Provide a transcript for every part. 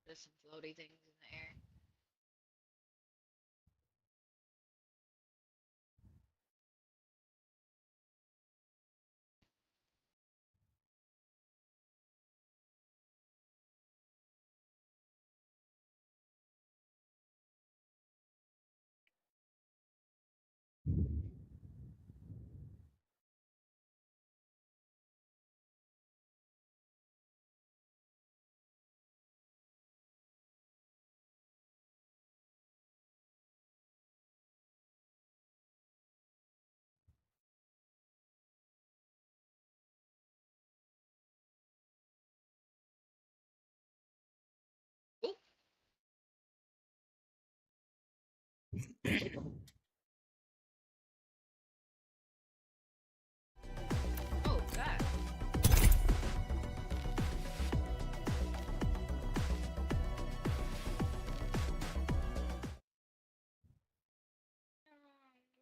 There's some floaty things in the air. Ooh. Oh God.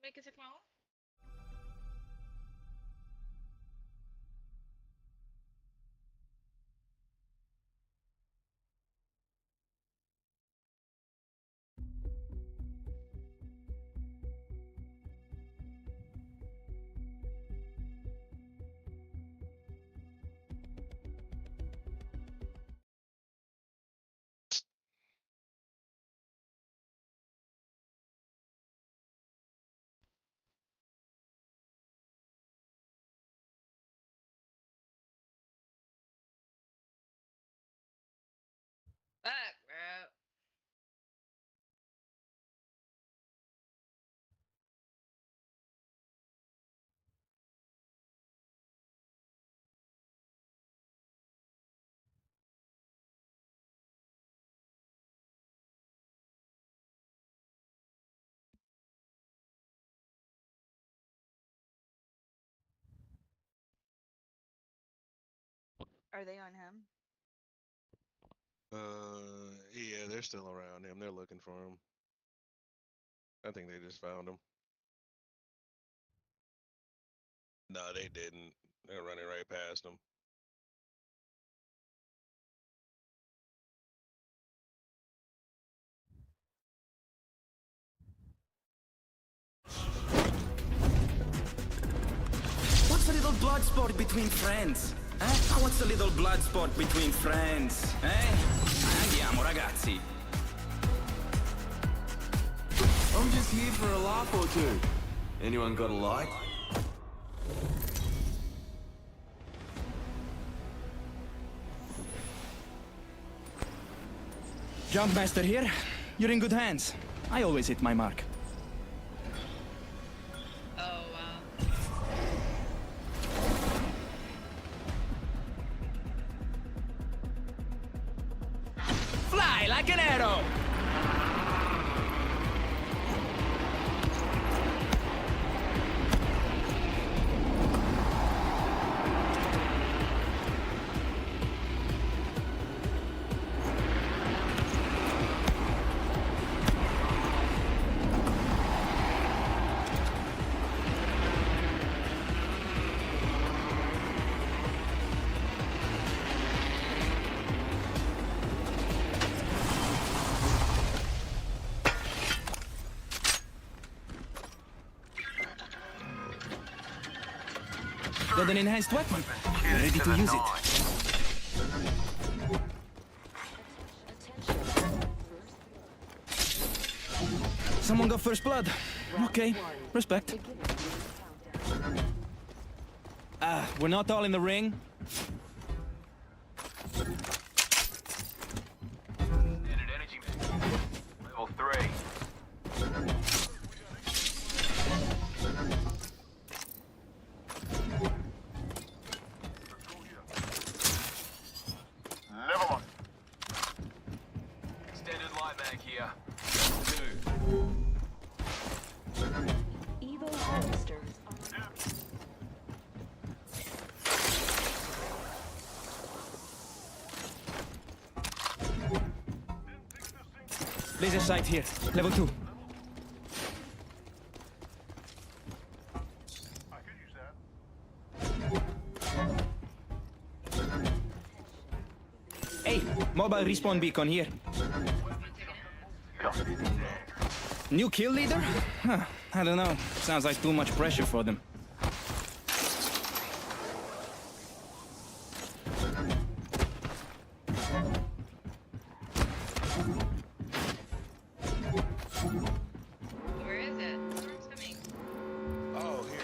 Make it take my own. Fuck, bro. Are they on him? Yeah, they're still around him. They're looking for him. I think they just found him. No, they didn't. They're running right past him. What's a little blood sport between friends? What's a little blood sport between friends? Andiamo, ragazzi. I'm just here for a laugh or two. Anyone got a light? Jumpmaster here. You're in good hands. I always hit my mark. Oh wow. Fly like an arrow! Got an enhanced weapon. Ready to use it. Someone got first blood. Okay, respect. We're not all in the ring. Standard energy level 3. Level 1. Standard light mag here. 2. Evo harvesters Laser sight here. Level 2. I could use that. Hey, more Mobile respawn beacon here. New kill leader? Huh, I don't know. Sounds like too much pressure for them. Where is it? Storm's coming. Oh, here.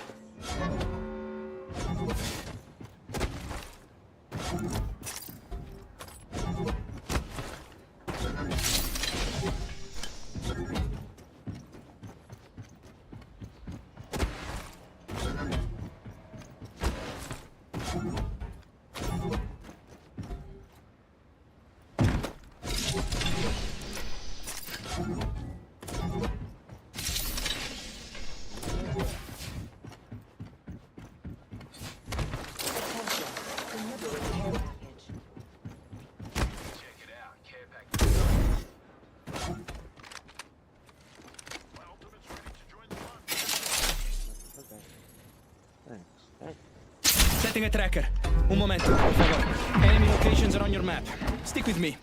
Setting a tracker. Un momento, por favor. Enemy locations are on your map. Stick with me.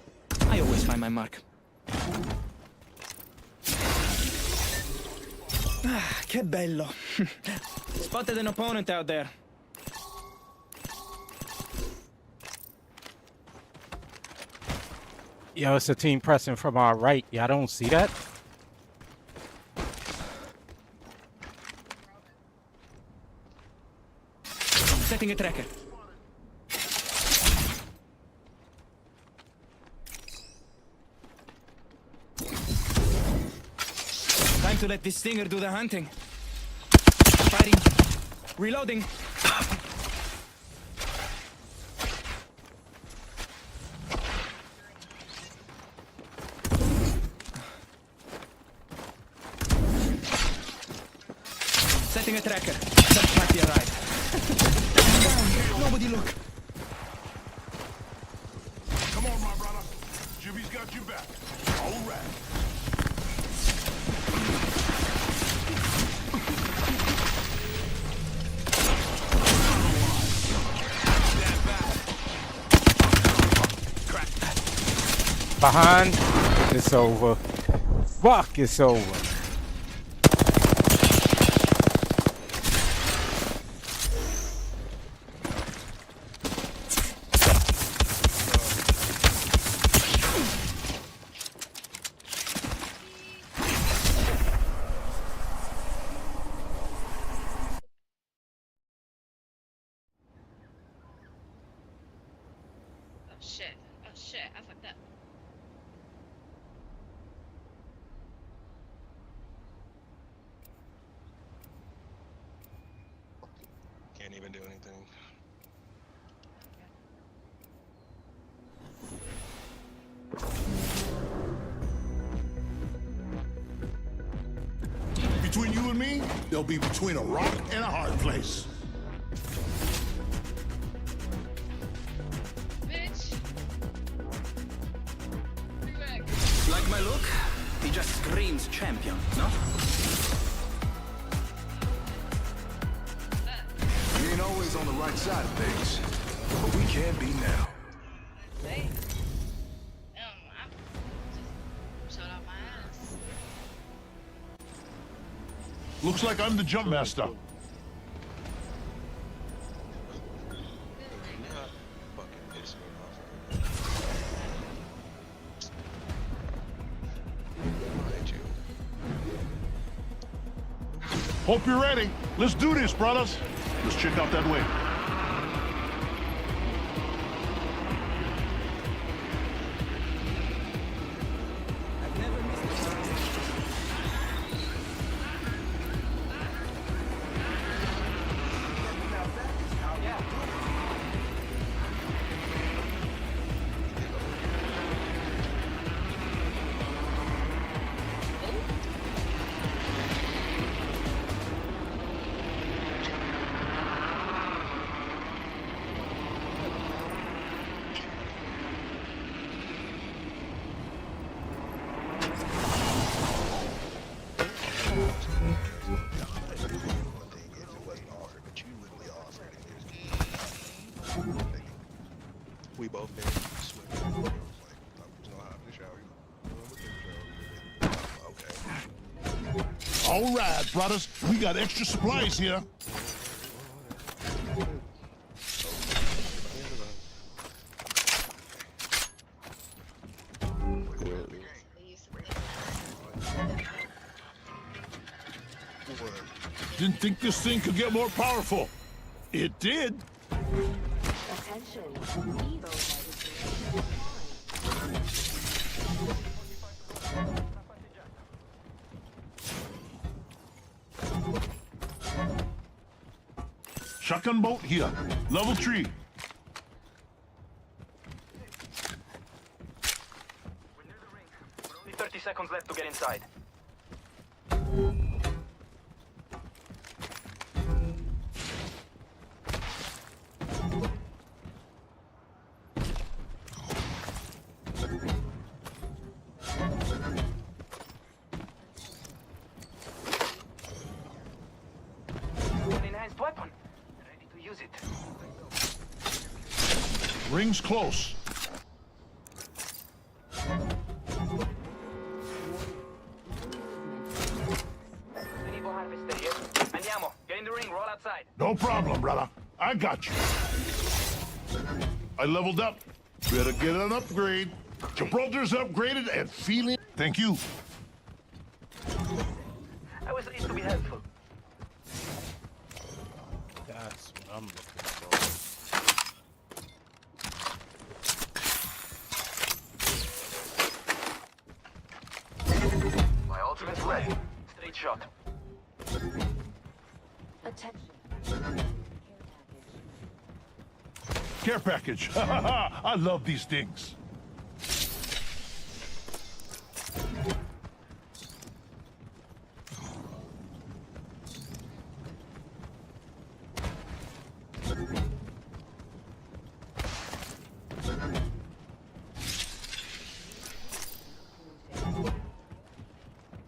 I always find my mark. Ah, che bello. Spotted an opponent out there. Yo, it's a team pressing from our right. Y'all don't see that? Setting a tracker. Time to let this stinger do the hunting. Fighting. Reloading. Setting a tracker. Search party arrived. Nobody look. Come on, my brother. Jimmy's got you back. All right. Behind. It's over. Fuck, it's over. Oh shit. Oh shit. I fucked up. Can't even do anything. Between you and me, they'll be between a rock and a hard place. Bitch. Bring back. Like my look? He just screams champion, no? We ain't always on the right side of things, but we can be now. Hey. I'm just shut out my ass. Looks like I'm the jump master. Not fucking piss me off right now. Mind you. Hope you're ready. Let's do this, brothers. Let's check out that way. I've never missed a chance. We both did. Swear. All right, brothers. We got extra supplies here. Didn't think this thing could get more powerful. It did. Attention, Evo Shotgun boat here. Level 3. 30 seconds left to get inside. An enhanced weapon. Ready to use it. Ring's close. Evo harvester here. Andiamo. Get in the ring. Roll outside. No problem, brother. I got you. I leveled up. Better get an upgrade. Gibraltar's upgraded and feeling... Thank you. I was raised to be helpful. That's what I'm looking for. My ultimate's ready. Straight shot. Attention. Care package. I love these things.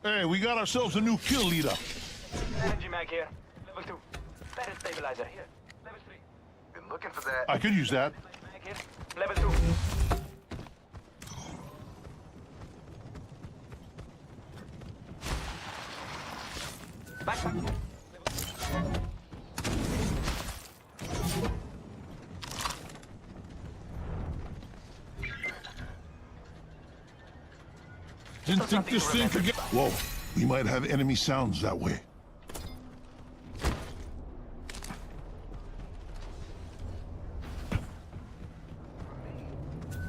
Hey, we got ourselves a new kill leader. Energy mag here. Level 2. Better stabilizer here. Level 3. Been looking for that. I could use that. Mag here. Level 2. Backpack. Didn't think this thing could get... Whoa, we might have enemy sounds that way.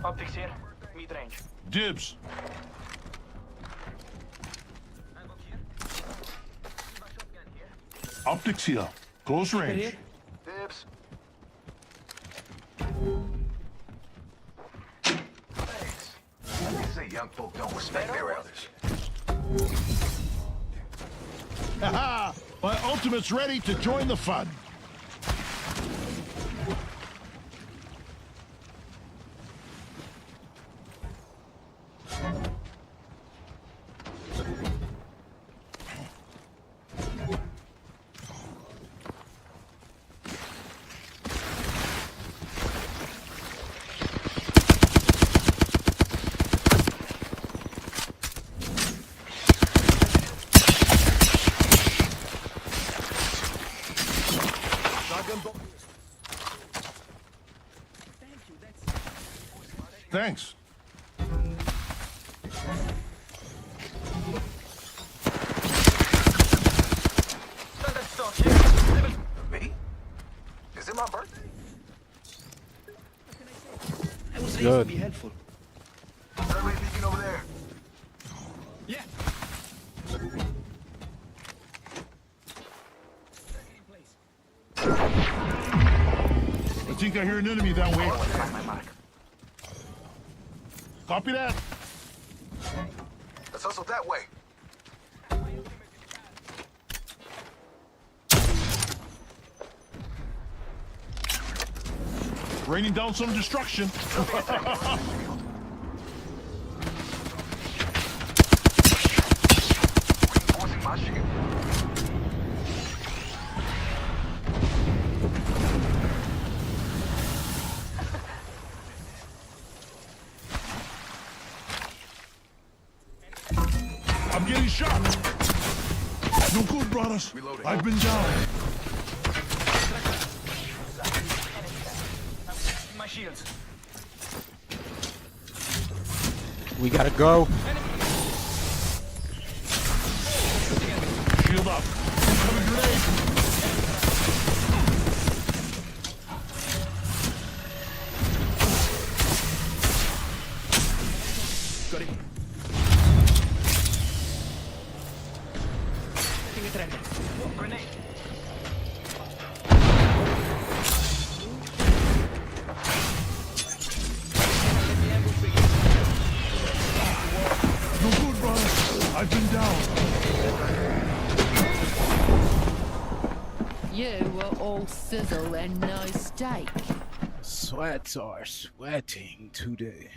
Optics here. Mid range. Dibs. Optics here. Close range. Dibs. They say young folk don't respect their elders. Haha! My ultimate's ready to join the fun. Thanks. Me? Is it my birthday? I was raised to Good. be helpful. Somebody peeking over there. Yeah. I think I hear an enemy that way. Find my mark. Copy that. Let's hustle that way. Raining down some destruction. Reinforcing my shield. I'm getting shot. No good, brothers. Reloading. I've been down. My shields. We gotta go. Shield up. Incoming grenade. Got it. Taking a trend. Grenade. No good, brothers. I've been down. You were all sizzle and no steak. Sweats are sweating today.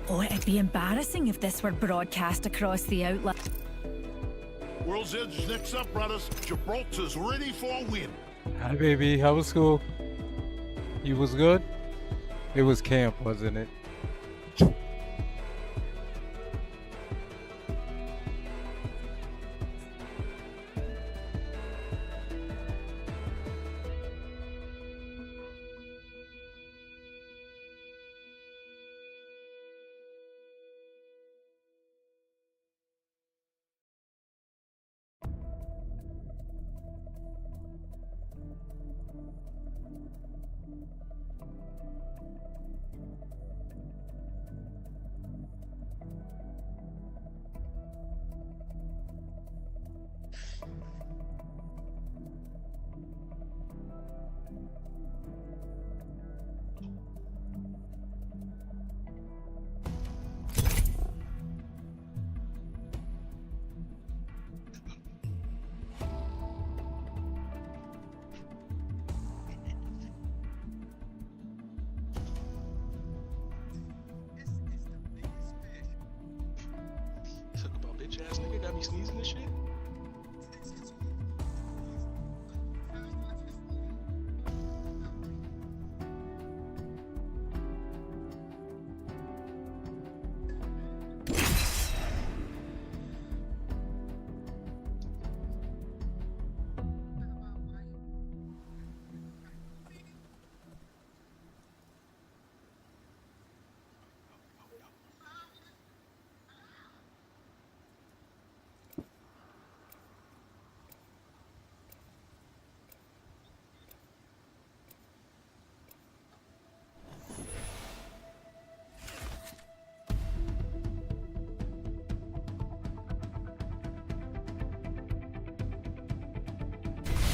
Oh, it'd be embarrassing if this were broadcast across the outlet. World's Edge is next up, brothers. Gibraltar's ready for a win. Hi, baby. How was school? You was good? It was camp, wasn't it? Talk about bitch ass nigga got me sneezing and shit.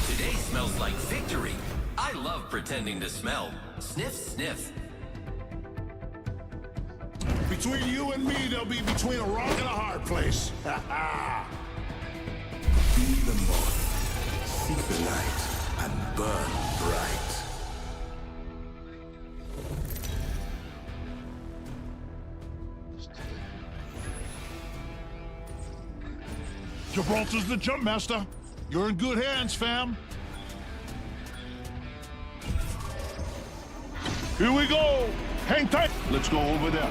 Today smells like victory. I love pretending to smell. Sniff, sniff. Between you and me, they'll be between a rock and a hard place. Ha ha! Be the morning, seek the light, and burn bright. Gibraltar's the jump master. You're in good hands, fam. Here we go. Hang tight. Let's go over there.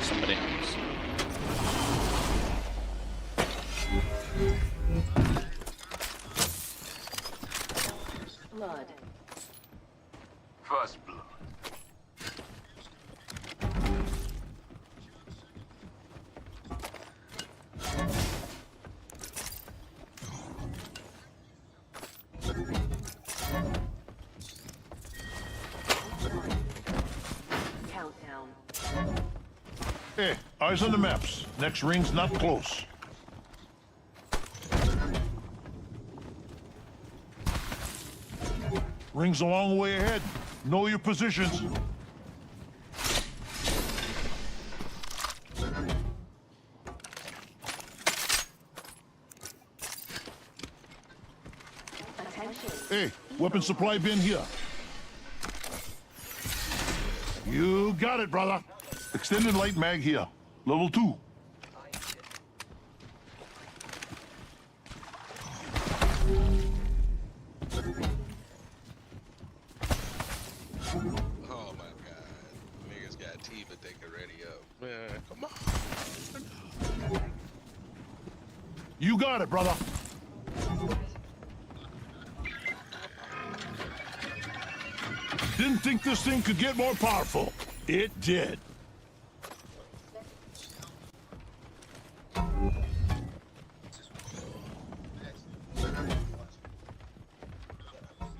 Somebody else. Blood. First blood. Countdown. Hey, eyes on the maps. Next ring's not close. Ring's a long way ahead. Know your positions. Attention. Hey, weapon supply bin here. You got it, brother. Extended light mag here. Level 2. Oh my god. Niggas got tea, but they can ready up. Man, come on. You got it, brother. Didn't think this thing could get more powerful. It did.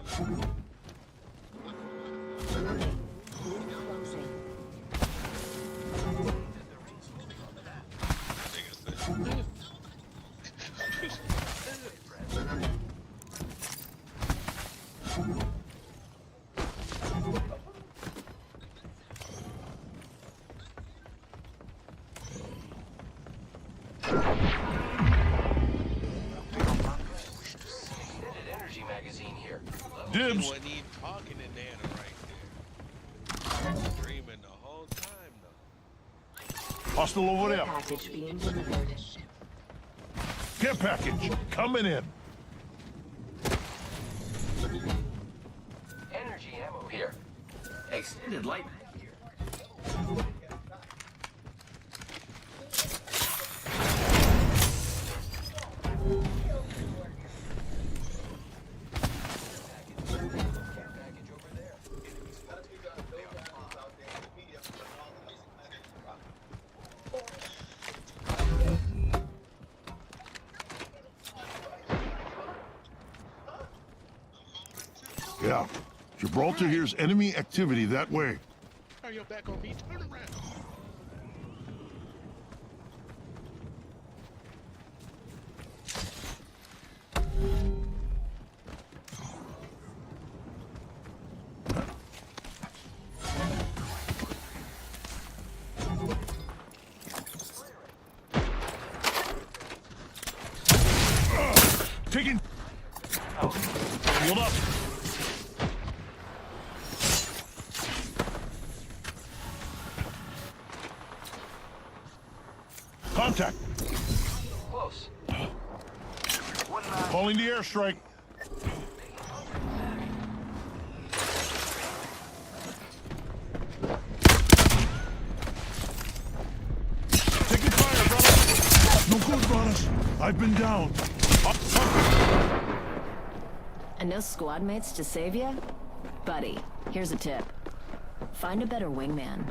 Closing. Energy magazine here. He Dibs. wasn't even talking to Nana right there. Dreaming the whole time though. Hostile over there. Package being delivered. Care package coming in. Energy ammo here. Extended light here. Yeah. Gibraltar hears enemy activity that way. Turn your back on me. Turn around. Taking. Hold up. Contact. Close. Calling the airstrike. Taking fire, brother. No good, brothers. I've been down. And no squad mates to save you? Buddy, here's a tip. Find a better wingman.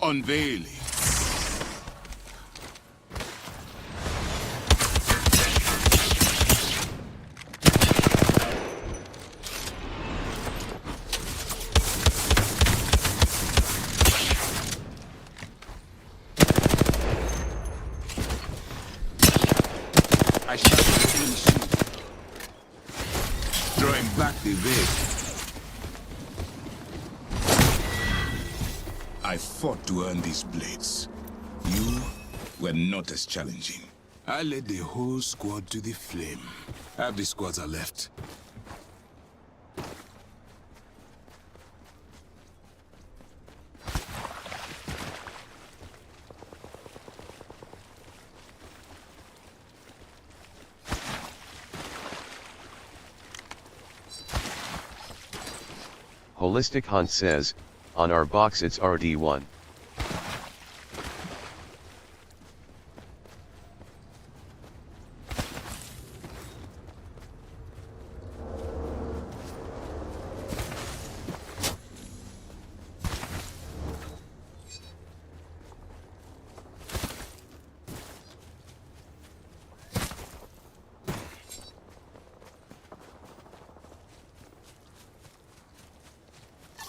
Unveiling. I shall begin soon. Drawing back the veil. I fought to earn these blades. You were not as challenging. I led the whole squad to the flame. Half the squads are left. Holistic Hunt says, on our box it's RD1.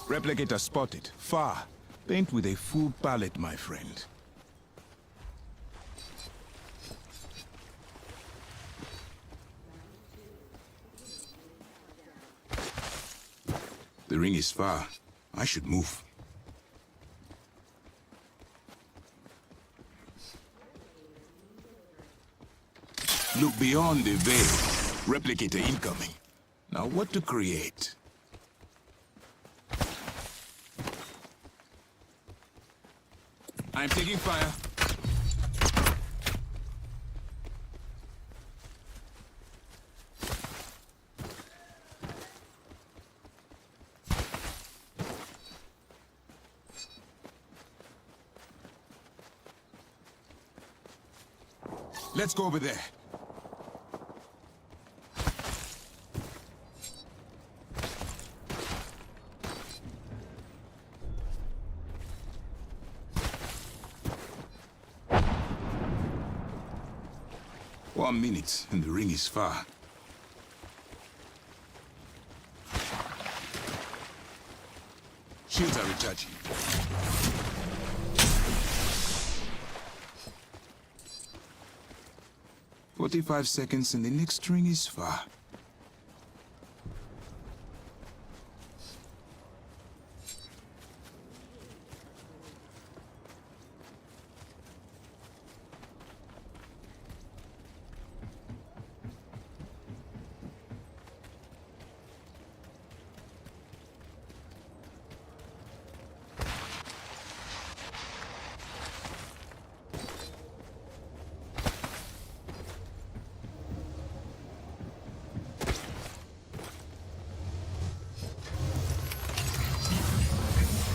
Replicator spotted. Far. Paint with a full palette, my friend. The ring is far. I should move. Look beyond the veil. Replicator incoming. Now what to create? I'm taking fire. Let's go over there. One minute, and the ring is far. Shields are recharging. "45 seconds and the next ring is far."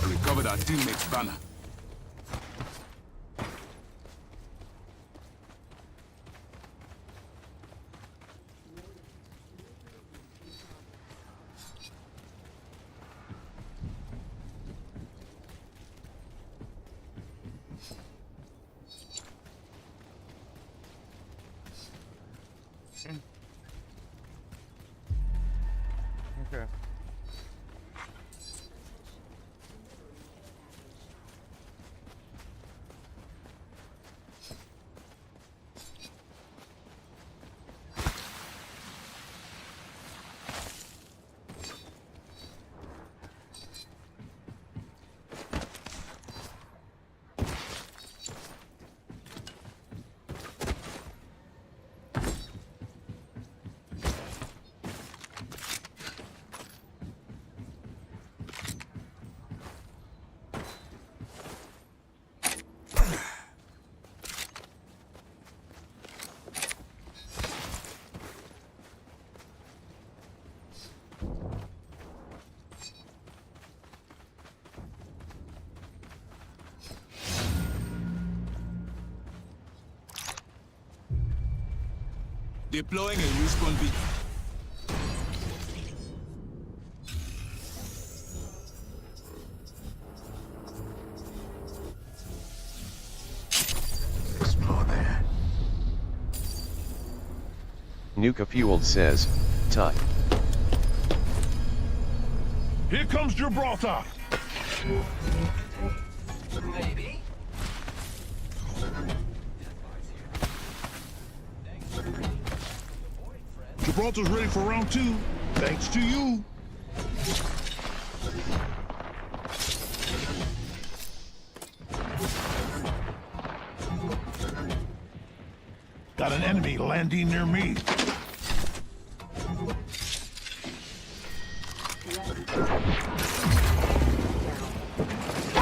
Recovered our teammate's banner. Okay. Deploying a respawn beacon. Explore there. Nuka Fueled says, Tut. Here comes Gibraltar. Maybe. Gibraltar's ready for round 2, thanks to you. Got an enemy landing near me.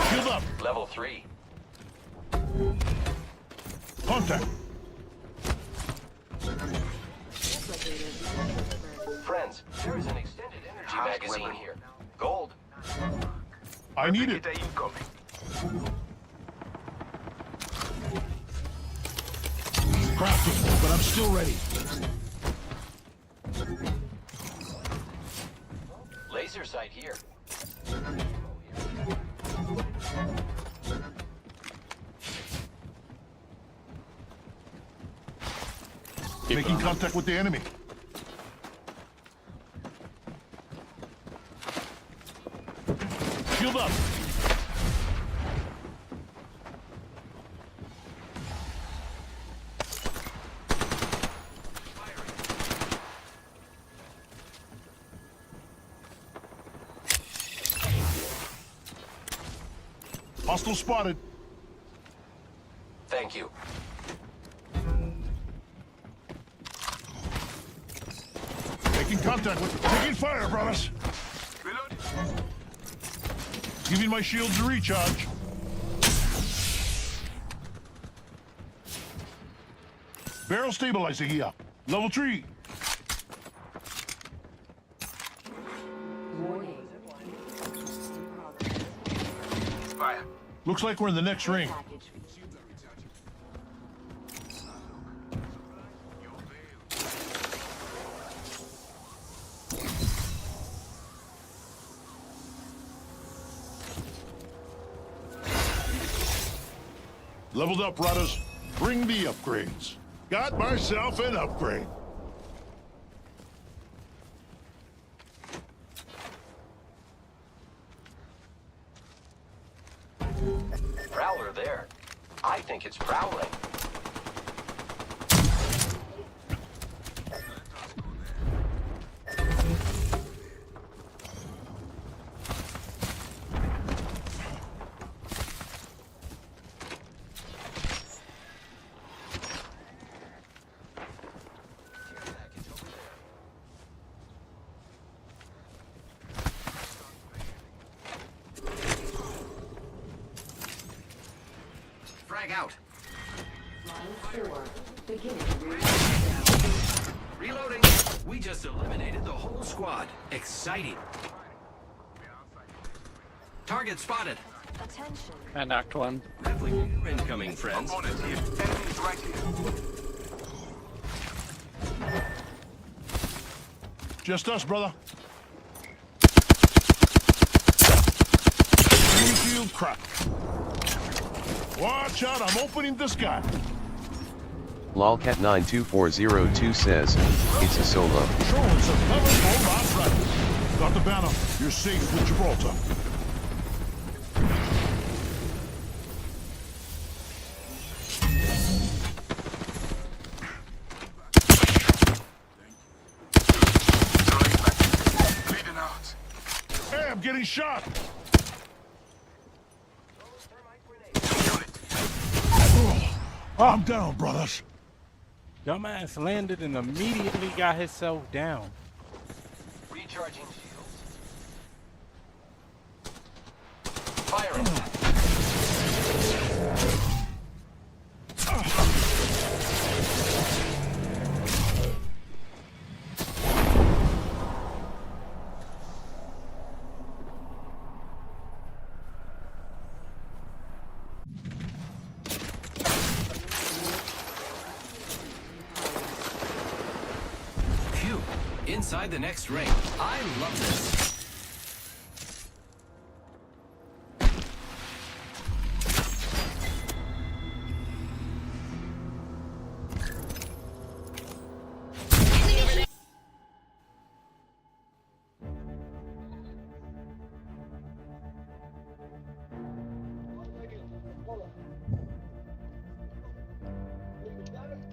Shield up. Level 3. Contact. Friends, there is an extended energy magazine here. Gold. I need it. Crafted, but I'm still ready. Laser sight here. Making contact with the enemy. Shield up. Hostile spotted. Thank you. Making contact with... Taking fire, brothers. Giving my shields a recharge. Barrel stabilizer here. Level 3. Fire. Looks like we're in the next ring. Leveled up, brothers. Bring the upgrades. Got myself an upgrade. Prowler there. I think it's prowling. Frag out. Reloading. We just eliminated the whole squad. Exciting. Target spotted. Attention. And Act 1. Rippling incoming, friends. Just us, brother. Greenfield crack. Watch out, I'm opening the sky. Lolcat92402 says, it's a solo. Sure, it's a level last right. Got the banner. You're safe with Gibraltar. Hey, I'm getting shot. I'm down, brothers. Dumbass landed and immediately got himself down. Recharging shields. Firing. Phew. Inside the next ring. I love this.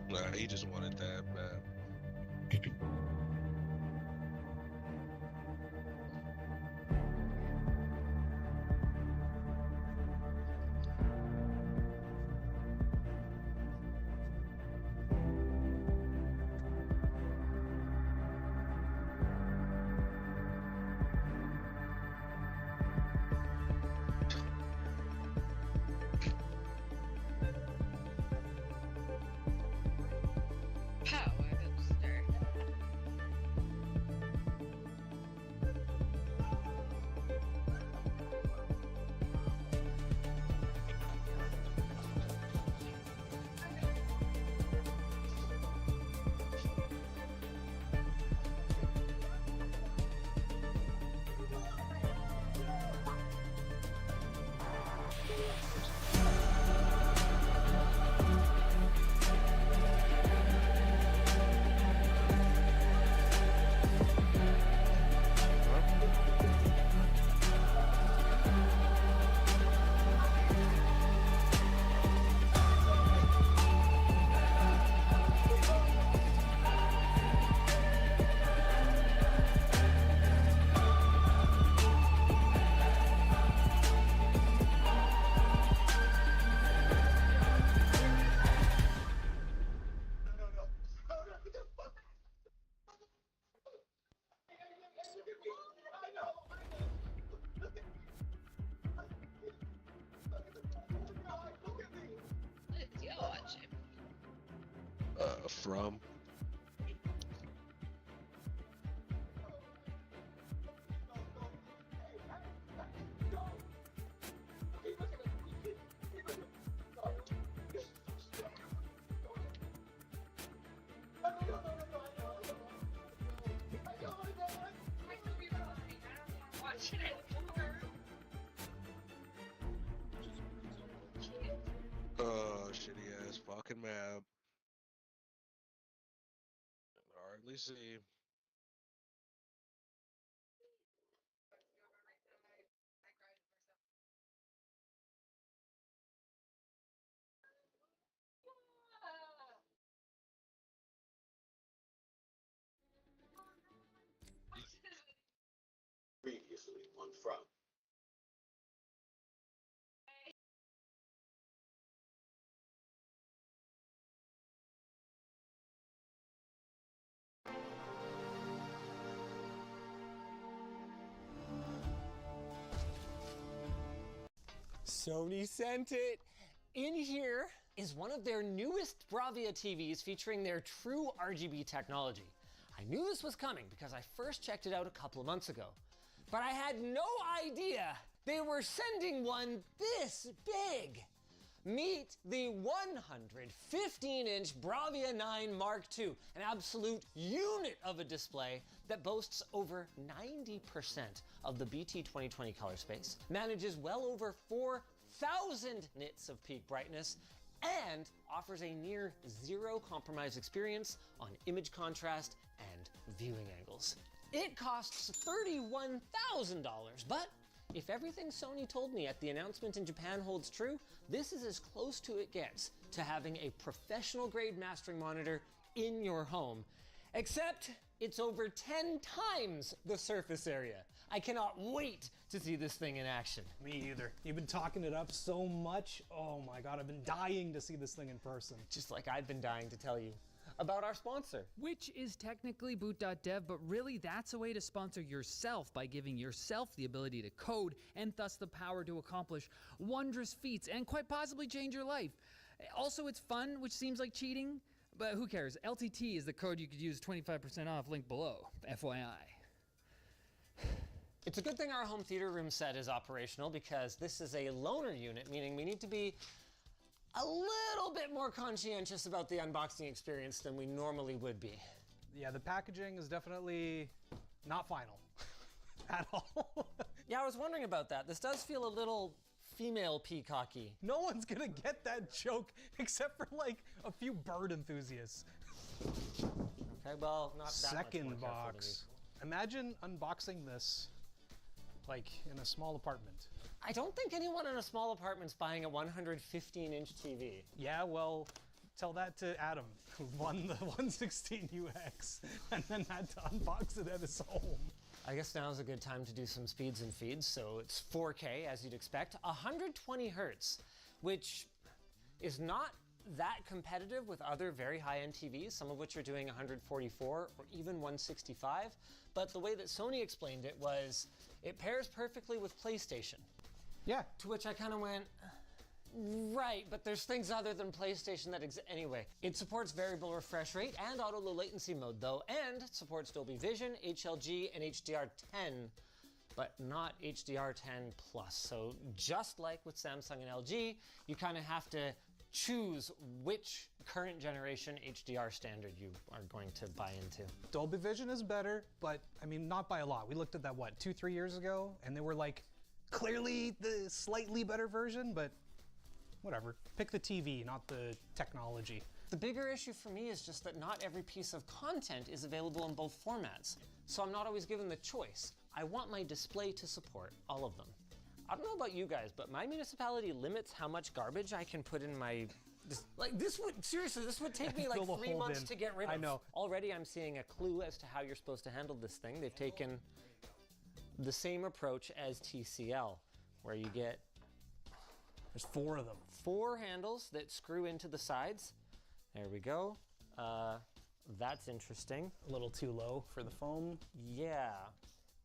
Nah, he just wanted that, man. Power booster. What is y'all watching? From. Watching it. Uh, fucking map. Hardly see. Previously on Front. Sony sent it. In here is one of their newest Bravia TVs featuring their true RGB technology. I knew this was coming because I first checked it out a couple of months ago, but I had no idea they were sending one this big. Meet the 115-inch Bravia 9 Mark II, an absolute unit of a display that boasts over 90% of the BT 2020 color space, manages well over 4,000 nits of peak brightness, and offers a near zero compromise experience on image contrast and viewing angles. It costs $31,000, but if everything Sony told me at the announcement in Japan holds true, this is as close to it gets to having a professional grade mastering monitor in your home. Except it's over 10 times the surface area. I cannot wait to see this thing in action. Me either. You've been talking it up so much. Oh my God, I've been dying to see this thing in person. Just like I've been dying to tell you about our sponsor. Which is technically Boot.dev, but really that's a way to sponsor yourself by giving yourself the ability to code and thus the power to accomplish wondrous feats and quite possibly change your life. Also, it's fun, which seems like cheating, but who cares? LTT is the code you could use 25% off, link below, FYI. It's a good thing our home theater room set is operational because this is a loaner unit, meaning we need to be a little bit more conscientious about the unboxing experience than we normally would be. Yeah, the packaging is definitely not final at all. Yeah, I was wondering about that. This does feel a little female peacocky. No one's gonna get that joke except for like a few bird enthusiasts. Okay, well, not that Second much more box. Imagine unboxing this like in a small apartment. I don't think anyone in a small apartment's buying a 115-inch TV. Yeah, well, tell that to Adam, who won the 116 UX and then had to unbox it at his home. I guess now's a good time to do some speeds and feeds. So it's 4K, as you'd expect, 120 hertz, which is not that competitive with other very high-end TVs, some of which are doing 144 or even 165. But the way that Sony explained it was, it pairs perfectly with PlayStation. Yeah. To which I kind of went, right, but there's things other than PlayStation that exist. Anyway, it supports variable refresh rate and auto low latency mode though, and supports Dolby Vision, HLG, and HDR10, but not HDR10 Plus. So just like with Samsung and LG, you kind of have to choose which current generation HDR standard you are going to buy into. Dolby Vision is better, but I mean, not by a lot. We looked at that, what, 2-3 years ago? And they were like, clearly the slightly better version, but whatever. Pick the TV, not the technology. The bigger issue for me is just that not every piece of content is available in both formats. So I'm not always given the choice. I want my display to support all of them. I don't know about you guys, but my municipality limits how much garbage I can put in my, this would take me like 3 months to get rid of. I know. Already I'm seeing a clue as to how you're supposed to handle this thing. They've taken the same approach as TCL, where you get, there's 4 of them. 4 handles that screw into the sides. There we go. That's interesting. A little too low for the foam. Yeah.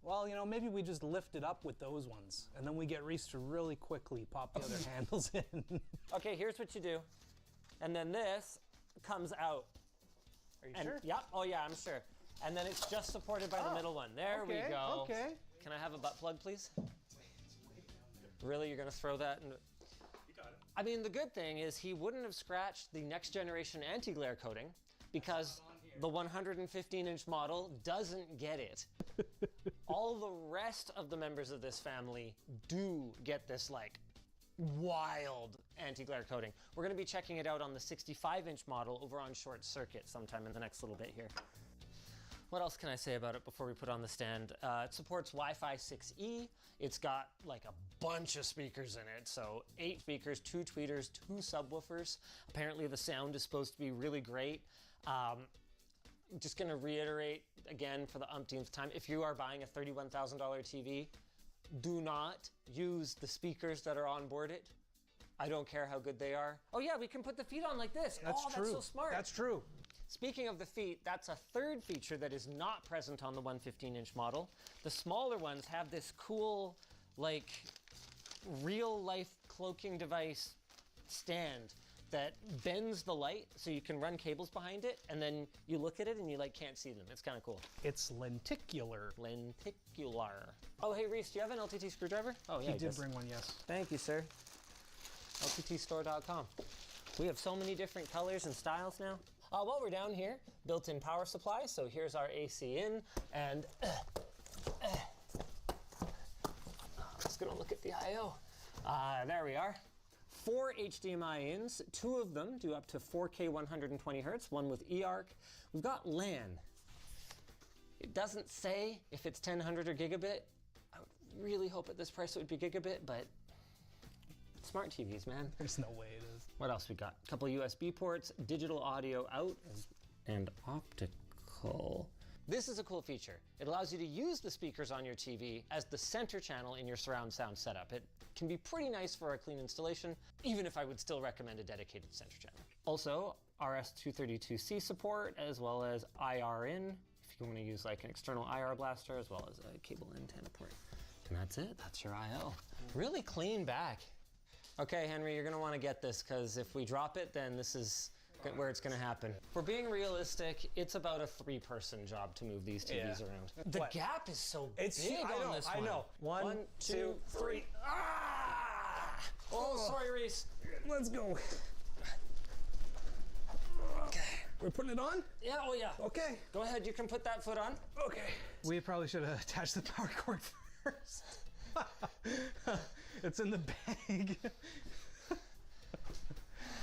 Well, you know, maybe we just lift it up with those ones, and then we get Reese to really quickly pop the other handles in. Okay, here's what you do. And then this comes out. Are you sure? Yep, oh yeah, I'm sure. And then it's just supported by the middle one. There we go. Okay. Can I have a butt plug, please? Really, you're gonna throw that in? You got it. I mean, the good thing is he wouldn't have scratched the next generation anti-glare coating because the 115-inch model doesn't get it. All the rest of the members of this family do get this like wild anti-glare coating. We're going to be checking it out on the 65-inch model over on Short Circuit sometime in the next little bit here. What else can I say about it before we put on the stand? It supports Wi-Fi 6E. It's got like a bunch of speakers in it. So 8 speakers, 2 tweeters, 2 subwoofers. Apparently the sound is supposed to be really great. Just gonna reiterate again for the umpteenth time, if you are buying a $31,000 TV, do not use the speakers that are on board it. I don't care how good they are. Oh yeah, we can put the feet on like this. That's true. That's so smart. That's true. Speaking of the feet, that's a third feature that is not present on the 115-inch model. The smaller ones have this cool, like, real-life cloaking device stand that bends the light so you can run cables behind it, and then you look at it and you like can't see them. It's kind of cool. It's lenticular. Lenticular. Oh, hey Reese, do you have an LTT screwdriver? Oh yeah, He did bring one, yes. Thank you, sir. LTTstore.com. We have so many different colors and styles now. While we're down here, built-in power supply. So here's our AC in, and let's go look at the I/O. There we are. 4 HDMI ins, 2 of them do up to 4K 120 hertz, one with eARC. We've got LAN. It doesn't say if it's 1000 or gigabit. I would really hope at this price it would be gigabit, but smart TVs, man. There's no way it is. What else we got? A couple USB ports, digital audio out, and optical. This is a cool feature. It allows you to use the speakers on your TV as the center channel in your surround sound setup. It can be pretty nice for a clean installation, even if I would still recommend a dedicated center channel. Also, RS-232C support, as well as IR in, if you want to use like an external IR blaster, as well as a cable antenna port. And that's it, that's your I/O. Really clean back. Okay, Henry, you're gonna wanna get this, because if we drop it, then this is where it's gonna happen. If we're being realistic, it's about a 3-person job to move these TVs around. The gap is so big on this one. I know. 1, 2, 3. Ah! Oh, sorry, Reese. Let's go. Okay. We're putting it on? Yeah, oh yeah. Okay. Go ahead, you can put that foot on. Okay. We probably should have attached the power cord first. It's in the bag.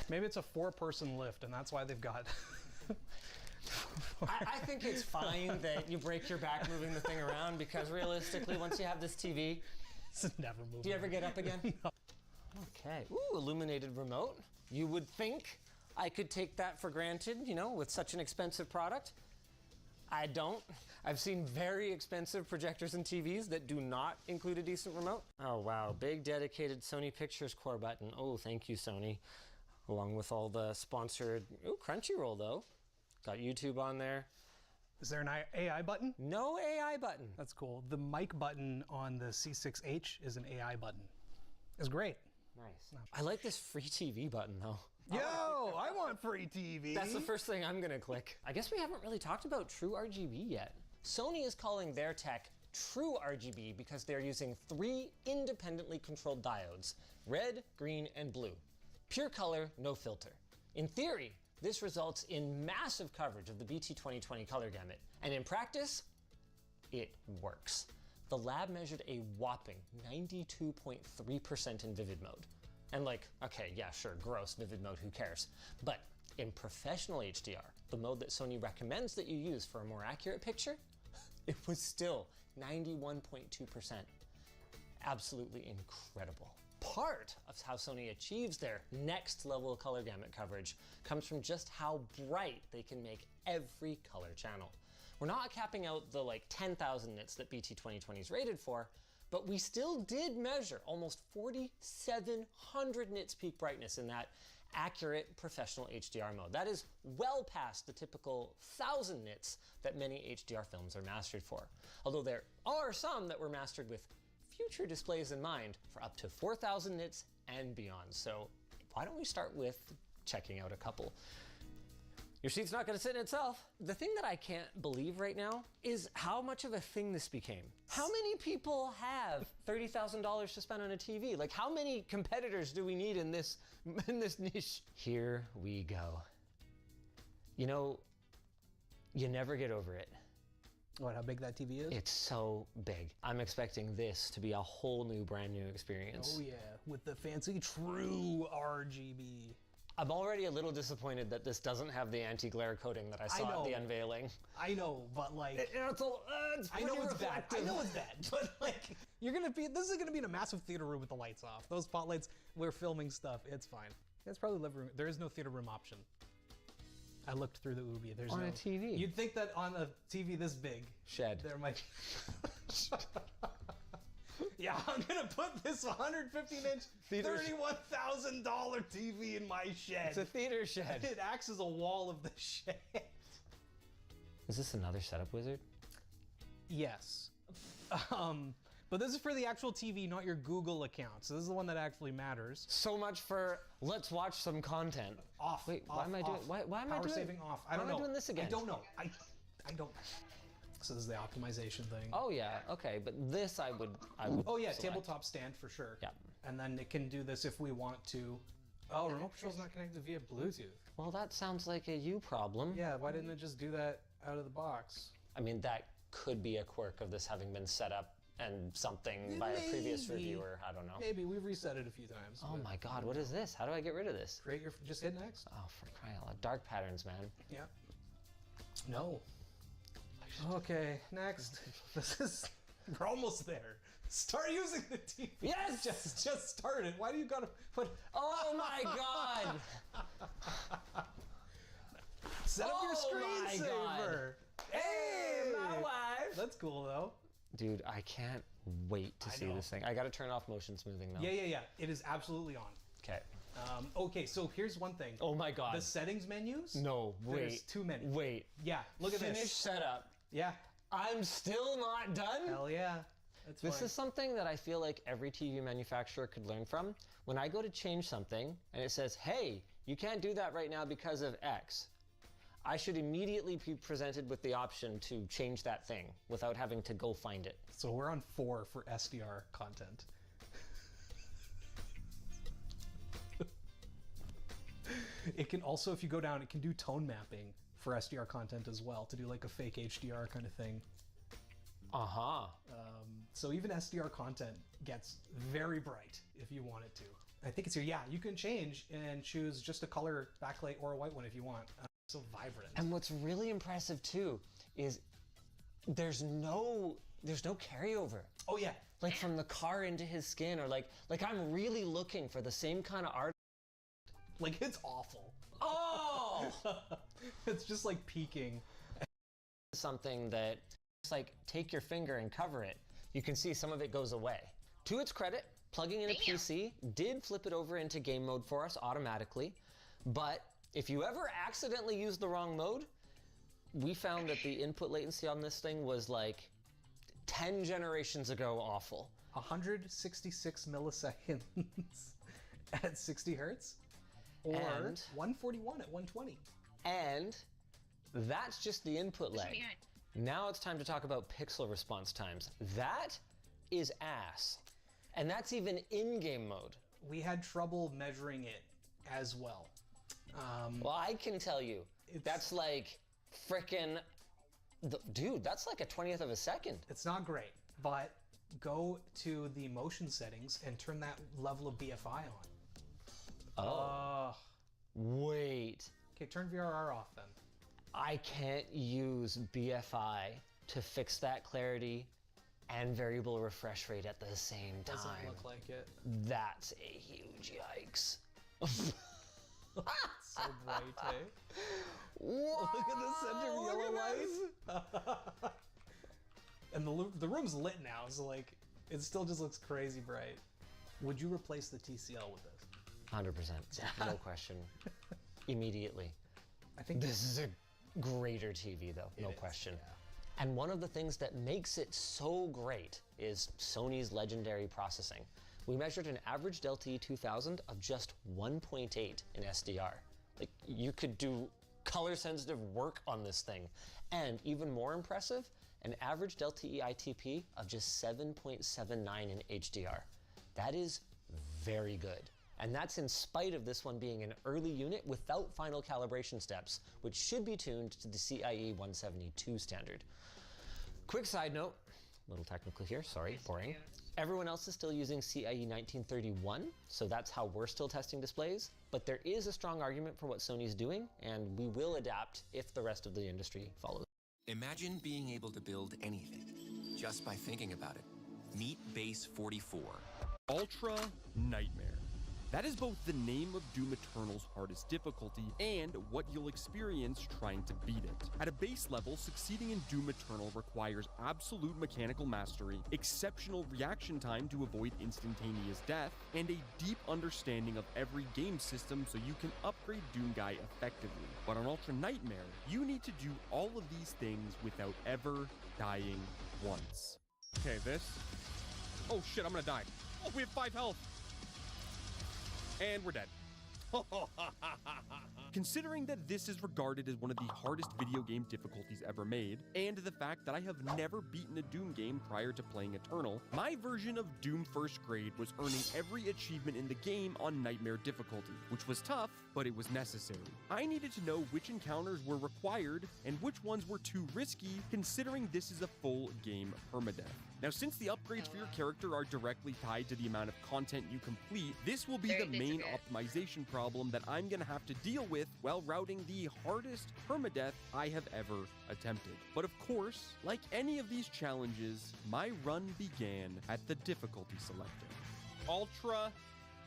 Maybe it's a 4-person lift, and that's why they've got. I think it's fine that you break your back moving the thing around, because realistically, once you have this TV, it's never moving. Do you ever get up again? No. Okay. Ooh, illuminated remote. You would think I could take that for granted, you know, with such an expensive product. I don't. I've seen very expensive projectors and TVs that do not include a decent remote. Oh wow, big dedicated Sony Pictures Core button. Oh, thank you, Sony. Along with all the sponsored, Crunchyroll though. Got YouTube on there. Is there an AI button? No AI button. That's cool. The mic button on the C6H is an AI button. It's great. Nice. I like this free TV button though. Yo, I want free TV. That's the first thing I'm gonna click. I guess we haven't really talked about True RGB yet. Sony is calling their tech True RGB because they're using 3 independently controlled diodes, red, green, and blue. Pure color, no filter. In theory, this results in massive coverage of the BT 2020 color gamut, and in practice, it works. The lab measured a whopping 92.3% in vivid mode. And like, okay, yeah, sure, gross, vivid mode, who cares? But in professional HDR, the mode that Sony recommends that you use for a more accurate picture, it was still 91.2%. Absolutely incredible. Part of how Sony achieves their next level of color gamut coverage comes from just how bright they can make every color channel. We're not capping out the like 10,000 nits that BT 2020 is rated for, but we still did measure almost 4,700 nits peak brightness in that accurate professional HDR mode. That is well past the typical 1,000 nits that many HDR films are mastered for. Although there are some that were mastered with future displays in mind for up to 4,000 nits and beyond. So why don't we start with checking out a couple. Your seat's not gonna sit in itself. The thing that I can't believe right now is how much of a thing this became. How many people have $30,000 to spend on a TV? Like how many competitors do we need in this niche? Here we go. You know, you never get over it. What, how big that TV is? It's so big. I'm expecting this to be a whole new, brand new experience. Oh yeah, with the fancy true RGB. I'm already a little disappointed that this doesn't have the anti-glare coating that I saw at the unveiling. I know, but like, it's I know it's bad. I know it's bad, but like, this is gonna be in a massive theater room with the lights off. Those spotlights, we're filming stuff. It's fine. It's probably living room. There is no theater room option. I looked through the Ubi. There's on no a TV. You'd think that on a TV this big, shed, there might. Yeah, I'm gonna put this 115-inch, $31,000 TV in my shed. It's a theater shed. It acts as a wall of the shed. Is this another setup wizard? Yes. But this is for the actual TV, not your Google account. So this is the one that actually matters. So much for let's watch some content. Off. Wait, off, why am I doing? Why am I doing? Power saving off. I don't know. Why am I doing this again? I don't know. I don't. So this is the optimization thing. Oh yeah, okay, but this I would. Oh yeah, select. tabletop stand for sure. Yeah. And then it can do this if we want to. Oh, remote control's not connected via Bluetooth. Well, that sounds like a you problem. Yeah, why didn't it just do that out of the box? I mean, that could be a quirk of this having been set up and something by a previous reviewer. I don't know. Maybe we've reset it a few times. Oh my God, what is this? How do I get rid of this? Create your. Just hit next. Oh, for crying out loud! Dark patterns, man. Yeah. No. Okay, next. This is. We're almost there. Start using the TV. Yes. Just start it. Why do you gotta put? Oh my God. Set up your screensaver. Hey, my wife. That's cool though. Dude, I can't wait to see this thing. I gotta turn off motion smoothing though. Yeah. It is absolutely on. Okay. Okay, so here's one thing. Oh my God. The settings menus? No, wait. There's too many. Wait. Yeah, look at Finish this. setup. Yeah. I'm still not done? Hell yeah. That's This fine. is something that I feel like every TV manufacturer could learn from. When I go to change something and it says, hey, you can't do that right now because of X, I should immediately be presented with the option to change that thing without having to go find it. So we're on 4 for SDR content. It can also, if you go down, it can do tone mapping for SDR content as well to do like a fake HDR kind of thing. Uh-huh. So even SDR content gets very bright if you want it to. I think it's here. Yeah, you can change and choose just a color backlight or a white one if you want. So vibrant. And what's really impressive too is there's no carryover. Oh yeah. Like from the car into his skin, or like I'm really looking for the same kind of art. Like it's awful. Oh! It's just like peaking. Something that just like take your finger and cover it. You can see some of it goes away. To its credit, plugging in a PC did flip it over into game mode for us automatically, but if you ever accidentally use the wrong mode, we found that the input latency on this thing was like 10 generations ago awful. 166 milliseconds at 60 hertz, or And- 141 at 120. And that's just the input lag. Now it's time to talk about pixel response times. That is ass. And that's even in-game mode. We had trouble measuring it as well. Well, I can tell you, that's like frickin', dude, that's like a 20th of a second. It's not great, but go to the motion settings and turn that level of BFI on. Oh. Wait. Okay, turn VRR off then. I can't use BFI to fix that clarity and variable refresh rate at the same time. Doesn't look like it. That's a huge yikes. So bright, eh? Whoa, Look at the center yellow light. And the room's lit now, so like it still just looks crazy bright. Would you replace the TCL with this? 100%, no question. Immediately. I think this is a greater TV though, no question. And one of the things that makes it so great is Sony's legendary processing. We measured an average Delta E 2000 of just 1.8 in SDR. Like, you could do color sensitive work on this thing. And even more impressive, an average Delta E ITP of just 7.79 in HDR. That is very good. And that's in spite of this one being an early unit without final calibration steps, which should be tuned to the CIE 172 standard. Quick side note, a little technical here, sorry, boring. Everyone else is still using CIE 1931, so that's how we're still testing displays. But there is a strong argument for what Sony's doing, and we will adapt if the rest of the industry follows. Imagine being able to build anything just by thinking about it. Meet Base 44. Ultra Nightmare. That is both the name of Doom Eternal's hardest difficulty and what you'll experience trying to beat it. At a base level, succeeding in Doom Eternal requires absolute mechanical mastery, exceptional reaction time to avoid instantaneous death, and a deep understanding of every game system so you can upgrade Doomguy effectively. But on Ultra Nightmare, you need to do all of these things without ever dying once. Okay, this. Oh shit, I'm gonna die. Oh, we have 5 health. And we're dead. Considering that this is regarded as one of the hardest video game difficulties ever made, and the fact that I have never beaten a Doom game prior to playing Eternal, my version of Doom First Grade was earning every achievement in the game on Nightmare difficulty, which was tough, but it was necessary. I needed to know which encounters were required and which ones were too risky, considering this is a full game permadeath. Now, since the upgrades for your character are directly tied to the amount of content you complete, this will be the main optimization problem that I'm gonna have to deal with while routing the hardest permadeath I have ever attempted. But of course, like any of these challenges, my run began at the difficulty selector. Ultra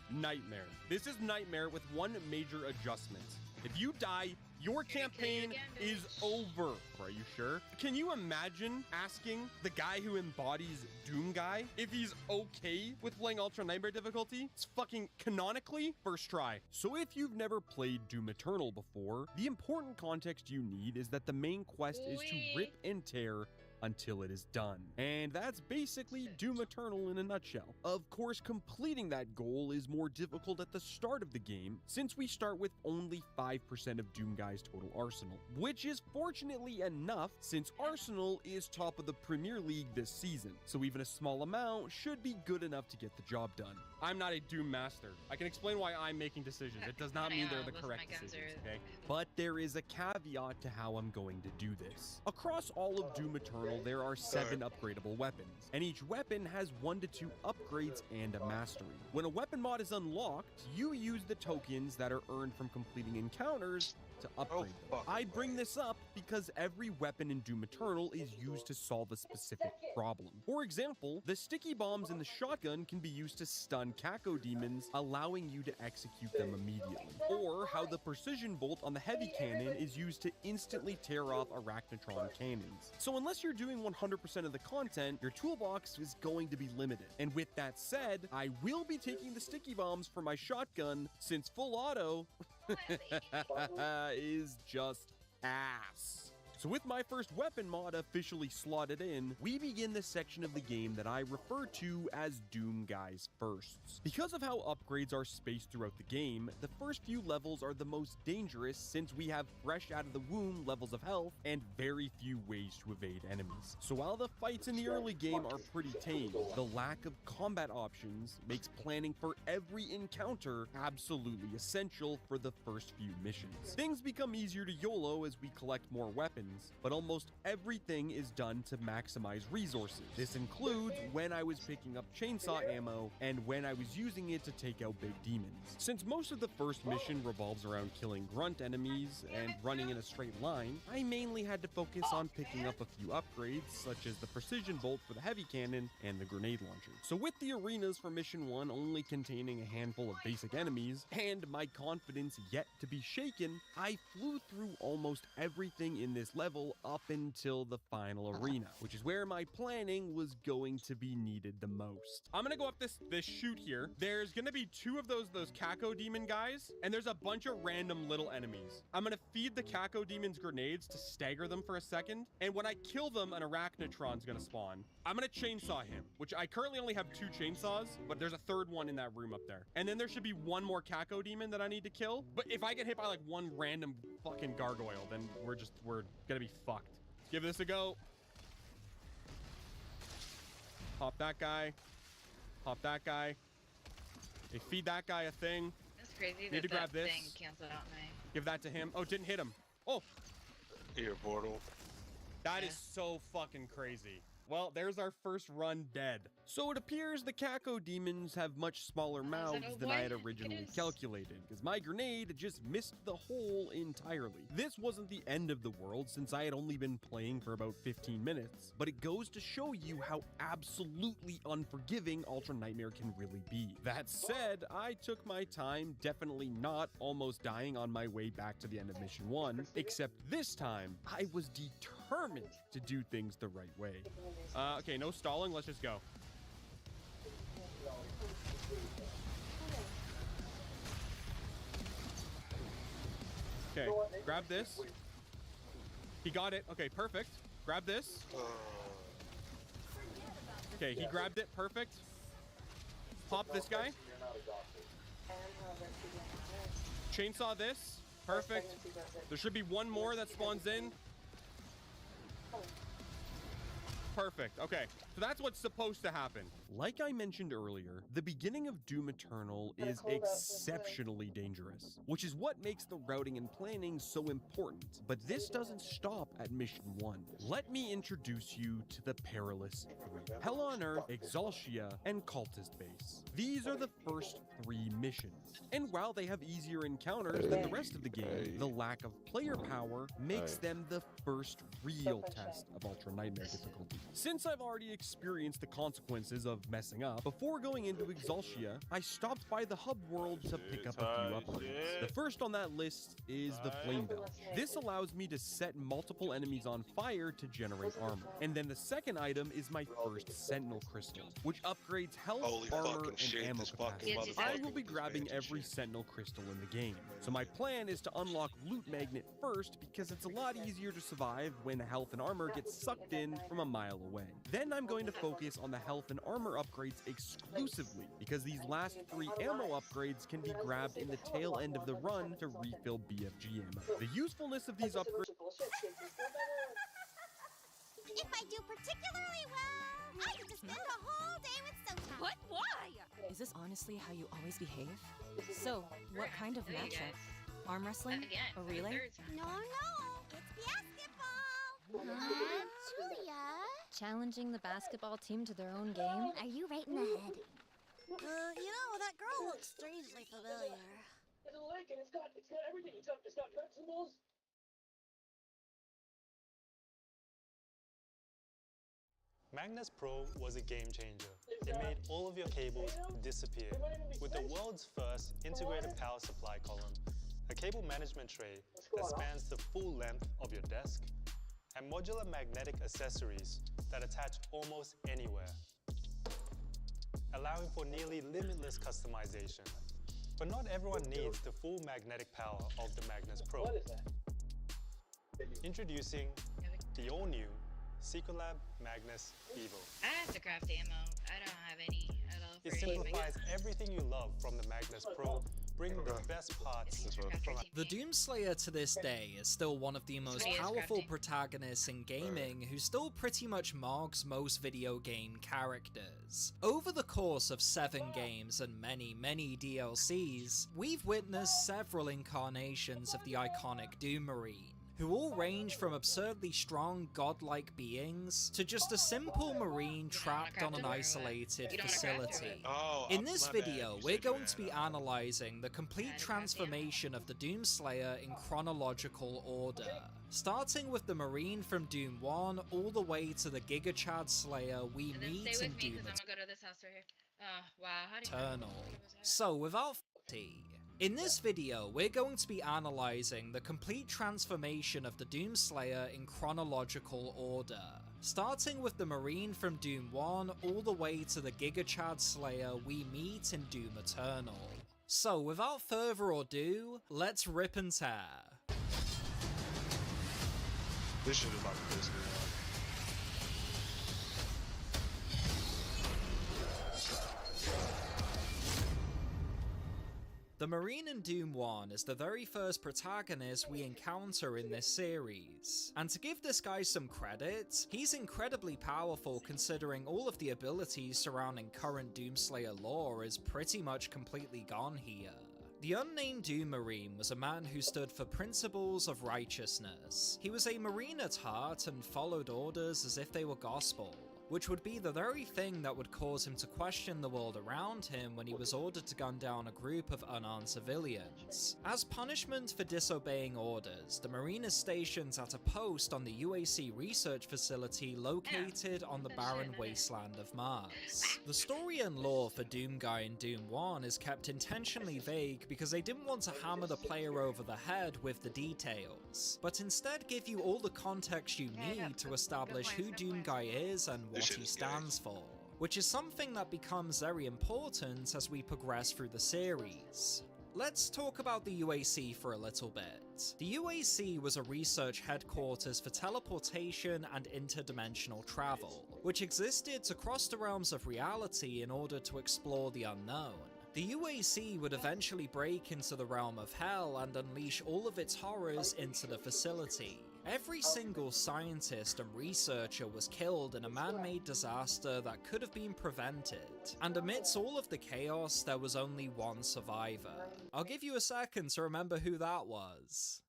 Nightmare. This is Nightmare with one major adjustment. If you die, your campaign is over. Are you sure? Can you imagine asking the guy who embodies Doomguy if he's okay with playing Ultra Nightmare difficulty? It's fucking canonically first try. So if you've never played Doom Eternal before, the important context you need is that the main quest is to rip and tear until it is done. And that's basically Doom Eternal in a nutshell. Of course, completing that goal is more difficult at the start of the game, since we start with only 5% of Doomguy's total arsenal, which is fortunately enough since Arsenal is top of the Premier League this season, so even a small amount should be good enough to get the job done. I'm not a Doom master. I can explain why I'm making decisions. It does not mean they're the correct decisions, okay? But there is a caveat to how I'm going to do this. Across all of Doom Eternal, there are 7 upgradable weapons, and each weapon has 1 to 2 upgrades and a mastery. When a weapon mod is unlocked, you use the tokens that are earned from completing encounters to upgrade them. I bring this up because every weapon in Doom Eternal is used to solve a specific problem. For example, the sticky bombs in the shotgun can be used to stun Caco demons, allowing you to execute them immediately. Or how the precision bolt on the heavy cannon is used to instantly tear off Arachnotron cannons. So unless you're doing 100% of the content, your toolbox is going to be limited. And with that said, I will be taking the sticky bombs for my shotgun, since full auto is just ass. So with my first weapon mod officially slotted in, we begin the section of the game that I refer to as Doomguy's Firsts. Because of how upgrades are spaced throughout the game, the first few levels are the most dangerous since we have fresh out of the womb levels of health and very few ways to evade enemies. So while the fights in the early game are pretty tame, the lack of combat options makes planning for every encounter absolutely essential for the first few missions. Things become easier to YOLO as we collect more weapons, but almost everything is done to maximize resources. This includes when I was picking up chainsaw ammo and when I was using it to take out big demons. Since most of the first mission revolves around killing grunt enemies and running in a straight line, I mainly had to focus on picking up a few upgrades, such as the precision bolt for the heavy cannon and the grenade launcher. So with the arenas for mission 1 only containing a handful of basic enemies, and my confidence yet to be shaken, I flew through almost everything in this level up until the final arena, which is where my planning was going to be needed the most. I'm gonna go up this chute here. There's gonna be 2 of those Caco demon guys, and there's a bunch of random little enemies. I'm gonna feed the Caco demons grenades to stagger them for a second, and when I kill them, an Arachnotron's gonna spawn. I'm gonna chainsaw him, which I currently only have 2 chainsaws, but there's a 3rd one in that room up there. And then there should be 1 more Caco demon that I need to kill. But if I get hit by like 1 random fucking gargoyle, then we're gonna be fucked. Give this a go. Pop that guy. Pop that guy. They feed that guy a thing. That's crazy. Need to grab this. Thing canceled out my... Give that to him. Oh, didn't hit him. Oh. Here, portal. That is so fucking crazy. Well, there's our first run dead. So it appears the Kako demons have much smaller mouths than I had originally calculated, because my grenade just missed the hole entirely. This wasn't the end of the world, since I had only been playing for about 15 minutes, but it goes to show you how absolutely unforgiving Ultra Nightmare can really be. That said, I took my time, definitely not almost dying on my way back to the end of Mission 1, except this time, I was determined to do things the right way. Okay, no stalling, let's just go. Okay, grab this. He got it. Okay, perfect. Grab this. Okay, he grabbed it. Perfect. Pop this guy. Chainsaw this. Perfect. There should be one more that spawns in. Perfect. Okay, so that's what's supposed to happen. Like I mentioned earlier, the beginning of Doom Eternal is exceptionally dangerous, which is what makes the routing and planning so important. But this doesn't stop at Mission 1. Let me introduce you to the Perilous Three: Hell on Earth, Exaltia, and Cultist Base. These are the first 3 missions, and while they have easier encounters than the rest of the game, the lack of player power makes them the first real test of Ultra Nightmare difficulty. Since I've already experienced the consequences of messing up, before going into Exaltia, I stopped by the hub world to pick up a few upgrades. The first on that list is the Flame Belt. This allows me to set multiple enemies on fire to generate armor. And then the second item is my first Sentinel Crystal, which upgrades health, armor, and ammo capacity. I will be grabbing every Sentinel Crystal in the game. So my plan is to unlock Loot Magnet first, because it's a lot easier to survive when health and armor get sucked in from a mile away. Then I'm going to focus on the health and armor upgrades exclusively, because these last 3 ammo upgrades can be grabbed in the tail end of the run to refill BFG ammo. The usefulness of these upgrades... If I do particularly well, I get to spend the whole day with Sota. What? Why? Is this honestly how you always behave? So, what kind of matchup? Arm wrestling? A relay? No, it's basketball. Julia? Challenging the basketball team to their own game? Are you right in the head? You know, that girl looks strangely familiar. It's a lake and it's got everything. It's got vegetables. Magnus Pro was a game changer. It made all of your cables disappear. With the world's first integrated power supply column, a cable management tray that spans the full length of your desk, and modular magnetic accessories that attach almost anywhere, allowing for nearly limitless customization. But not everyone needs the full magnetic power of the Magnus Pro. Introducing the all-new Secretlab Magnus Evo. I have to craft ammo. I don't have any at all. It simplifies everything you love from the Magnus Pro, bringing the best parts from The Doomslayer to this day is still one of the most powerful protagonists in gaming who still pretty much marks most video game characters. Over the course of 7 games and many DLCs, we've witnessed several incarnations of the iconic Doom Marine, who all range from absurdly strong godlike beings to just a simple marine trapped on an isolated facility. In this video, we're going to be analyzing the complete transformation of the Doomslayer in chronological order, starting with the Marine from Doom 1 all the way to the Giga Chad Slayer we meet in Doom Eternal. So without in this video, we're going to be analyzing the complete transformation of the Doomslayer in chronological order, starting with the Marine from Doom 1 all the way to the Giga Chad Slayer we meet in Doom Eternal. So without further ado, let's rip and tear. This shit is about to piss me off. The Marine in Doom 1 is the very first protagonist we encounter in this series, and to give this guy some credit, he's incredibly powerful considering all of the abilities surrounding current Doomslayer lore is pretty much completely gone here. The unnamed Doom Marine was a man who stood for principles of righteousness. He was a Marine at heart and followed orders as if they were gospel, which would be the very thing that would cause him to question the world around him when he was ordered to gun down a group of unarmed civilians. As punishment for disobeying orders, the Marine is stationed at a post on the UAC research facility located on the barren wasteland of Mars. The story and lore for Doomguy in Doom 1 is kept intentionally vague because they didn't want to hammer the player over the head with the details, but instead give you all the context you need to establish who Doomguy is and what he stands for, which is something that becomes very important as we progress through the series. Let's talk about the UAC for a little bit. The UAC was a research headquarters for teleportation and interdimensional travel, which existed to cross the realms of reality in order to explore the unknown. The UAC would eventually break into the realm of hell and unleash all of its horrors into the facility. Every single scientist and researcher was killed in a man-made disaster that could have been prevented, and amidst all of the chaos, there was only one survivor. I'll give you a second to remember who that was.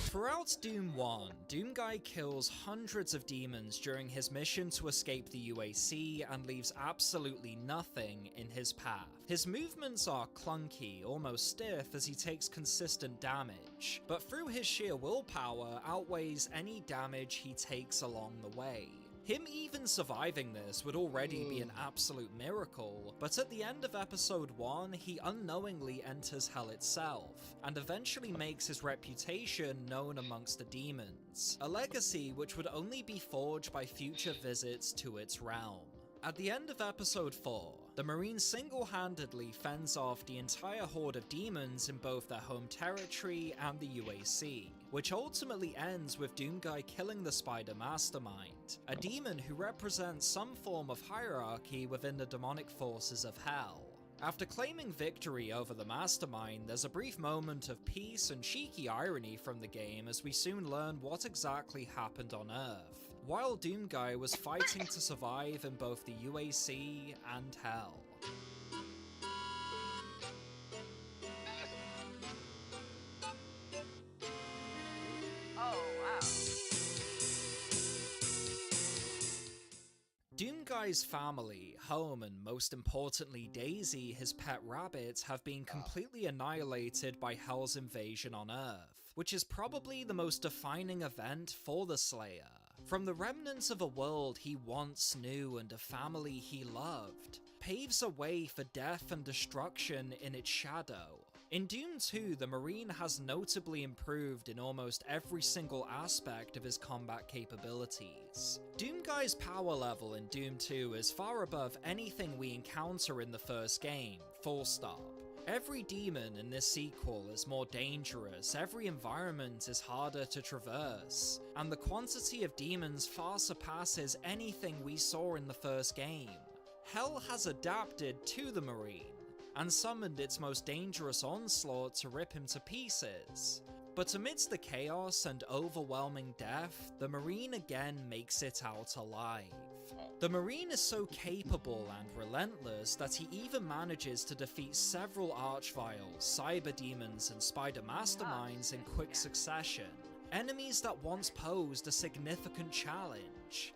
Throughout Doom 1, Doomguy kills hundreds of demons during his mission to escape the UAC and leaves absolutely nothing in his path. His movements are clunky, almost stiff, as he takes consistent damage, but through his sheer willpower outweighs any damage he takes along the way. Him even surviving this would already be an absolute miracle, but at the end of episode 1, he unknowingly enters hell itself, and eventually makes his reputation known amongst the demons, a legacy which would only be forged by future visits to its realm. At the end of episode 4, the Marine single-handedly fends off the entire horde of demons in both their home territory and the UAC, which ultimately ends with Doomguy killing the Spider Mastermind, a demon who represents some form of hierarchy within the demonic forces of hell. After claiming victory over the Mastermind, there's a brief moment of peace and cheeky irony from the game as we soon learn what exactly happened on Earth, while Doomguy was fighting to survive in both the UAC and hell. Doomguy's family, home, and most importantly Daisy, his pet rabbit, have been completely annihilated by Hell's invasion on Earth, which is probably the most defining event for the Slayer. From the remnants of a world he once knew and a family he loved, paves a way for death and destruction in its shadow. In Doom 2, the Marine has notably improved in almost every single aspect of his combat capabilities. Doomguy's power level in Doom 2 is far above anything we encounter in the first game, full stop. Every demon in this sequel is more dangerous, every environment is harder to traverse, and the quantity of demons far surpasses anything we saw in the first game. Hell has adapted to the Marine, and summoned its most dangerous onslaught to rip him to pieces. But amidst the chaos and overwhelming death, the Marine again makes it out alive. The Marine is so capable and relentless that he even manages to defeat several Archviles, Cyber Demons, and Spider Masterminds in quick succession, enemies that once posed a significant challenge.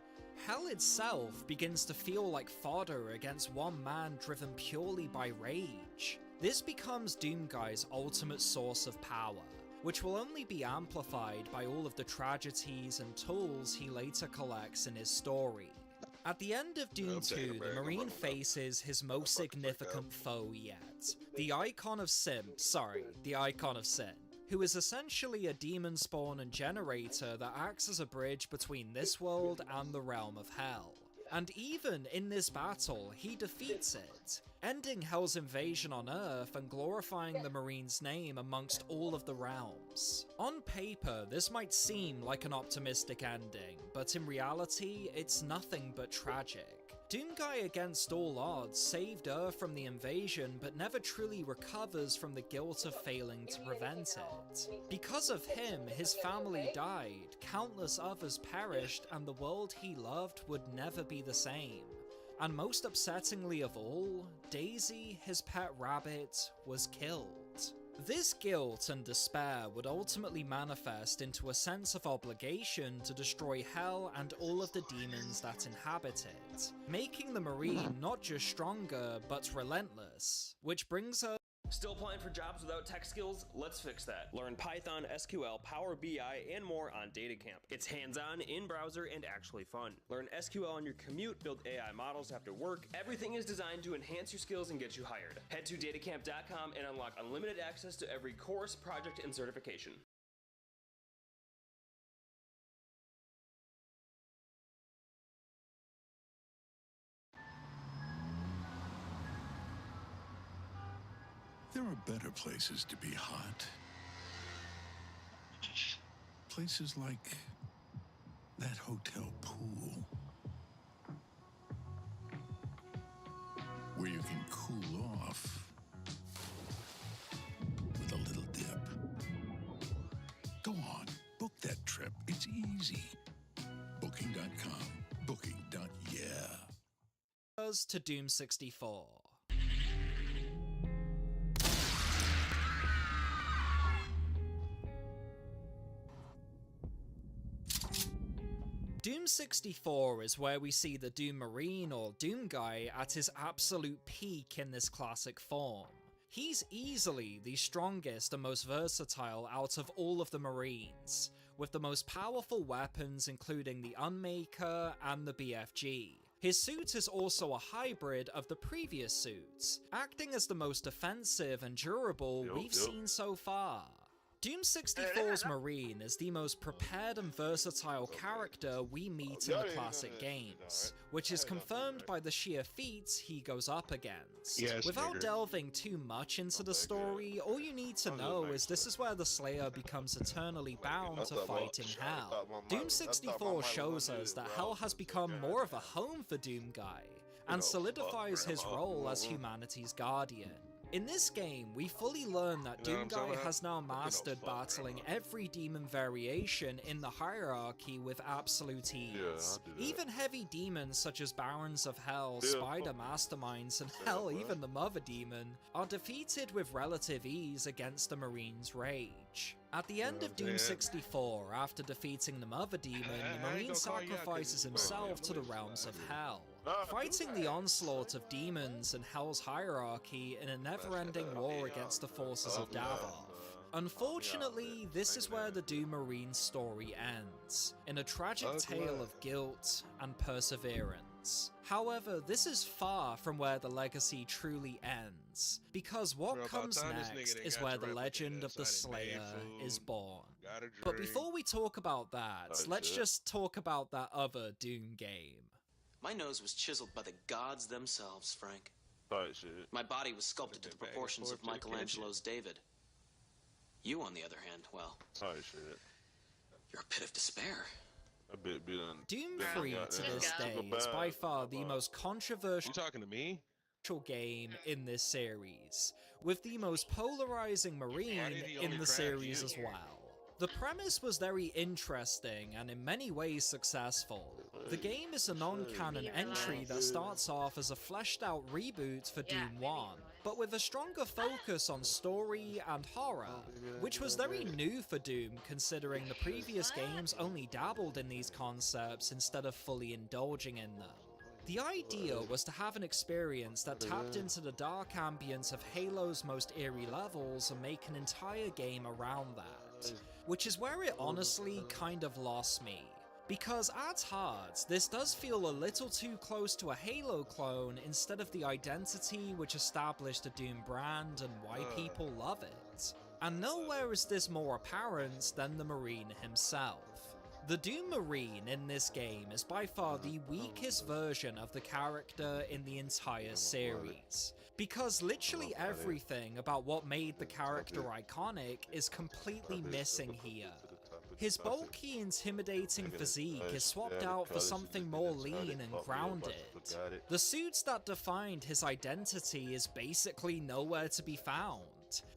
Hell itself begins to feel like fodder against one man driven purely by rage. This becomes Doomguy's ultimate source of power, which will only be amplified by all of the tragedies and tools he later collects in his story. At the end of Doom 2, the Marine faces his most significant foe yet, the Icon of Sin, who is essentially a demon spawn and generator that acts as a bridge between this world and the realm of Hell. And even in this battle, he defeats it, ending Hell's invasion on Earth and glorifying the Marine's name amongst all of the realms. On paper, this might seem like an optimistic ending, but in reality, it's nothing but tragic. Doomguy against all odds saved Earth from the invasion but never truly recovers from the guilt of failing to prevent it. Because of him, his family died, countless others perished, and the world he loved would never be the same. And most upsettingly of all, Daisy, his pet rabbit, was killed. This guilt and despair would ultimately manifest into a sense of obligation to destroy Hell and all of the demons that inhabit it, making the Marine not just stronger, but relentless. Which brings us... Still applying for jobs without tech skills? Let's fix that. Learn Python, SQL, Power BI, and more on DataCamp. It's hands-on, in-browser, and actually fun. Learn SQL on your commute, build AI models after work. Everything is designed to enhance your skills and get you hired. Head to datacamp.com and unlock unlimited access to every course, project, and certification. There are better places to be hot. Places like that hotel pool, where you can cool off with a little dip. Go on, book that trip. It's easy. Booking.com. Booking.yeah. To Doom 64. Doom 64 is where we see the Doom Marine or Doomguy at his absolute peak in this classic form. He's easily the strongest and most versatile out of all of the Marines, with the most powerful weapons including the Unmaker and the BFG. His suit is also a hybrid of the previous suits, acting as the most defensive and durable we've seen so far. Doom 64's Marine is the most prepared and versatile character we meet in the classic games, which is confirmed by the sheer feats he goes up against. Without delving too much into the story, all you need to know is this is where the Slayer becomes eternally bound to fighting Hell. Doom 64 shows us that Hell has become more of a home for Doomguy, and solidifies his role as humanity's guardian. In this game, we fully learn that Doomguy has now mastered battling every demon variation in the hierarchy with absolute ease. Even heavy demons such as Barons of Hell, Spider Masterminds, and hell, even the Mother Demon, are defeated with relative ease against the Marine's rage. At the end of Doom 64, after defeating the Mother Demon, the Marine sacrifices himself to the realms of Hell, fighting the onslaught of demons and Hell's hierarchy in a never-ending war against the forces of Davos. Unfortunately, this is where the Doom Marine story ends, in a tragic tale of guilt and perseverance. However, this is far from where the legacy truly ends, because what comes next is where the legend of the Slayer is born. But before we talk about that, let's just talk about that other Doom game. My nose was chiseled by the gods themselves, Frank. My body was sculpted to the proportions of Michelangelo's David. You, on the other hand, well, you're a pit of despair. Doom 3 to this day is by far the most controversial game in this series, with the most polarizing Marine in the series as well. The premise was very interesting and in many ways successful. The game is a non-canon entry that starts off as a fleshed-out reboot for Doom 1, but with a stronger focus on story and horror, which was very new for Doom considering the previous games only dabbled in these concepts instead of fully indulging in them. The idea was to have an experience that tapped into the dark ambience of Halo's most eerie levels and make an entire game around that, which is where it honestly kind of lost me. Because at heart, this does feel a little too close to a Halo clone instead of the identity which established the Doom brand and why people love it. And nowhere is this more apparent than the Marine himself. The Doom Marine in this game is by far the weakest version of the character in the entire series, because literally everything about what made the character iconic is completely missing here. His bulky, intimidating physique is swapped out for something more lean and grounded, The suits that defined his identity is basically nowhere to be found.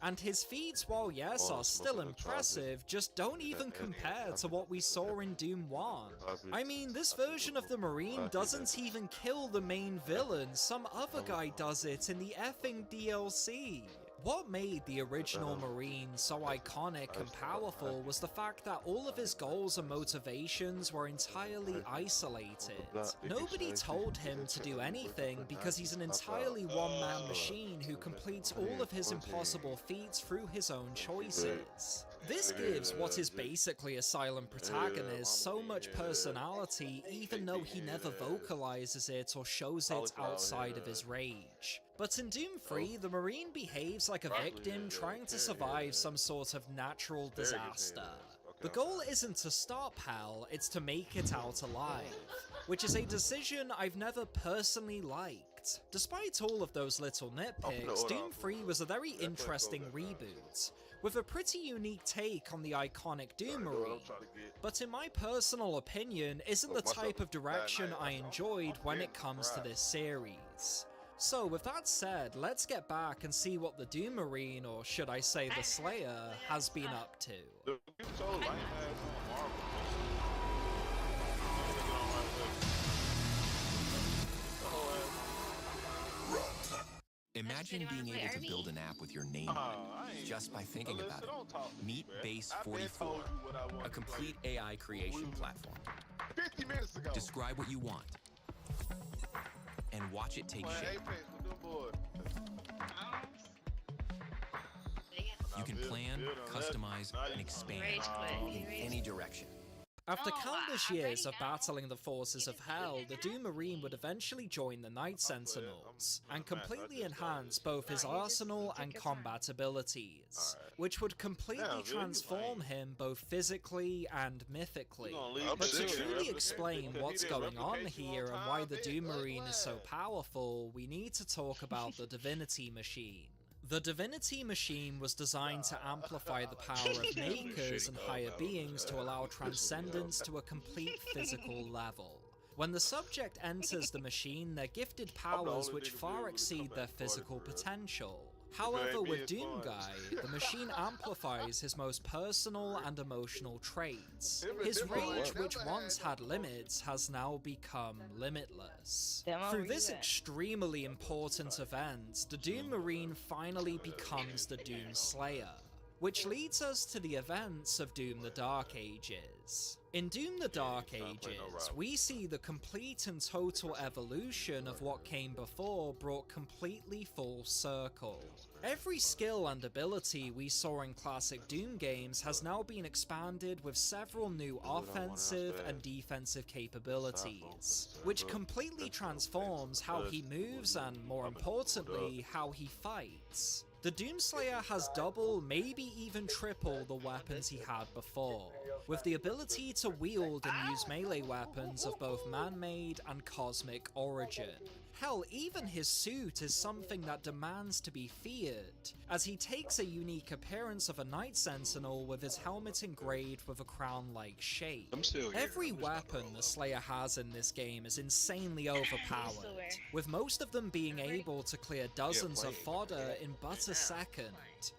And his feats, while yes are still impressive, just don't even compare to what we saw in Doom 1. I mean, this version of the Marine doesn't even kill the main villain, some other guy does it in the effing DLC. What made the original Marine so iconic and powerful was the fact that all of his goals and motivations were entirely isolated. Nobody told him to do anything because he's an entirely one-man machine who completes all of his impossible feats through his own choices. This gives what is basically a silent protagonist so much personality even though he never vocalizes it or shows it outside of his rage. But in Doom 3, the Marine behaves like a victim trying to survive some sort of natural disaster. The goal isn't to stop hell, it's to make it out alive, which is a decision I've never personally liked. Despite all of those little nitpicks, Doom 3 was a very interesting reboot, with a pretty unique take on the iconic Doom Marine, but in my personal opinion, isn't the type of direction I enjoyed when it comes to this series. So with that said, let's get back and see what the Doom Marine, or should I say the Slayer, has been up to. Imagine being able to build an app with your name on it, just by thinking about it. Meet Base 44, a complete AI creation platform. 50 minutes ago. Describe what you want, and watch it take shape. You can plan, customize, and expand in any direction. After countless years of battling the forces of hell, the Doom Marine would eventually join the Night Sentinels, and completely enhance both his arsenal and combat abilities, which would completely transform him both physically and mythically. But to truly explain what's going on here and why the Doom Marine is so powerful, we need to talk about the Divinity Machine. The Divinity Machine was designed to amplify the power of makers and higher beings to allow transcendence to a complete physical level. When the subject enters the machine, they're gifted powers which far exceed their physical potential. However, with Doomguy, the machine amplifies his most personal and emotional traits. His rage, which once had limits, has now become limitless. Through this extremely important event, the Doom Marine finally becomes the Doom Slayer, which leads us to the events of Doom the Dark Ages. In Doom the Dark Ages, we see the complete and total evolution of what came before brought completely full circle. Every skill and ability we saw in classic Doom games has now been expanded with several new offensive and defensive capabilities, which completely transforms how he moves and, more importantly, how he fights. The Doomslayer has double, maybe even triple the weapons he had before, with the ability to wield and use melee weapons of both man-made and cosmic origin. Hell, even his suit is something that demands to be feared, as he takes a unique appearance of a Night Sentinel with his helmet engraved with a crown-like shape. Every weapon the Slayer has in this game is insanely overpowered, with most of them being able to clear dozens of fodder in but a second.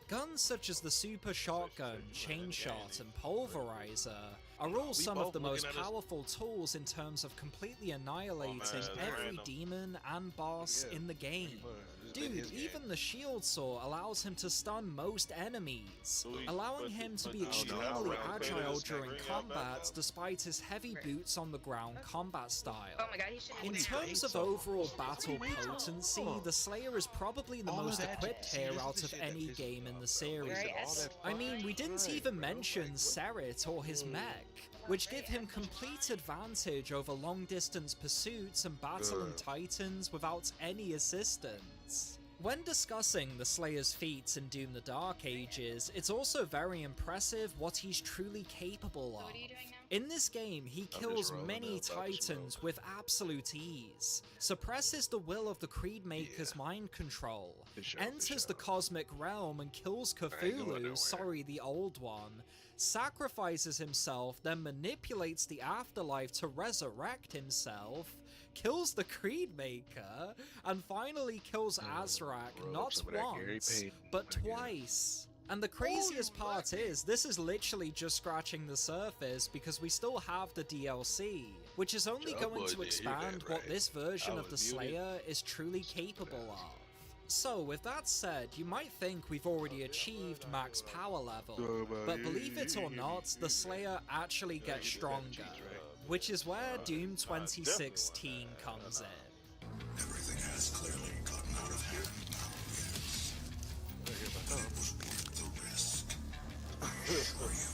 Guns such as the Super Shotgun, Chain Shot, and Pulverizer are all some of the most powerful tools in terms of completely annihilating every demon and boss in the game. Dude, even the Shield Saw allows him to stun most enemies, allowing him to be extremely agile during combat despite his heavy boots on the ground combat style. In terms of overall battle potency, the Slayer is probably the most equipped here out of any game in the series. I mean, we didn't even mention Serit or his mech, which give him complete advantage over long-distance pursuits and battling titans without any assistance. When discussing the Slayer's feats in Doom the Dark Ages, it's also very impressive what he's truly capable of. In this game, he kills many titans with absolute ease, suppresses the will of the Creedmaker's mind control, enters the cosmic realm and kills Cthulhu, sorry, the old one, sacrifices himself, then manipulates the afterlife to resurrect himself, kills the Creed Maker, and finally kills Azrak not once, but twice. And the craziest part is, this is literally just scratching the surface because we still have the DLC, which is only going to expand what this version of the Slayer is truly capable of. So, with that said, you might think we've already achieved max power level, but believe it or not, the Slayer actually gets stronger, which is where Doom 2016 comes in. Everything has clearly gotten out of hand now, yes. But it was worth the risk. I assure you.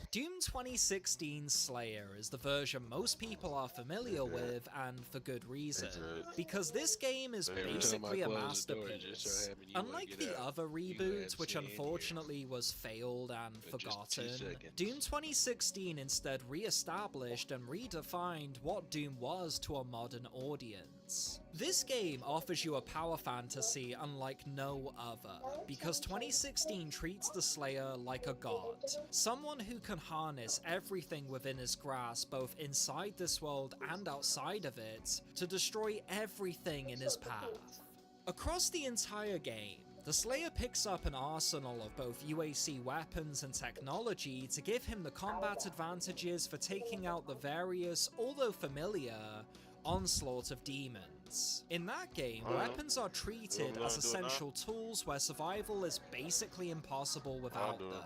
Doom 2016 Slayer is the version most people are familiar with, and for good reason, because this game is basically a masterpiece. Unlike the other reboots, which unfortunately was failed and forgotten, Doom 2016 instead re-established and redefined what Doom was to a modern audience. This game offers you a power fantasy unlike no other, because 2016 treats the Slayer like a god, someone who can harness everything within his grasp both inside this world and outside of it to destroy everything in his path. Across the entire game, the Slayer picks up an arsenal of both UAC weapons and technology to give him the combat advantages for taking out the various, although familiar, onslaught of demons. In that game, weapons are treated as essential tools where survival is basically impossible without them.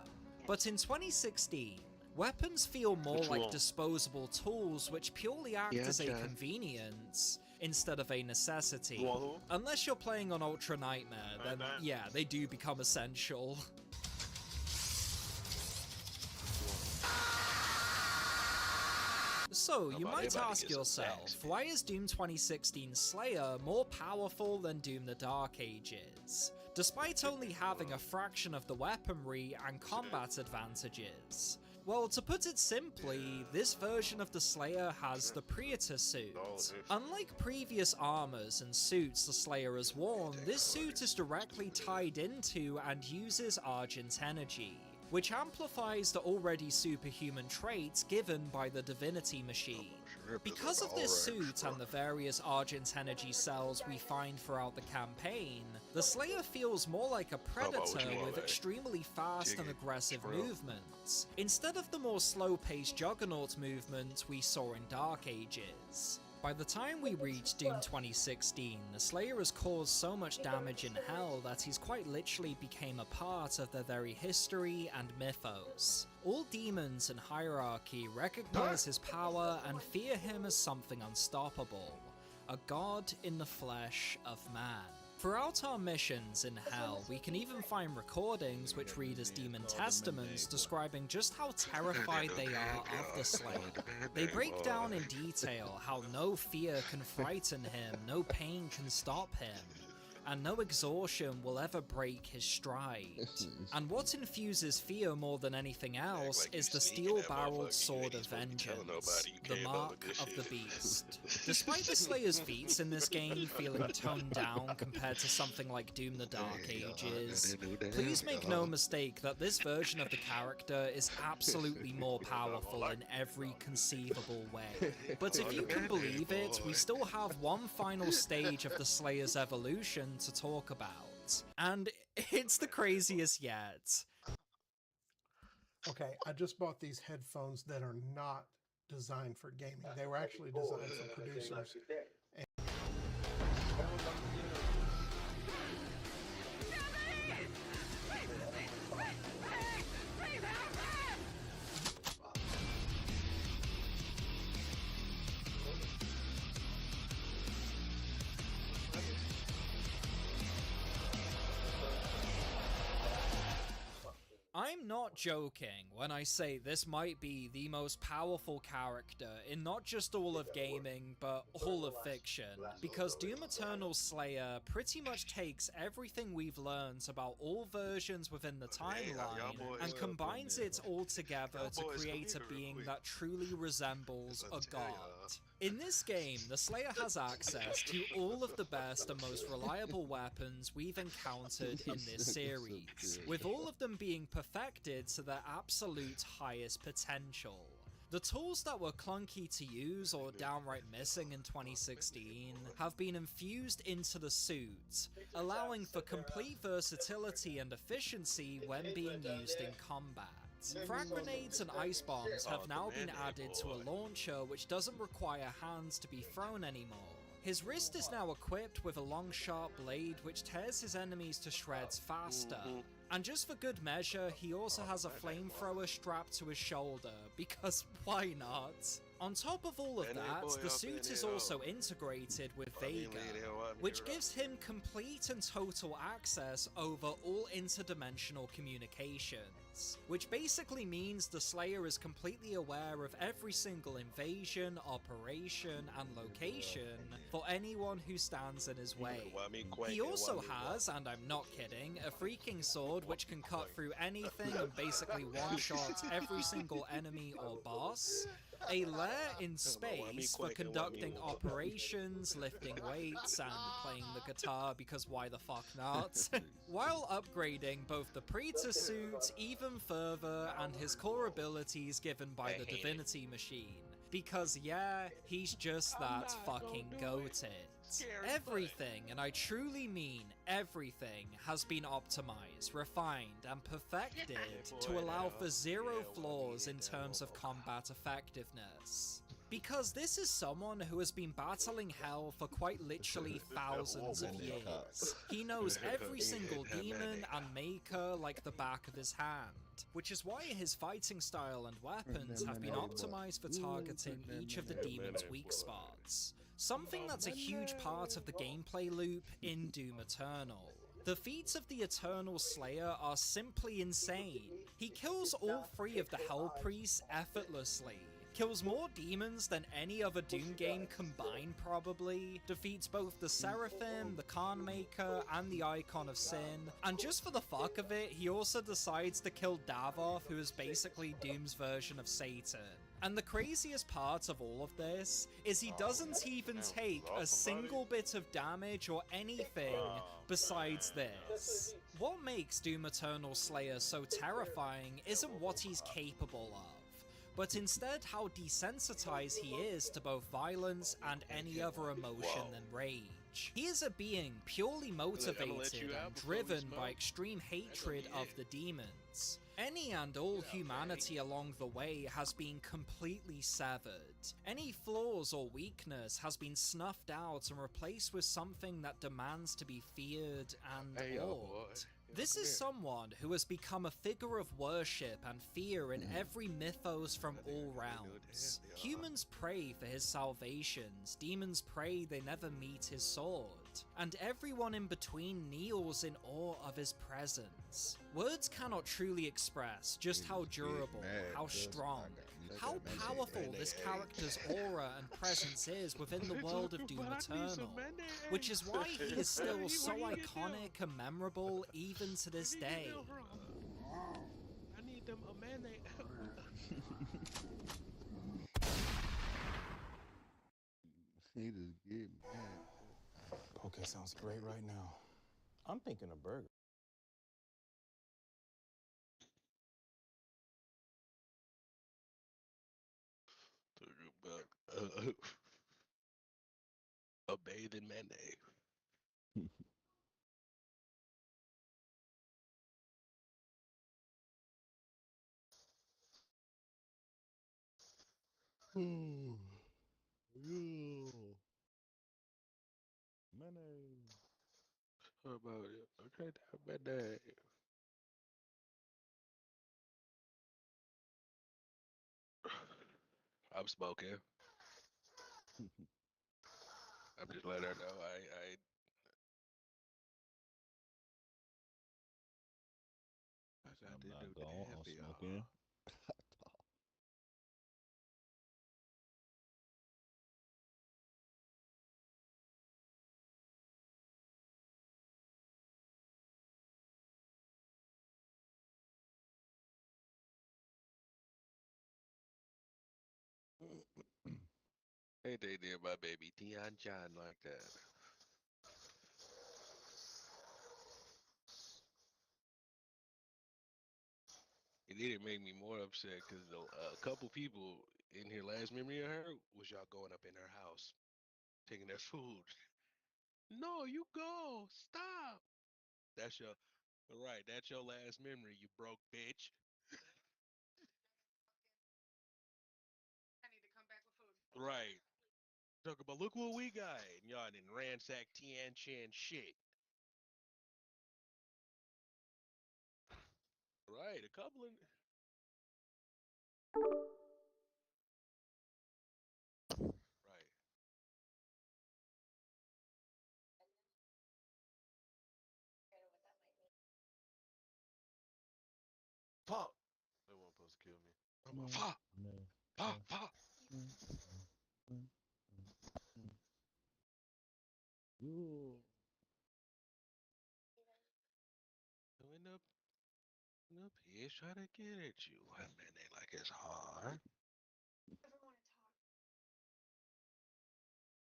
But in 2016, weapons feel more like disposable tools which purely act as a convenience instead of a necessity. Unless you're playing on Ultra Nightmare, then yeah, they do become essential. So, you might ask yourself, why is Doom 2016 Slayer more powerful than Doom the Dark Ages, despite only having a fraction of the weaponry and combat advantages? Well, to put it simply, this version of the Slayer has the Praetor suit. Unlike previous armors and suits the Slayer has worn, this suit is directly tied into and uses Argent energy, which amplifies the already superhuman traits given by the Divinity Machine. Because of this suit and the various Argent energy cells we find throughout the campaign, the Slayer feels more like a predator with extremely fast and aggressive movements, instead of the more slow-paced Juggernaut movement we saw in Dark Ages. By the time we reach Doom 2016, the Slayer has caused so much damage in Hell that he's quite literally became a part of their very history and mythos. All demons in Hierarchy recognize his power and fear him as something unstoppable, a god in the flesh of man. Throughout our missions in Hell, we can even find recordings which read as demon testaments describing just how terrified they are of the Slayer. They break down in detail how no fear can frighten him, no pain can stop him, and no exhaustion will ever break his stride. And what infuses fear more than anything else is the steel-barreled sword of vengeance, the mark of the beast. Despite the Slayer's feats in this game feeling toned down compared to something like Doom the Dark Ages, please make no mistake that this version of the character is absolutely more powerful in every conceivable way. But if you can believe it, we still have one final stage of the Slayer's evolution to talk about, and it's the craziest yet. Okay, I just bought these headphones that are not designed for gaming. They were actually designed for producers. I'm not joking when I say this might be the most powerful character in not just all of gaming, but all of fiction, because Doom Eternal Slayer pretty much takes everything we've learned about all versions within the timeline and combines it all together to create a being that truly resembles a god. In this game, the Slayer has access to all of the best and most reliable weapons we've encountered in this series, with all of them being perfected to their absolute highest potential. The tools that were clunky to use or downright missing in 2016 have been infused into the suit, allowing for complete versatility and efficiency when being used in combat. Frag grenades and ice bombs have now been added to a launcher which doesn't require hands to be thrown anymore. His wrist is now equipped with a long sharp blade which tears his enemies to shreds faster. And just for good measure, he also has a flamethrower strapped to his shoulder, because why not? On top of all of that, the suit is also integrated with Vega, which gives him complete and total access over all interdimensional communications, which basically means the Slayer is completely aware of every single invasion, operation, and location for anyone who stands in his way. He also has, and I'm not kidding, a freaking sword which can cut through anything and basically one-shot every single enemy or boss, a lair in space for conducting operations, lifting weights, and playing the guitar because why the fuck not, while upgrading both the Praetor suit even further and his core abilities given by the Divinity Machine. Because yeah, he's just that fucking goated. Everything, and I truly mean everything, has been optimized, refined, and perfected to allow for zero flaws in terms of combat effectiveness. Because this is someone who has been battling hell for quite literally thousands of years. He knows every single demon and maker like the back of his hand, which is why his fighting style and weapons have been optimized for targeting each of the demon's weak spots. Something that's a huge part of the gameplay loop in Doom Eternal. The feats of the Eternal Slayer are simply insane. He kills all three of the Hell Priests effortlessly, kills more demons than any other Doom game combined probably, defeats both the Seraphim, the Khanmaker, and the Icon of Sin, and just for the fuck of it, he also decides to kill Davos, who is basically Doom's version of Satan. And the craziest part of all of this is he doesn't even take a single bit of damage or anything besides this. What makes Doom Eternal Slayer so terrifying isn't what he's capable of, but instead how desensitized he is to both violence and any other emotion than rage. He is a being purely motivated and driven by extreme hatred of the demons. Any and all humanity along the way has been completely severed. Any flaws or weakness has been snuffed out and replaced with something that demands to be feared and awed. This is someone who has become a figure of worship and fear in every mythos from all realms. Humans pray for his salvations, demons pray they never meet his sword, and everyone in between kneels in awe of his presence. Words cannot truly express just how durable, how strong, how powerful this character's aura and presence is within the world of Doom Eternal, which is why he is still so iconic and memorable even to this day. I need them a mayonnaise. He just get mad. Poke sounds great right now. I'm thinking a burger. A bathing mayonnaise. Mayonnaise. How about it? Okay, that mayonnaise. I'm smoking. I'm just letting her know about to I'm do not going. I'm that for smoking. y'all. Ain't they near my baby Deion John like that? It didn't make me more upset because a couple people in here last memory I heard was y'all going up in her house, taking their food. No, you go. Stop. That's your right. That's your last memory, you broke bitch. Right. Talk about look what we got. And y'all didn't ransack Tian Chan shit. Right, a couple of right. Fuck. They weren't supposed to kill me. I'm a fuck. Fuck, fuck. Doing up piss try to get at you. Man, they like it's hard.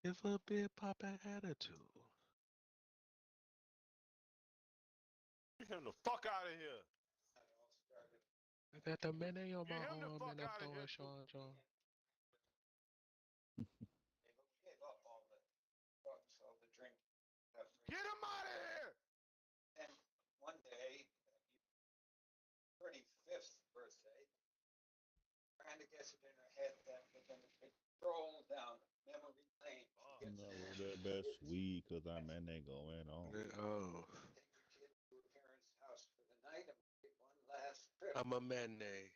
If a bit pop an attitude. Get him the fuck out of here. I got the mayonnaise on my Get him the arm fuck and I'm out of here. throwing Sean John. Get him out of here. And one day, 35th birthday, trying to get it in her head that we're going to stroll down memory lane. I'm not with that best weed because I'm in there going on. Oh. Take your kid to her parents' house for the night and make one last trip. I'm a mayonnaise.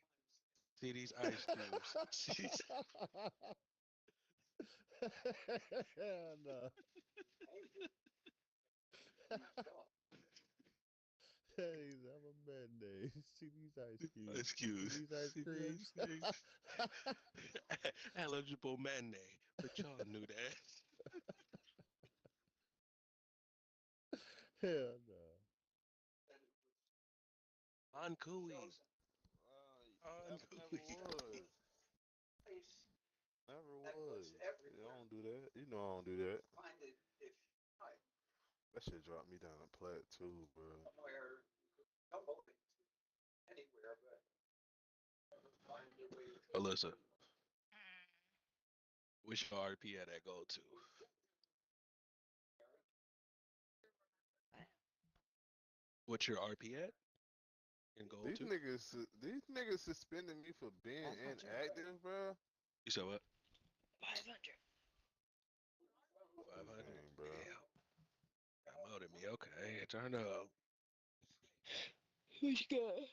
See these ice cubes. See these. Hell no. Hey, I'm a mayonnaise. See these ice cubes. Ice cubes. See these ice See creams. these ice creams. Eligible mayonnaise. But y'all knew that. Hell no. On Cooey. Never was. I don't do that. You know I don't do that. Find it if That shit dropped me down a plat too, bro. somewhere, anywhere, but find your way to Alyssa. Which RP had that go to? What's your RP at? And go These to? niggas suspended me for being inactive, bro. You said what? 500. 500. Dang, bro. Yeah. Promoted me. Okay. Turn up. Who's good?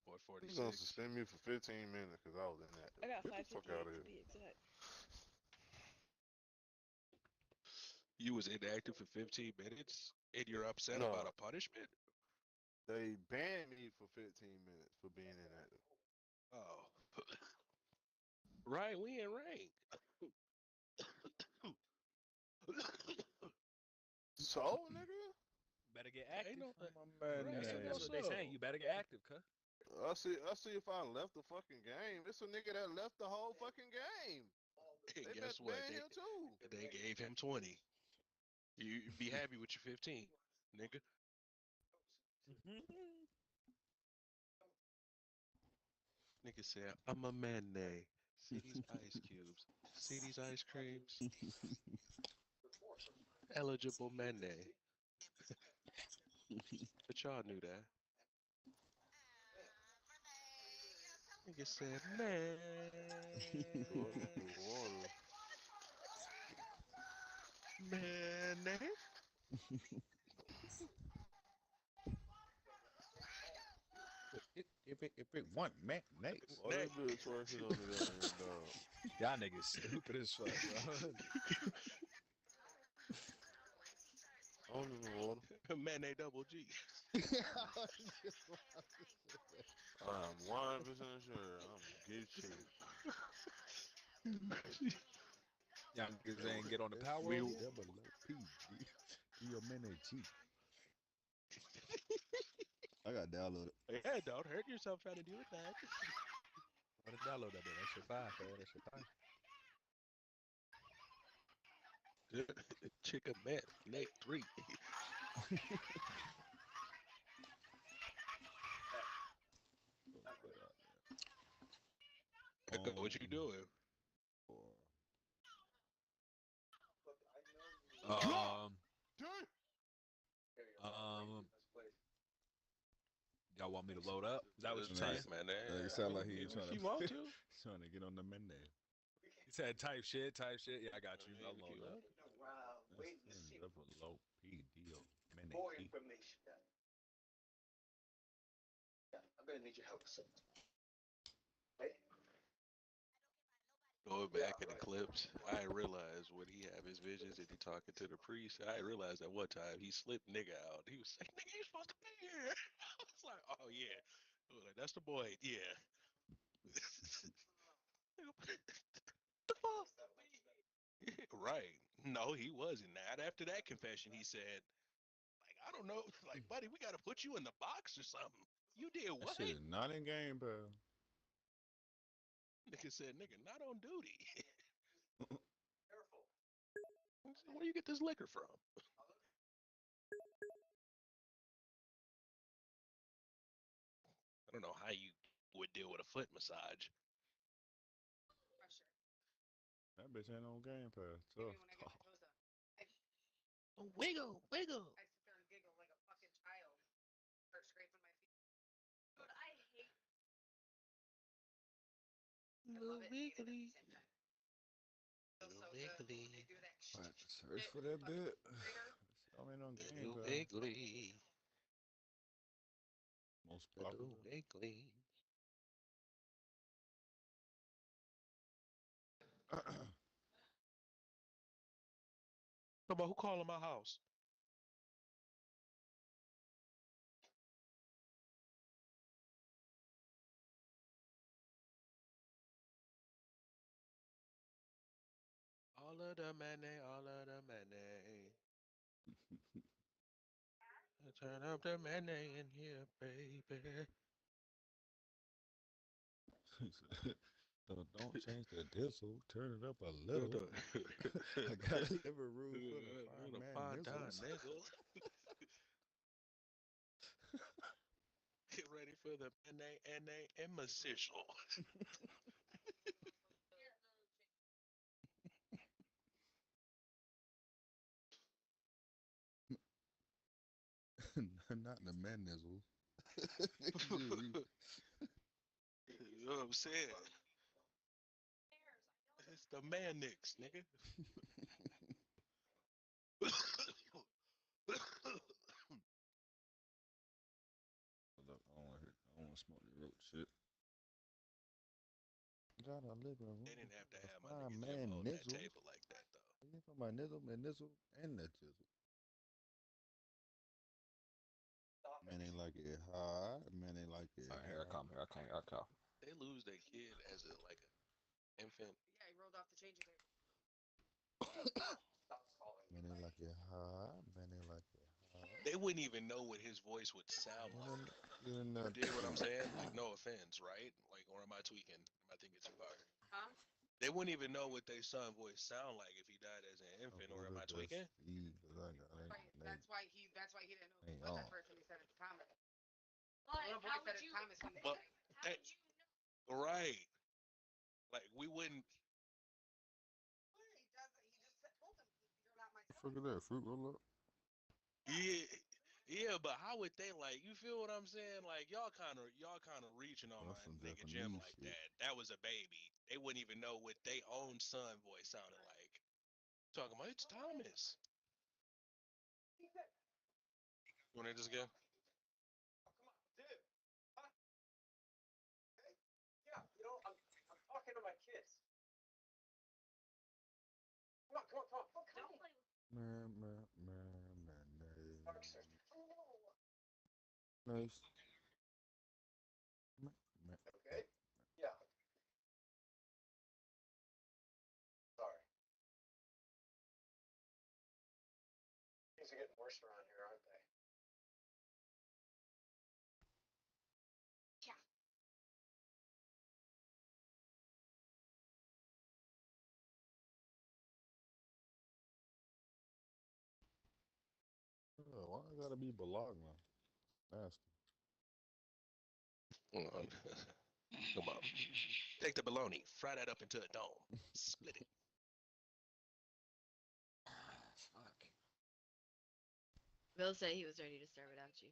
446. He's gonna suspend me for 15 minutes because I was inactive. I got Get the fuck 558 out of to here. be exact. You was inactive for 15 minutes and you're upset No. about a punishment? They banned me for 15 minutes for being inactive. Oh. Right, we in rank. So, nigga? Better get active. Right, That's what they saying. You better get active, cuz. I see if I left the fucking game. It's a nigga that left the whole fucking game. And They guess what? banned him too. They gave him 20. You be happy with your 15, nigga. Nigga said, I'm a mayonnaise. See these ice cubes. See these ice creams. Eligible mayonnaise. But y'all knew that. Nigga said, man. Mayonnaise. If it want mayonnaise. Why that bitch working on it out here, dog? Y'all niggas stupid as fuck, bro. I don't even want Mayonnaise double G. I'm 100% sure I'm gonna get cheap. Young niggas ain't get on the power. We double P. Your man ain't cheap. I got downloaded. Yeah, don't hurt yourself trying to do it, man. What a download that bit. That shit fire, fam. That shit fire. Chicken man, leg 3. Echo, what you doing? Y'all want me to load up? Is that what you're saying? Man, It sound like he trying If to. you want to. Trying to get on the menu. He said type shit, type shit. Yeah, I got you. I'll load up. Waiting to see Double low P deal. more information. Yeah, I'm gonna need your help with something. Hey? Going back in the clips, I realized when he have his visions and he talking to the priest, I realized that one time he slipped nigga out. He was like, nigga, you supposed to be here. I was like, oh yeah. I was like, that's the boy, yeah. The fuck? Right. No, he wasn't. Not after that confession, he said, like, I don't know, like, buddy, we gotta put you in the box or something. You did That what? shit is not in game, bro. Nigga said, nigga, not on duty. Careful. Where you get this liquor from? I don't know how you would deal with a foot massage. That bitch ain't on game pass. Tough. Wiggle, wiggle. I sit there and giggle like a fucking child. Start scraping my feet. Dude, I hate. I love it and hate it at the same time. Feels so good when they do that shit. Alright, search for that bit. I mean on game pass. Wiggly. Most popular. Wiggly. Come on, who calling my house? All of the money, all of the money. Turn up the money in here, baby. Don't change the diesel. Turn it up a little. I got a living room for the fine man nizzles. Get ready for the NA imbecile. Not the man nizzle. You know what I'm saying? It's the man nicks, nigga. Look, I don't want to smoke the road shit. Got a living room. They didn't have to have my fine nigga man Jim on that nizzle. table like that, though. You from my nizzle, and that jizzle. Man ain't like it high. Man ain't like it. All right, here I come. Here I come. Here I come. They lose their kid as a like an infant. Yeah, he rolled off the changing table. Man ain't like it high. Man ain't like it high. They wouldn't even know what his voice would sound like. You dig what I'm saying? Like, no offense, right? Like, or am I tweaking? Am I thinking too far? Huh? They wouldn't even know what their son voice sound like if he died as an infant, or am I tweaking? That's why he didn't know Ain't who was on. at first when he said it to Thomas. But Little boy said it to Thomas when But right, like we wouldn't. Look at that fruit roll up. Yeah, but how would they like? You feel what I'm saying? Like y'all kind of reaching on That's my some nigga Jim Japanese like shit. that. That was a baby. They wouldn't even know what their own son voice sounded like. Talking about it's Thomas. You want to just again? Yeah, you know, I'm talking to my kids. Come on, come on, come on. Man. Nice. Okay? Yeah. Sorry. Things are getting worse around here, aren't they? Yeah. Oh, why I gotta be Bologna? Nasty. Come on. Come on. Take the bologna, fry that up into a dome, split it. Fuck. Bill said he was ready to serve it out you.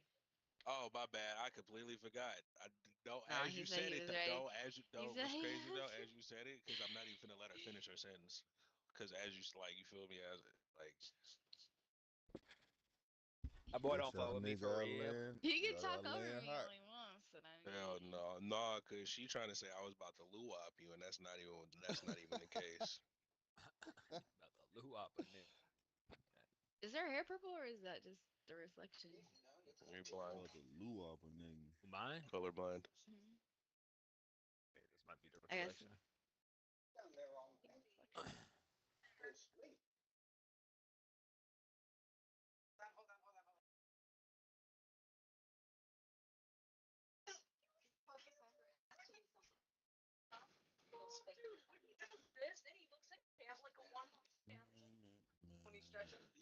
Oh, my bad. I completely forgot. Don't Nah, as he you said said he it. was ready. Don't as you He don't. said What's he crazy though? was As you said it, because I'm not even gonna let her finish her sentence. Because as you like, you feel me? As like, My boy Get don't y'all fuck with me nigga for out real. land. He can Y'all talk got over land me hot. all he wants, and I hell no, no, because she trying to say I was about to loo up you, and that's not even the case. About the loo up a nigga. Is her hair purple or is that just the reflection? You're blind. About to loo up a nigga. Mine? Colorblind. Mhm. Okay, this might be the I guess. reflection.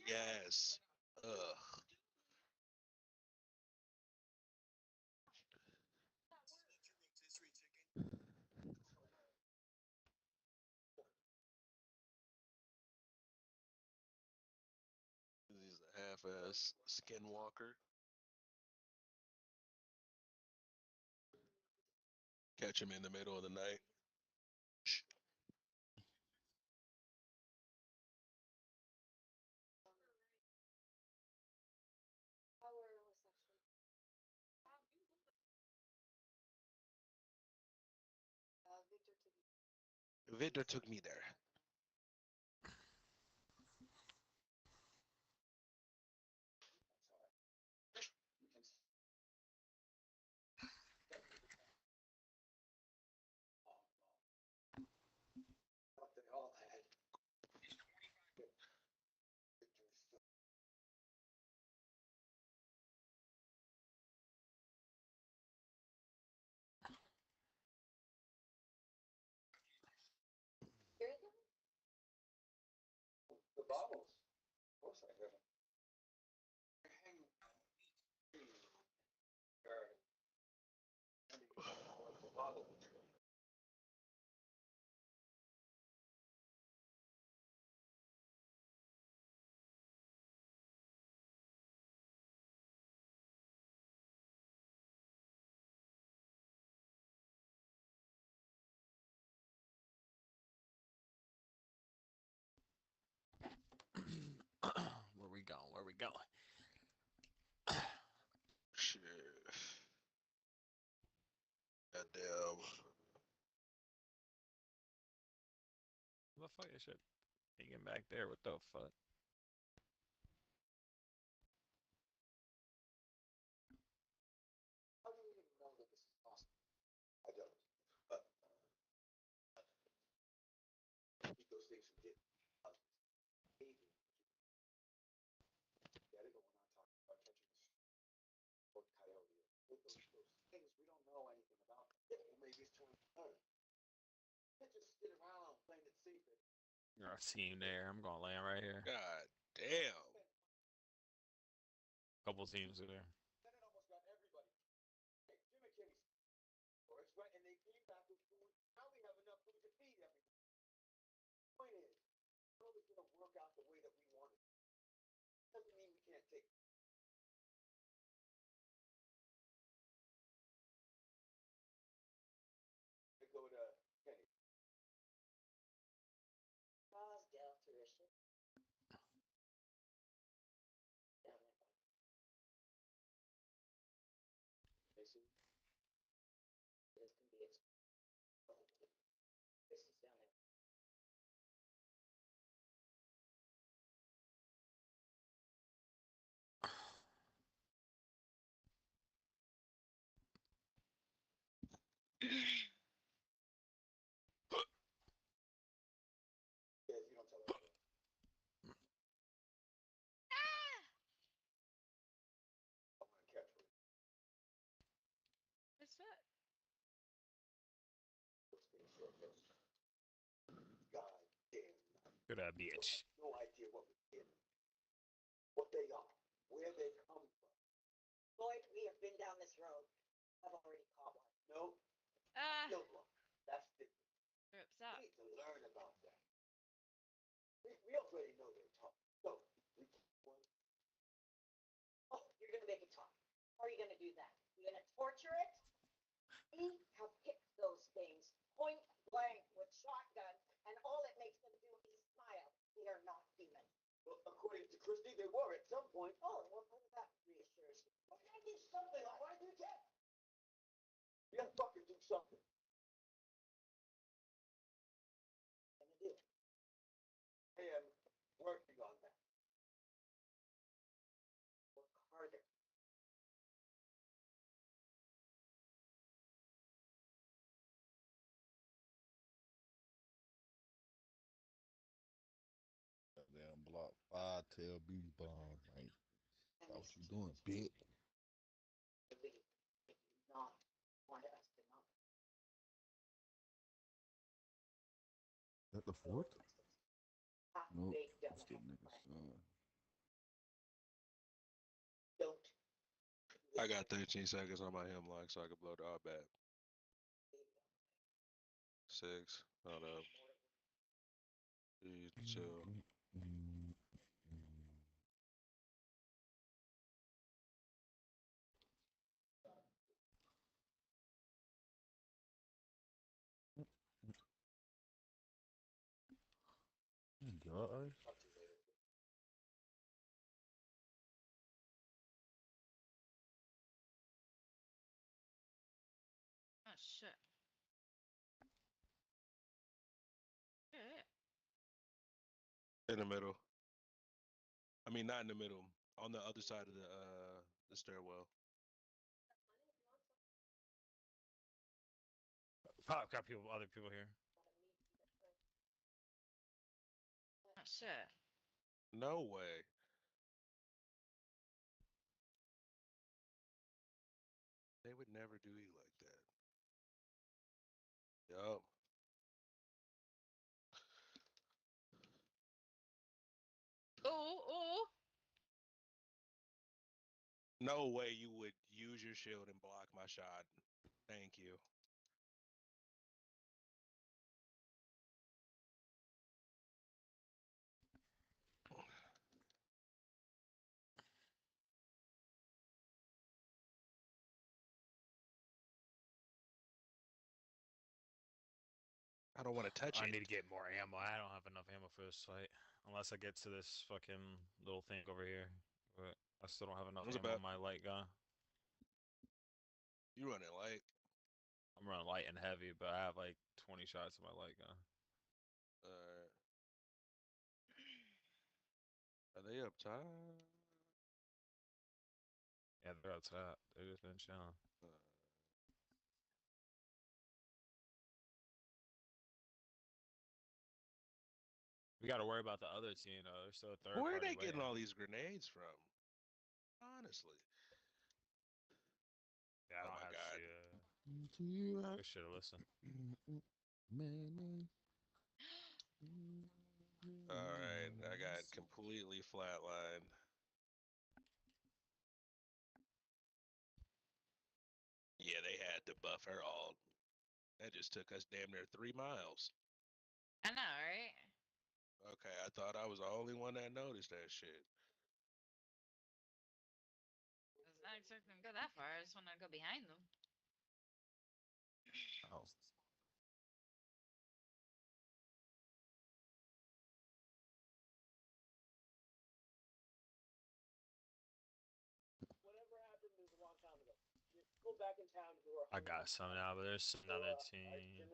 Yes. Ugh. He's a half-ass skinwalker. Catch him in the middle of the night. Shh. Victor took me there. What they all had. The bubbles. Of course I heard them. Where we going? Where we going? Shit. Goddamn. What the fuck is shit? Hanging back there. What the fuck? How do you even know that this is possible? I don't. But keep those things from getting maybe get it, but we're not talking about catching a or coyote. Those things we don't know anything about. Well, maybe it's trying to learn. Can't just sit around playing it safe. I see him there. I'm gonna land right here. God damn. Couple teams are there. Then it almost got everybody. Hey, Jim McKinney. Or it's right, and they came back with food. Now we have enough food to feed everyone. Point is, it's always going to work out the way that we want it. Doesn't mean we can't take. To go to Kenny. Yes, you don't tell her. I'm gonna catch her. What's that? God damn. Good bitch. No idea what we did. What they are. Where they come from. Lloyd, we have been down this road. I've already caught one. No. Ah. No, look. That's different. Rips up. We need to learn about that. We already know they're tough. So, we keep one. Oh, you're gonna make it talk. How are you gonna do that? You're gonna torture it? We have picked those things point blank with shotguns, and all it makes them do is smile. They are not human. Well, according to Christy, they were at some point. Oh, well, that reassures me. Why can't you do something? Why do you get? You gotta fucking do something. What are you gonna do? I am working on that. Work harder. Goddamn block 5 tail beach bomb. Like, what you doing, bitch? I do not want us to know. That the fourth? Nope. They don't That's the have nigga son. Don't. I got 13 seconds on my hemlock so I can blow the all back. 6. Hold up. Chill. God. Oh shit. Yeah. In the middle. I mean, not in the middle. On the other side of the stairwell. Pop got people, other people here. Oh shit. No way. They would never do you like that. Yup. Oh. No way you would use your shield and block my shot. Thank you. I don't want to touch I it. need to get more ammo. I don't have enough ammo for this fight. Unless I get to this fucking little thing over here. But I still don't have enough ammo on my light gun. You running light? I'm running light and heavy, but I have like 20 shots in my light gun. Alright. Are they up top? Yeah, they're up top. They've just been chilling. We got to worry about the other team, though. They're still a third Where are party they getting waiting. all these grenades from? Honestly. Yeah, I Oh don't my have God. shit. Good shit to listen. Alright, I got completely flatlined. Yeah, they had to buff her all. That just took us damn near 3 miles. I know, right? Okay, I thought I was the only one that noticed that shit. I was not expecting to go that far. I just want to go behind them. Oh. Whatever happened is a long time ago. Go back in town to our I got some now, but there's another team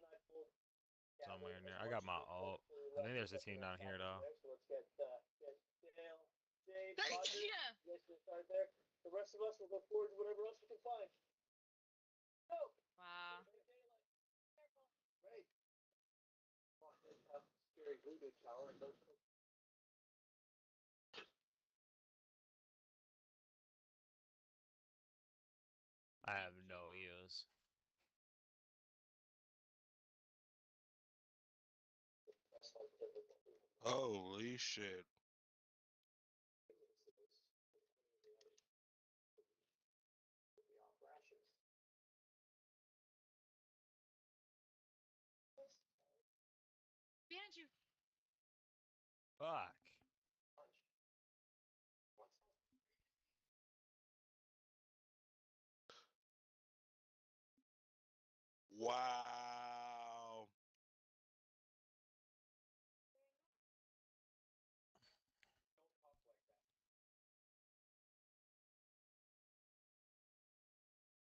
somewhere in there. I got my ult. I think there's a team down here, though. So let's get Dale, Jay, Roger. Yeah. You guys can start there. The rest of us will go forward to whatever else we can find. Go. Wow. I have no ears. Holy shit. Behind you. Fuck. Wow.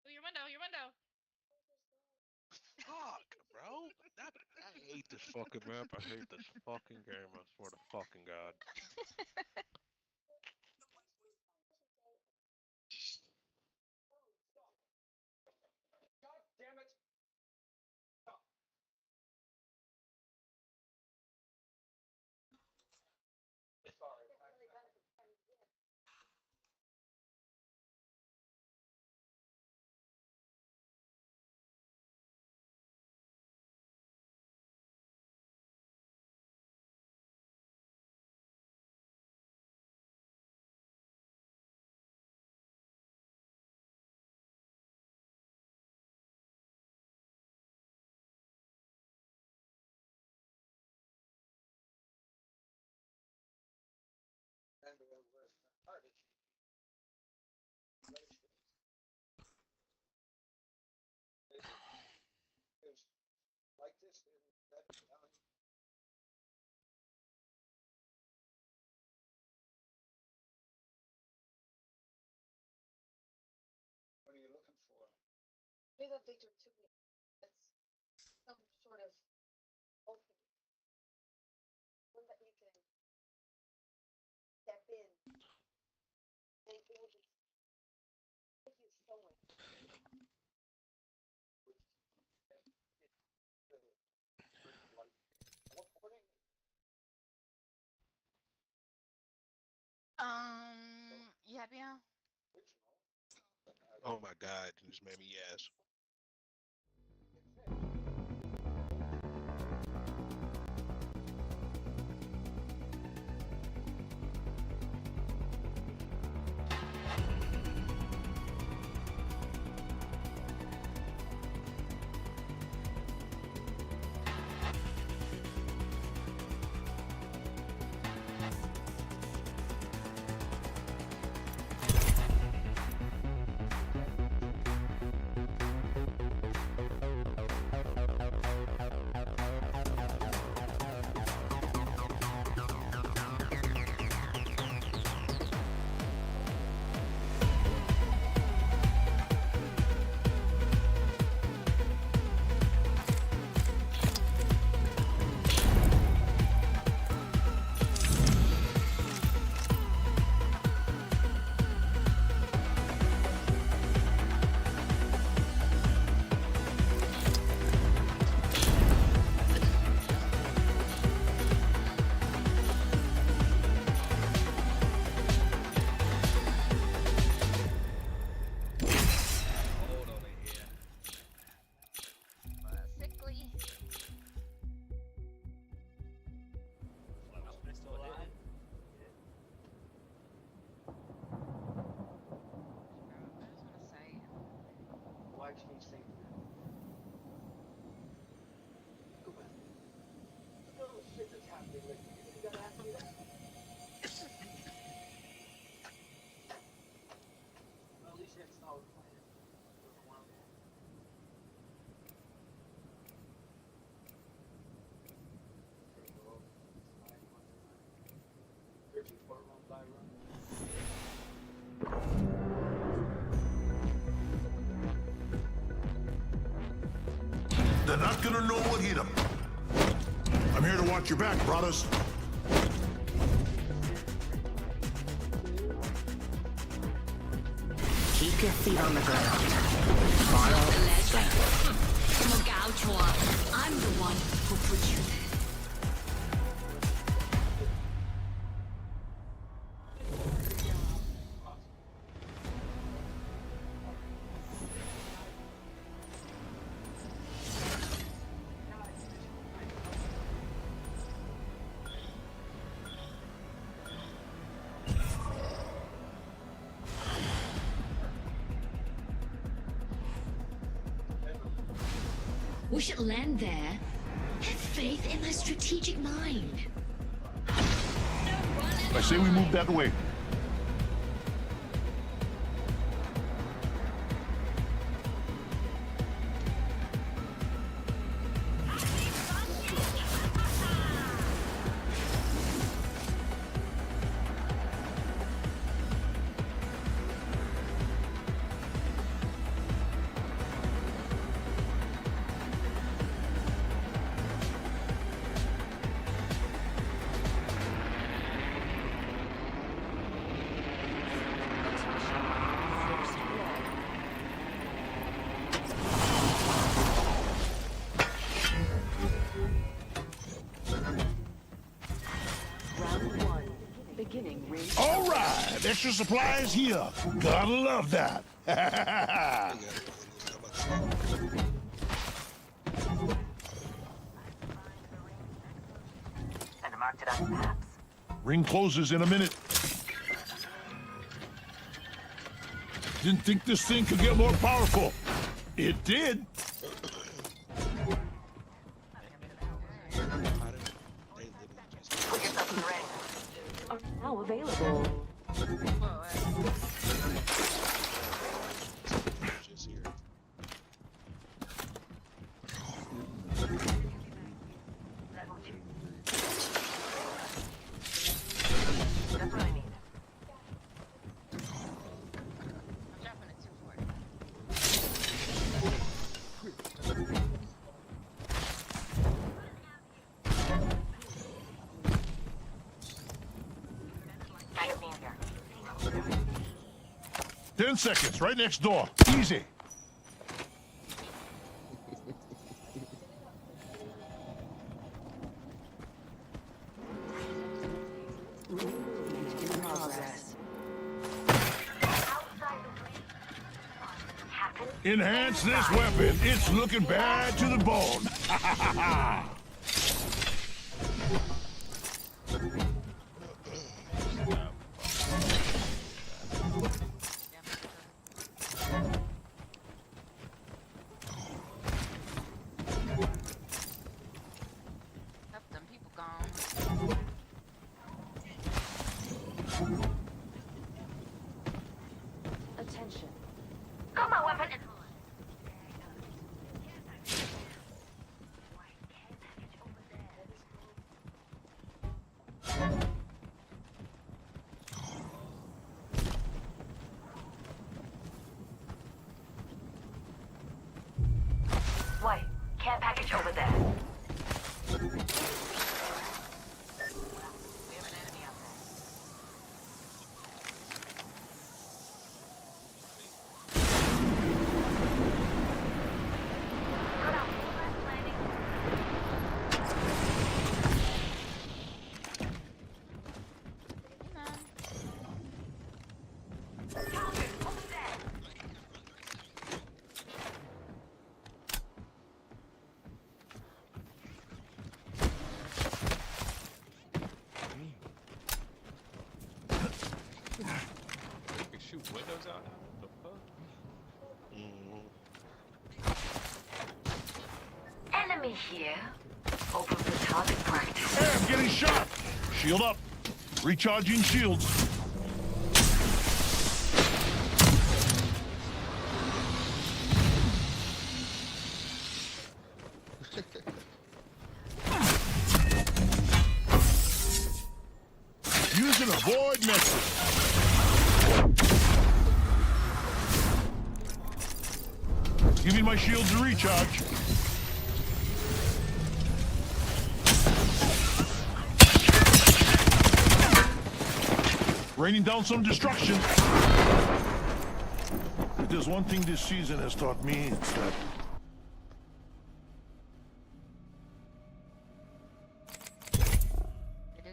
Oh, your window, your window. Fuck, bro. I hate this fucking map. I hate this fucking game. I swear to fucking God. God damn it! Stop. Sorry. Like this, what are you looking for? Maybe that Victor took me. That's some sort of opening. One that you can step in. And it will just take you somewhere. Yeah, bien. Oh my God. You just made me yes. Sickly. Why can you say that? Go back. The little shit that's happening with you. You gotta ask me that? Well, at least you have a solid plan. They're not gonna know what hit them. I'm here to watch your back, brothers. Keep your feet on the ground. Follow strength. I'm the one who put you there. We should land there. Have faith in my strategic mind. I say we move that way. All right, extra supplies here. Gotta love that. And marked it on maps. Ring closes in a minute. Didn't think this thing could get more powerful. It did. Put yourself in the ring. Are now available. That's what I need. I'm dropping it 240. Kind of near. 10 seconds, right next door. Easy. Enhance this weapon. It's looking bad to the bone. Help them people gone. Attention. Got my weapon. White, care package over there. We have an enemy out there. Good up. Last landing. Target over there. They shoot windows out now? What the fuck? Enemy here. Open for target practice. Hey, I'm getting shot. Shield up. Recharging shields. Using a void message. Giving my shields a recharge. Raining down some destruction. If there's one thing this season has taught me, it's that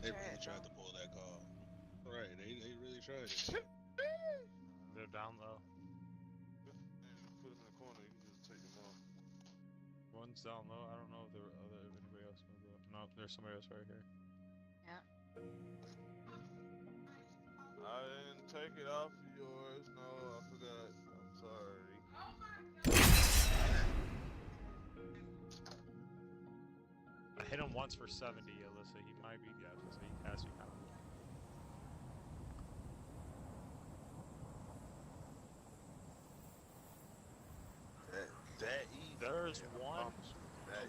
They really tried to pull that call. Right, they really tried it. They're down low. Put it in the corner, you can just take them off. One's down low. I don't know if there were anybody else. No, there's somebody else right here. Yeah. I didn't take it off of yours. No, I forgot. I'm sorry. hit him once for 70, Alyssa. He might be the so he passed me now. There's one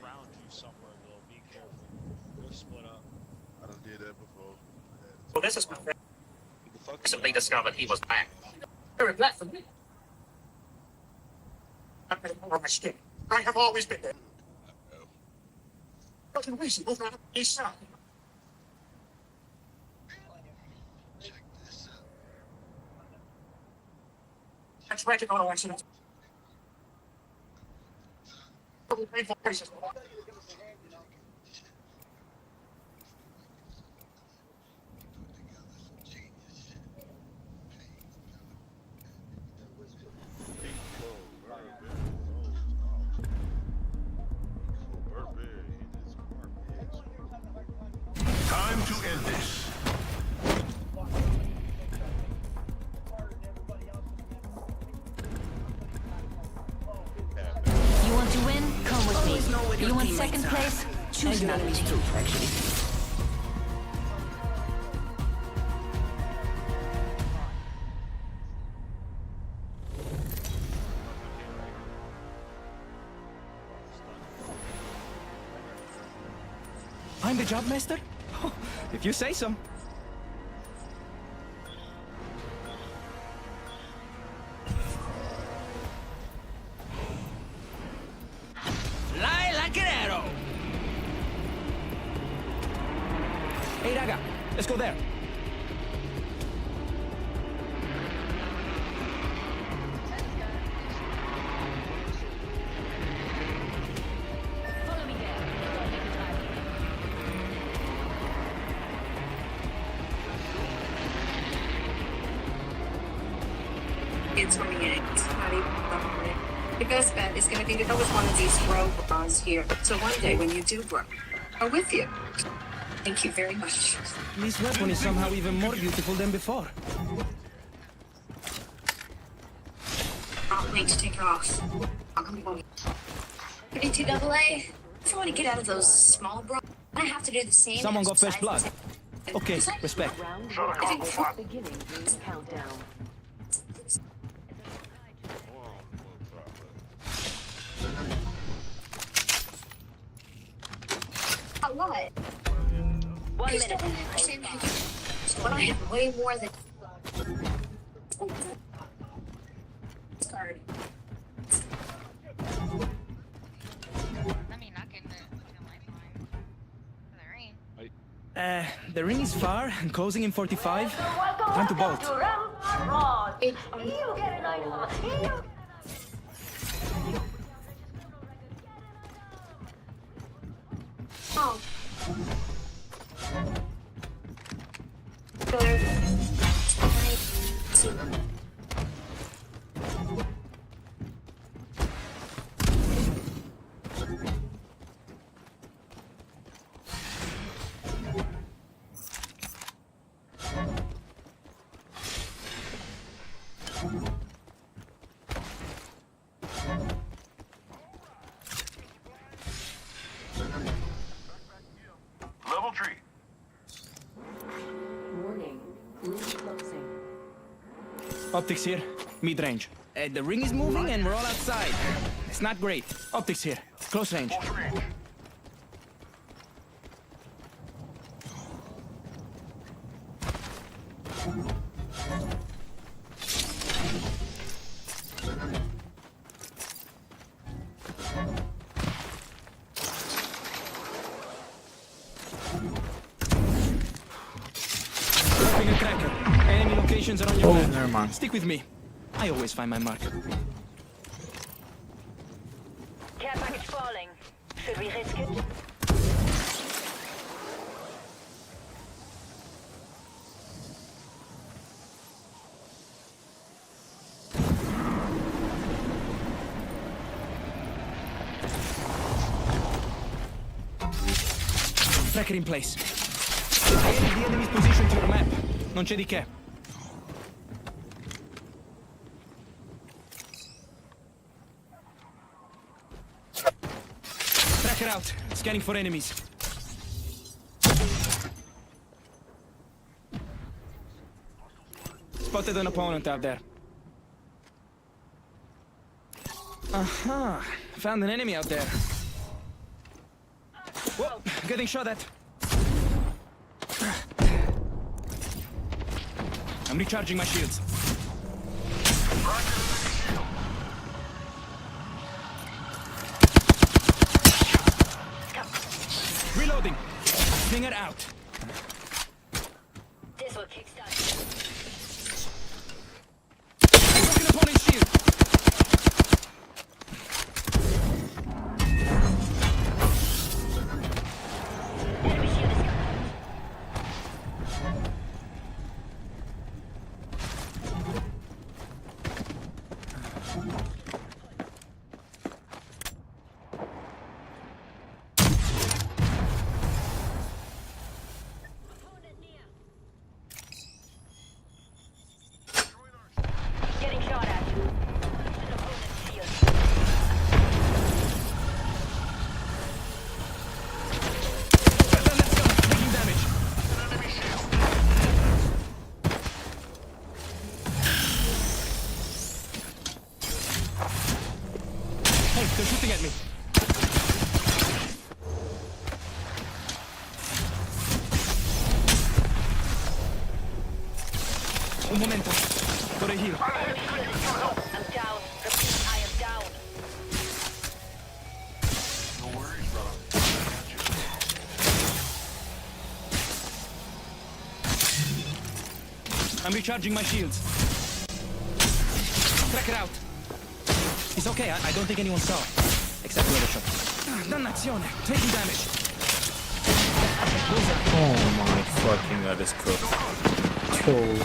around you somewhere, Will. Be careful. They're split up. I done did that before. Well, this is my friend. Recently discovered he was back. Very glad for me. I'm getting over my skin. I have always been there. But in recent over east side. A tragic auto accident. Painful places. Time to end this. You want to win? Come with me. You want second place? Choose another team. Actually. I'm the job master? If you say so. Fly like an arrow! Hey, Raga, let's go there. It's coming in. It's not even on it. The best bet is going to be to go with one of these robots here. So one day when you do work, I'm with you. Thank you very much. This weapon is somehow even more beautiful than before. I'll wait to take it off. I'll come home. 32 AA. If I want to get out of those small bras, I have to do the same. Someone got fresh blood. Okay, respect. Beginning the countdown. What? 1 minute. But I have way more than card. I mean, not getting the lifeline for the ring. The ring is far and closing in 45. Time to bolt. It's you get an item. Oh. Level 3. Warning. Room closing. Optics here, mid-range. The ring is moving and we're all outside. It's not great. Optics here, close range. Dropping a tracker. Enemy locations are on your map. Never mind. Stick with me. I always find my mark. Care package falling. Should we risk it? Tracker in place. I added the enemy's position to your map. Non c'è di che. Tracker out. Scanning for enemies. spotted an opponent out there. Aha! Found an enemy out there. Whoa! Getting shot at. I'm recharging my shields. Reloading. Stinger out. This will kickstart. Broken opponent's shield. Enemy shield is gone. Getting shot at. An opponent's shield. Let's go. Taking damage. Hey, they're shooting at me. Un momento. Got a heal. Enemy shield is gone. I'm down. Repeat, I am down. No worries, brother. I'm recharging my shields. Tracker out. It's okay, I don't think anyone saw. Except whoever shot. Dannazione, taking damage. Oh my fucking god, this cooked. Cool.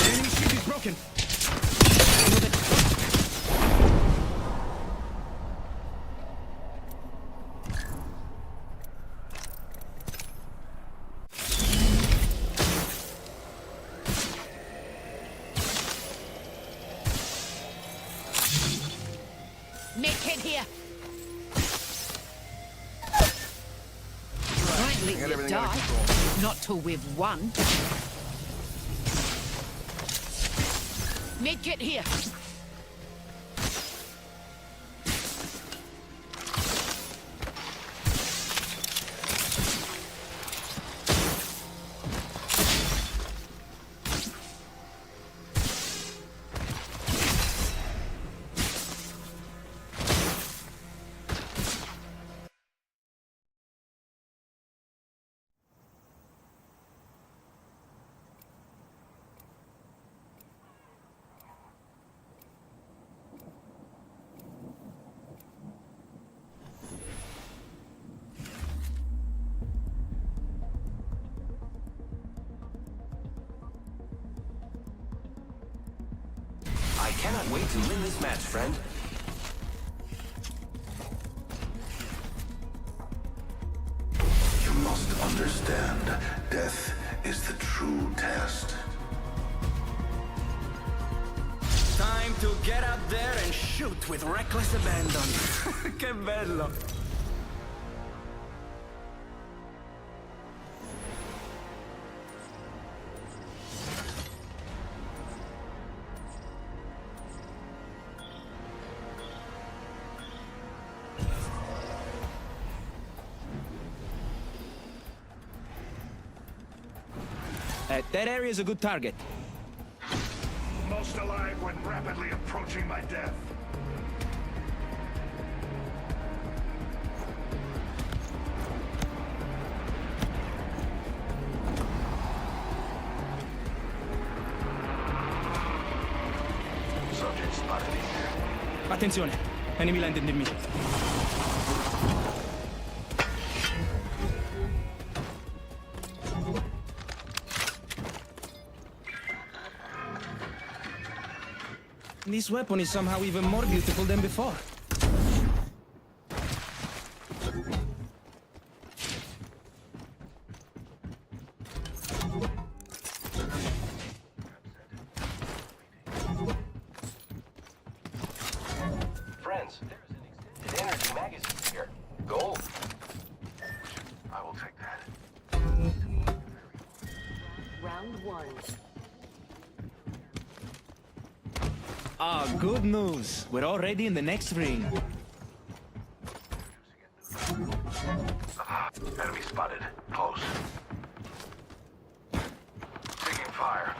Enemy shield is broken. Medkit here. Won't let you die. Not till we've won. Medkit here. I cannot wait to win this match, friend. You must understand, death is the true test. Time to get out there and shoot with reckless abandon. Que bello. That area is a good target. Most alive when rapidly approaching my death. Subject spotted here. Attenzione, enemy landed near me. This weapon is somehow even more beautiful than before. Friends, there's an extended energy magazine here. Gold. I will take that. Ah, good news. We're already in the next ring. Enemy spotted. Close. Taking fire.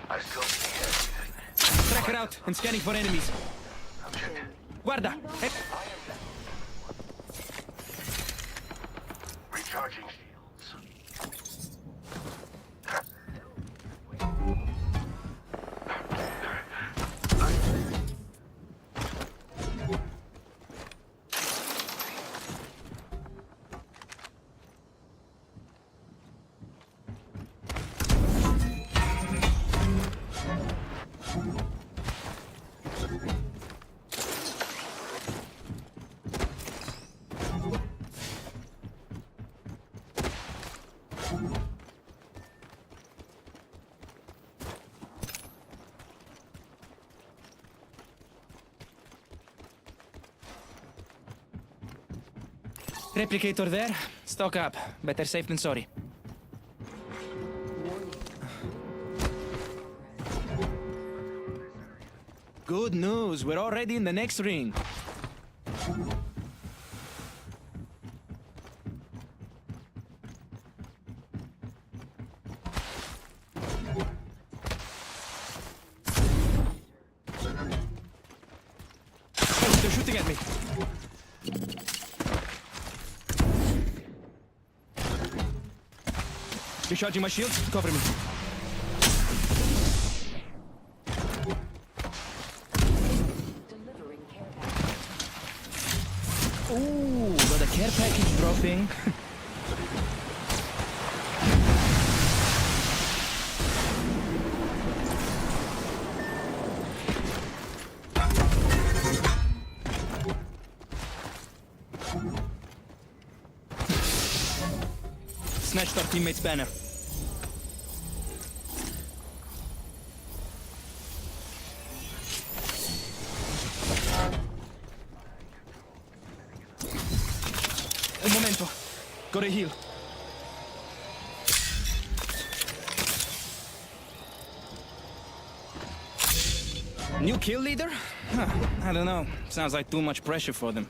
I still see everything. Tracker out and scanning for enemies. Guarda! Recharging shields. Replicator there. Stock up. Better safe than sorry. Good news. We're already in the next ring. Oh, they're shooting at me. Recharging my shields. Cover me. Ooh, got a care package dropping. Snatched our teammate's banner. Un momento. Gotta heal. New kill leader? Huh, I don't know. Sounds like too much pressure for them.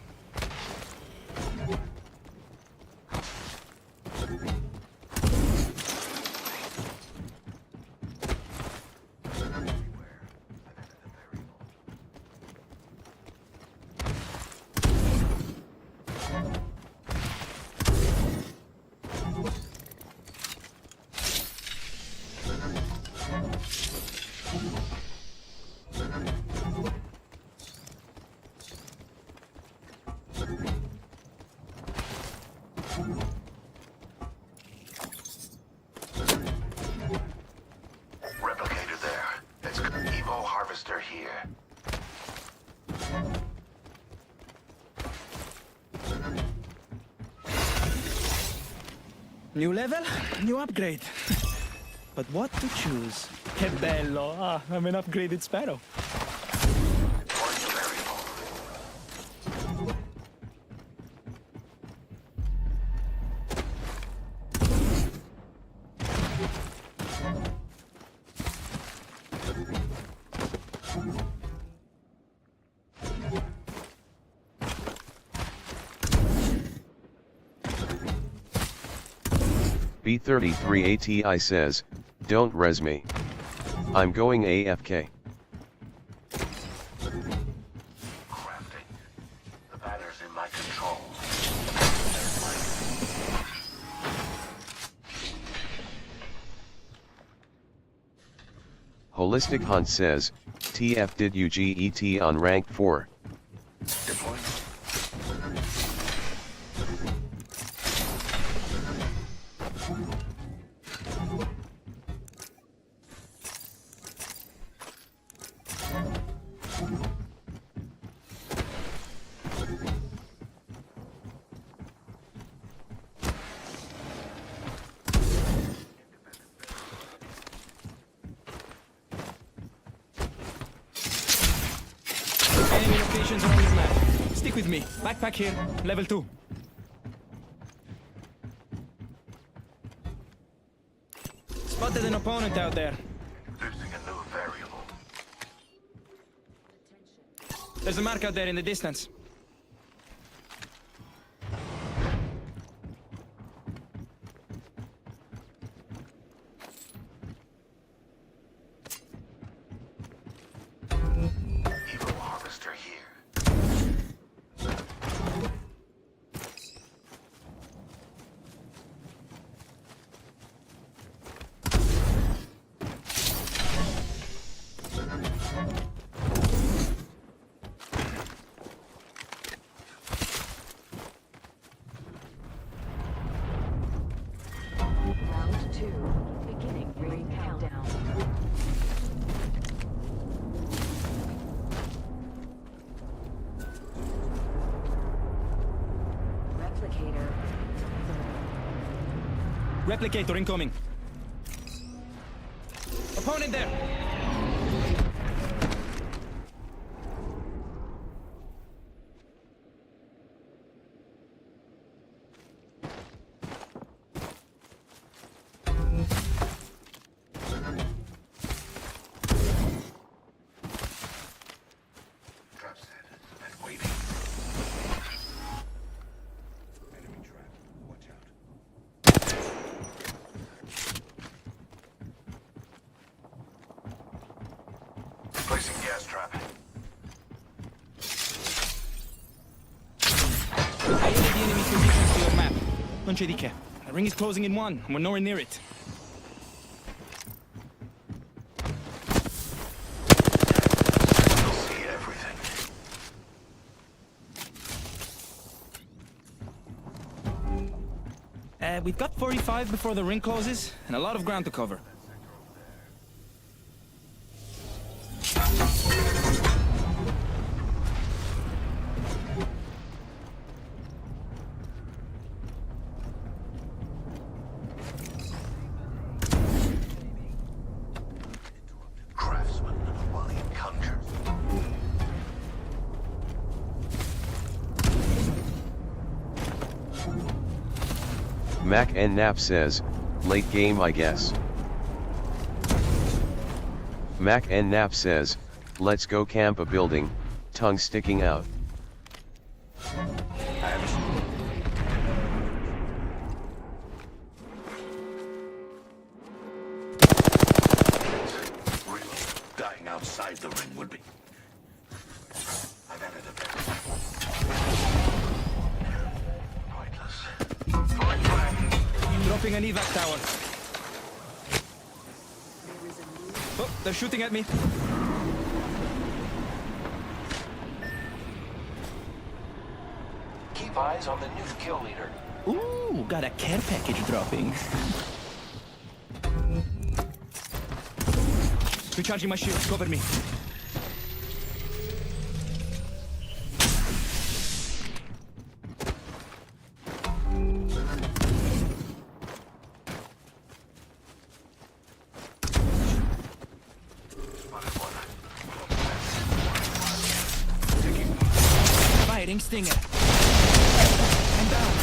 Replicator there. It's Evo Harvester here. New level, new upgrade. But what to choose? Che bello! Ah, I'm an upgraded sparrow. B33ATI says, don't res me. I'm going AFK. Crafting. The banner's in my control. Holistic Hunt says, TF did you GET on rank 4? Deploying. Enemy locations are on this map. Stick with me. Backpack here. Level 2. Spotted an opponent out there. Introducing a new variable. There's a mark out there in the distance. Evil harvester here. Round 2. Beginning ring countdown. Replicator. Replicator incoming. Opponent there. Trap set and waiting. Enemy trap. Watch out. Placing gas trap. I added the enemy positions to your map. Non c'è di che. The ring is closing in 1, and we're nowhere near it. You'll see everything. We've got 45 before the ring closes, and a lot of ground to cover. Craftsman while he conjures. Mac N Nap says, late game I guess. Mac N Nap says, let's go camp a building, tongue sticking out. Dying outside the ring would be. I've added a bit. Pointless. Throwing flag. Dropping an evac tower. Oh, they're shooting at me. Keep eyes on the new kill leader. Ooh, got a care package dropping. Recharging my shield, cover me. Firing stinger. I'm down.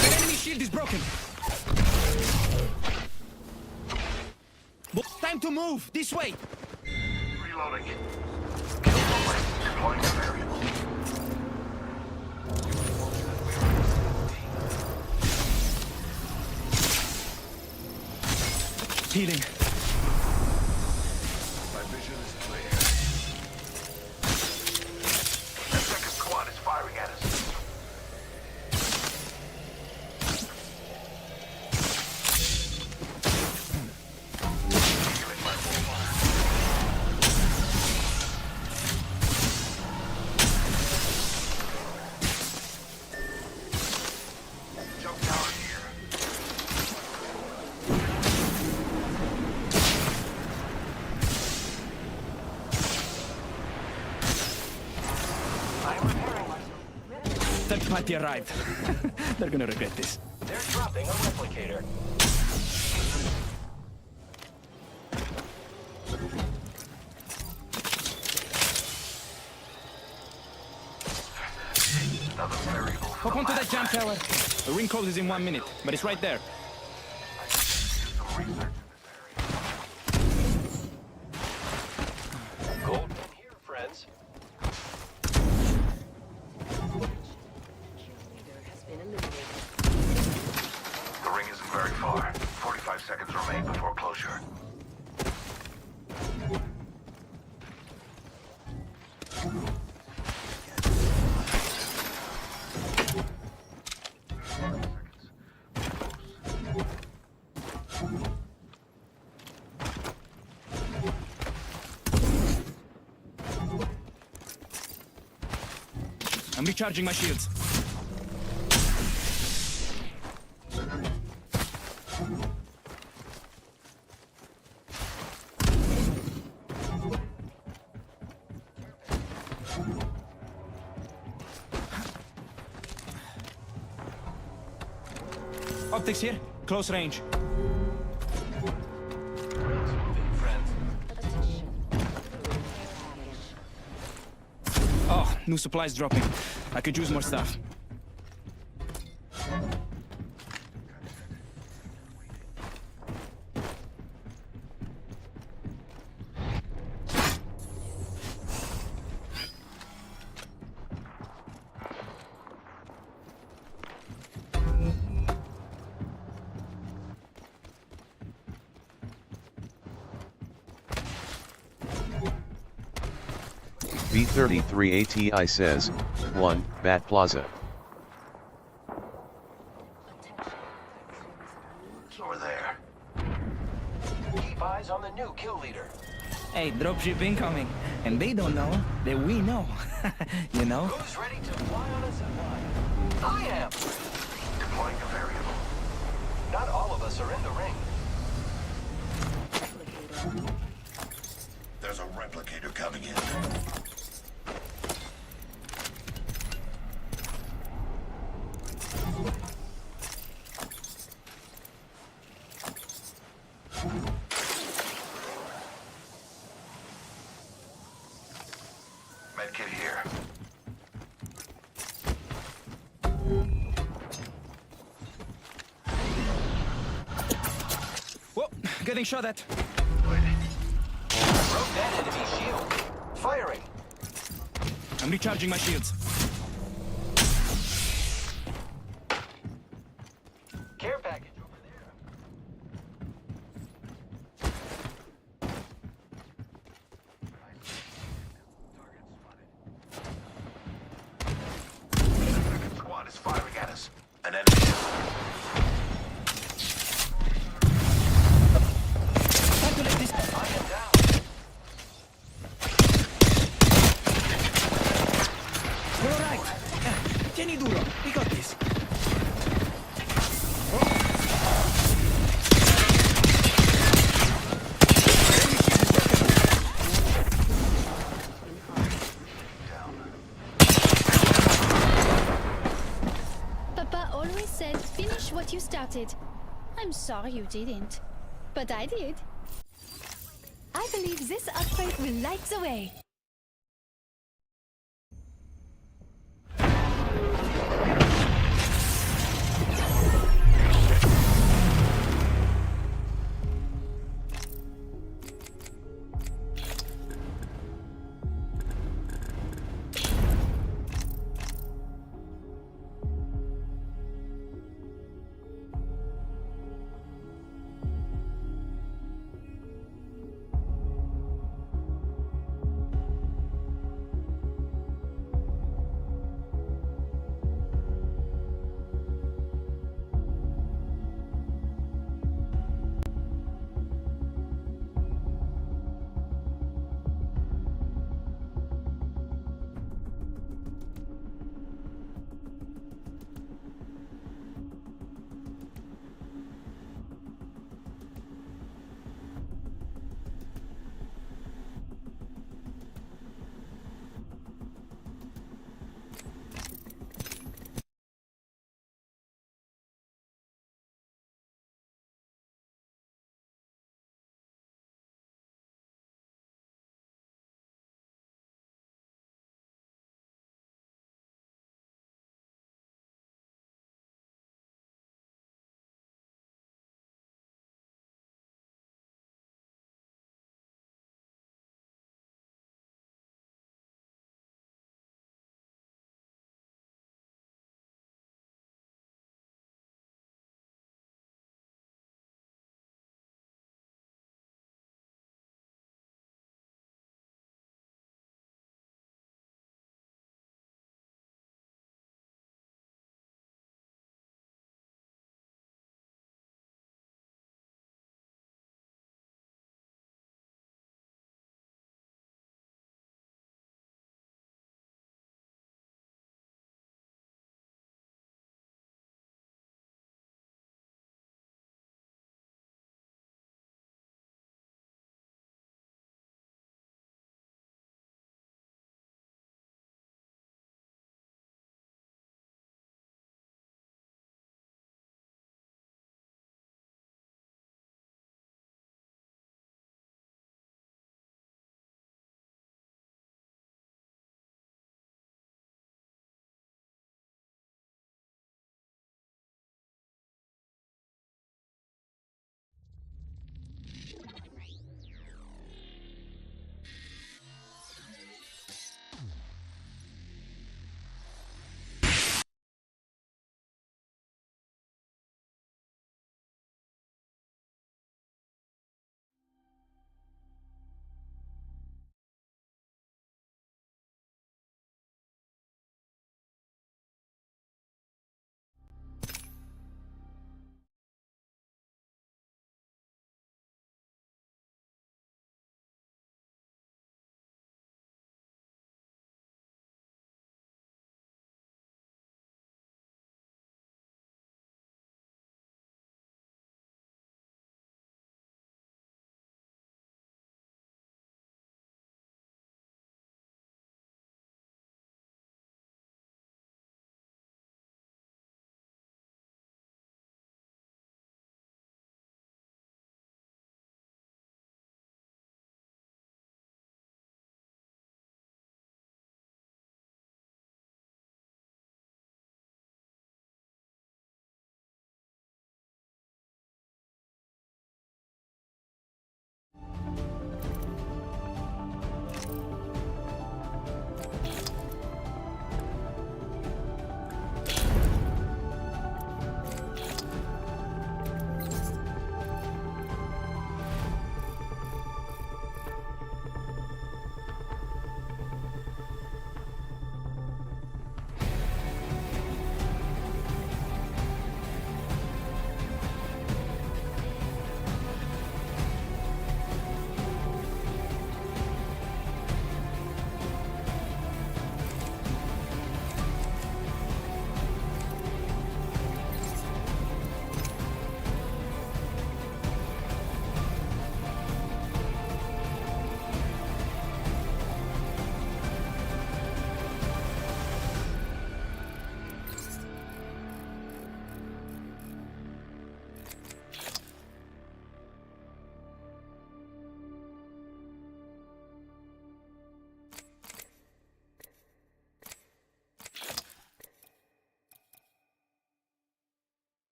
The enemy shield is broken. Time to move! This way! Reloading. Kill moment. Deploying a variable. Healing. My vision is clear. The second squad is firing at us. Third party arrived. They're gonna regret this. They're dropping a replicator. Hop onto that jump tower. The ring closes in 1 minute, but it's right there. Gold seconds. The ring isn't very far. 45 seconds remain before closure. I'm recharging my shields. Optics here, close range. Oh, new supplies dropping. I could use more stuff. B33 ATI says, 1, Bat Plaza. Over there. Keep eyes on the new kill leader. Hey, dropship incoming. And they don't know that we know. You know? Who's ready to fly on us and why? I am! Deploying a variable. Not all of us are in the ring. There's a replicator coming in. Medkit here. Whoa, getting shot at. Broke that enemy shield. Firing. I'm recharging my shields. Care package over there. Squad is firing at us. An enemy. I am down. We're all right. Tieni duro. We got this. Papa always said, finish what you started. I'm sorry you didn't. But I did. I believe this upgrade will light the way.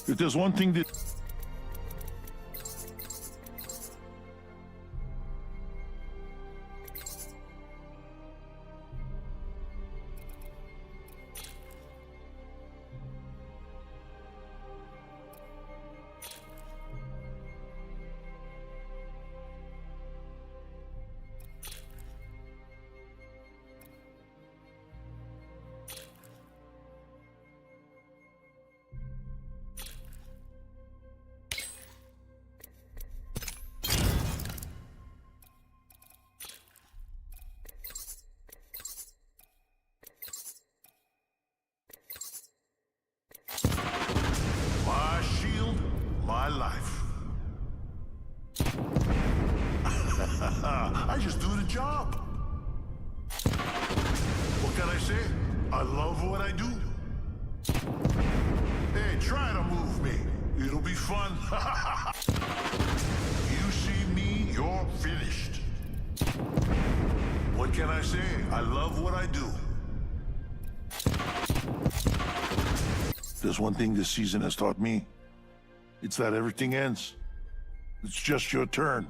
If there's one thing that... My shield, my life. I just do the job. What can I say? I love what I do. Hey, try to move me. It'll be fun. You see me, you're finished. What can I say? I love what I do. There's one thing this season has taught me. It's that everything ends. It's just your turn.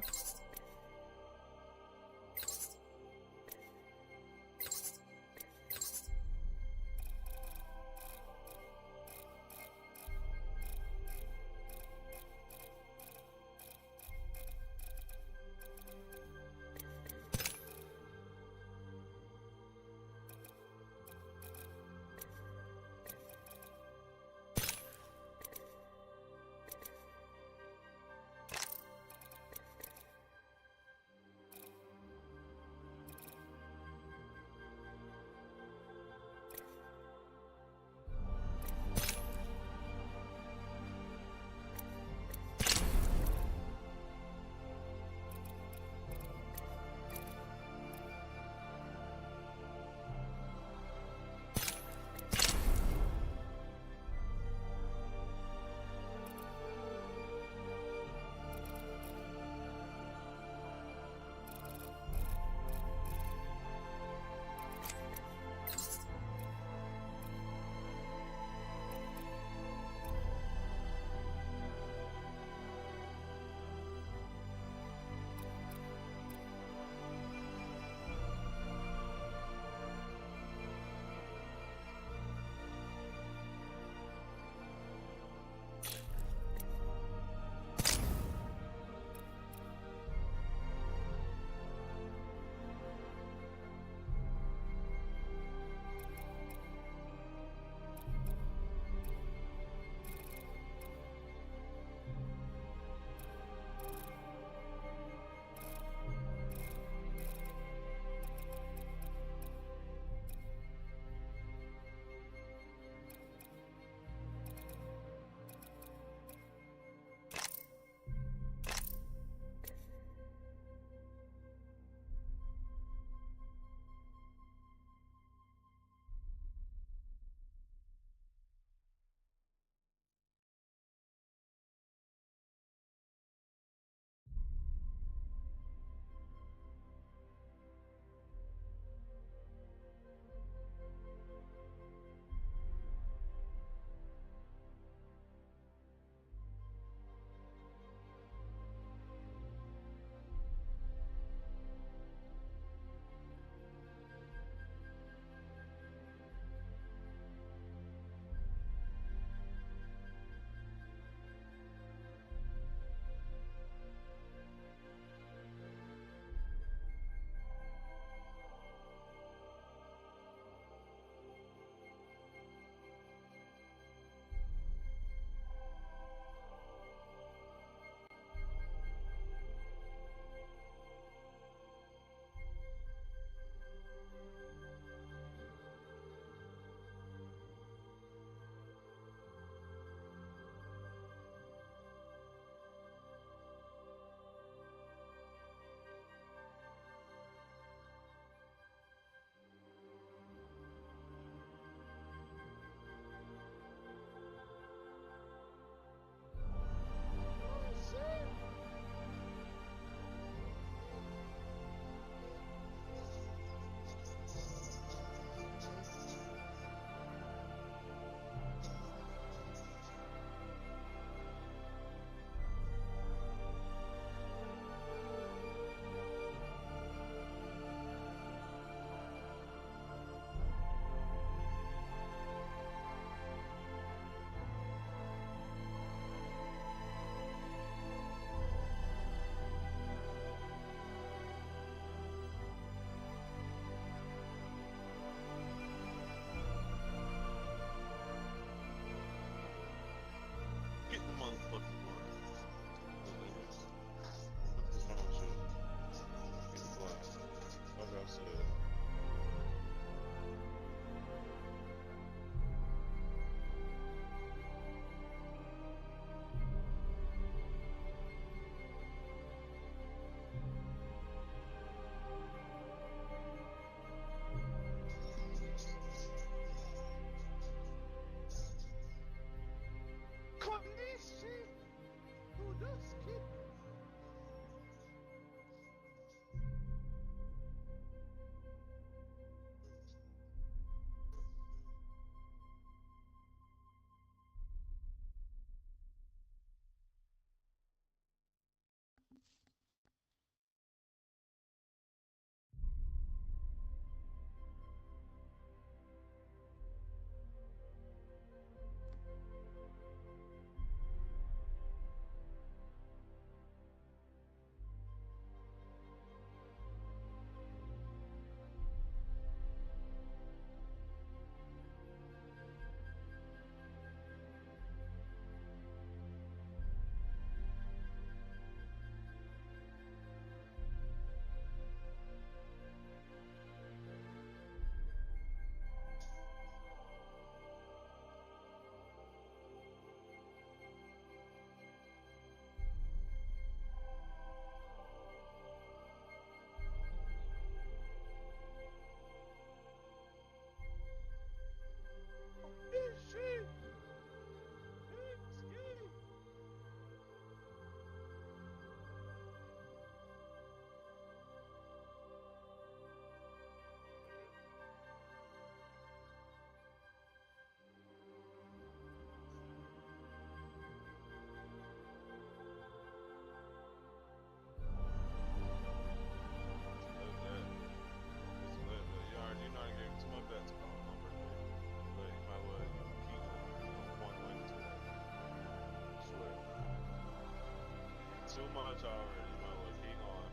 much already. You might as well keep going.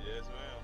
Yes, ma'am.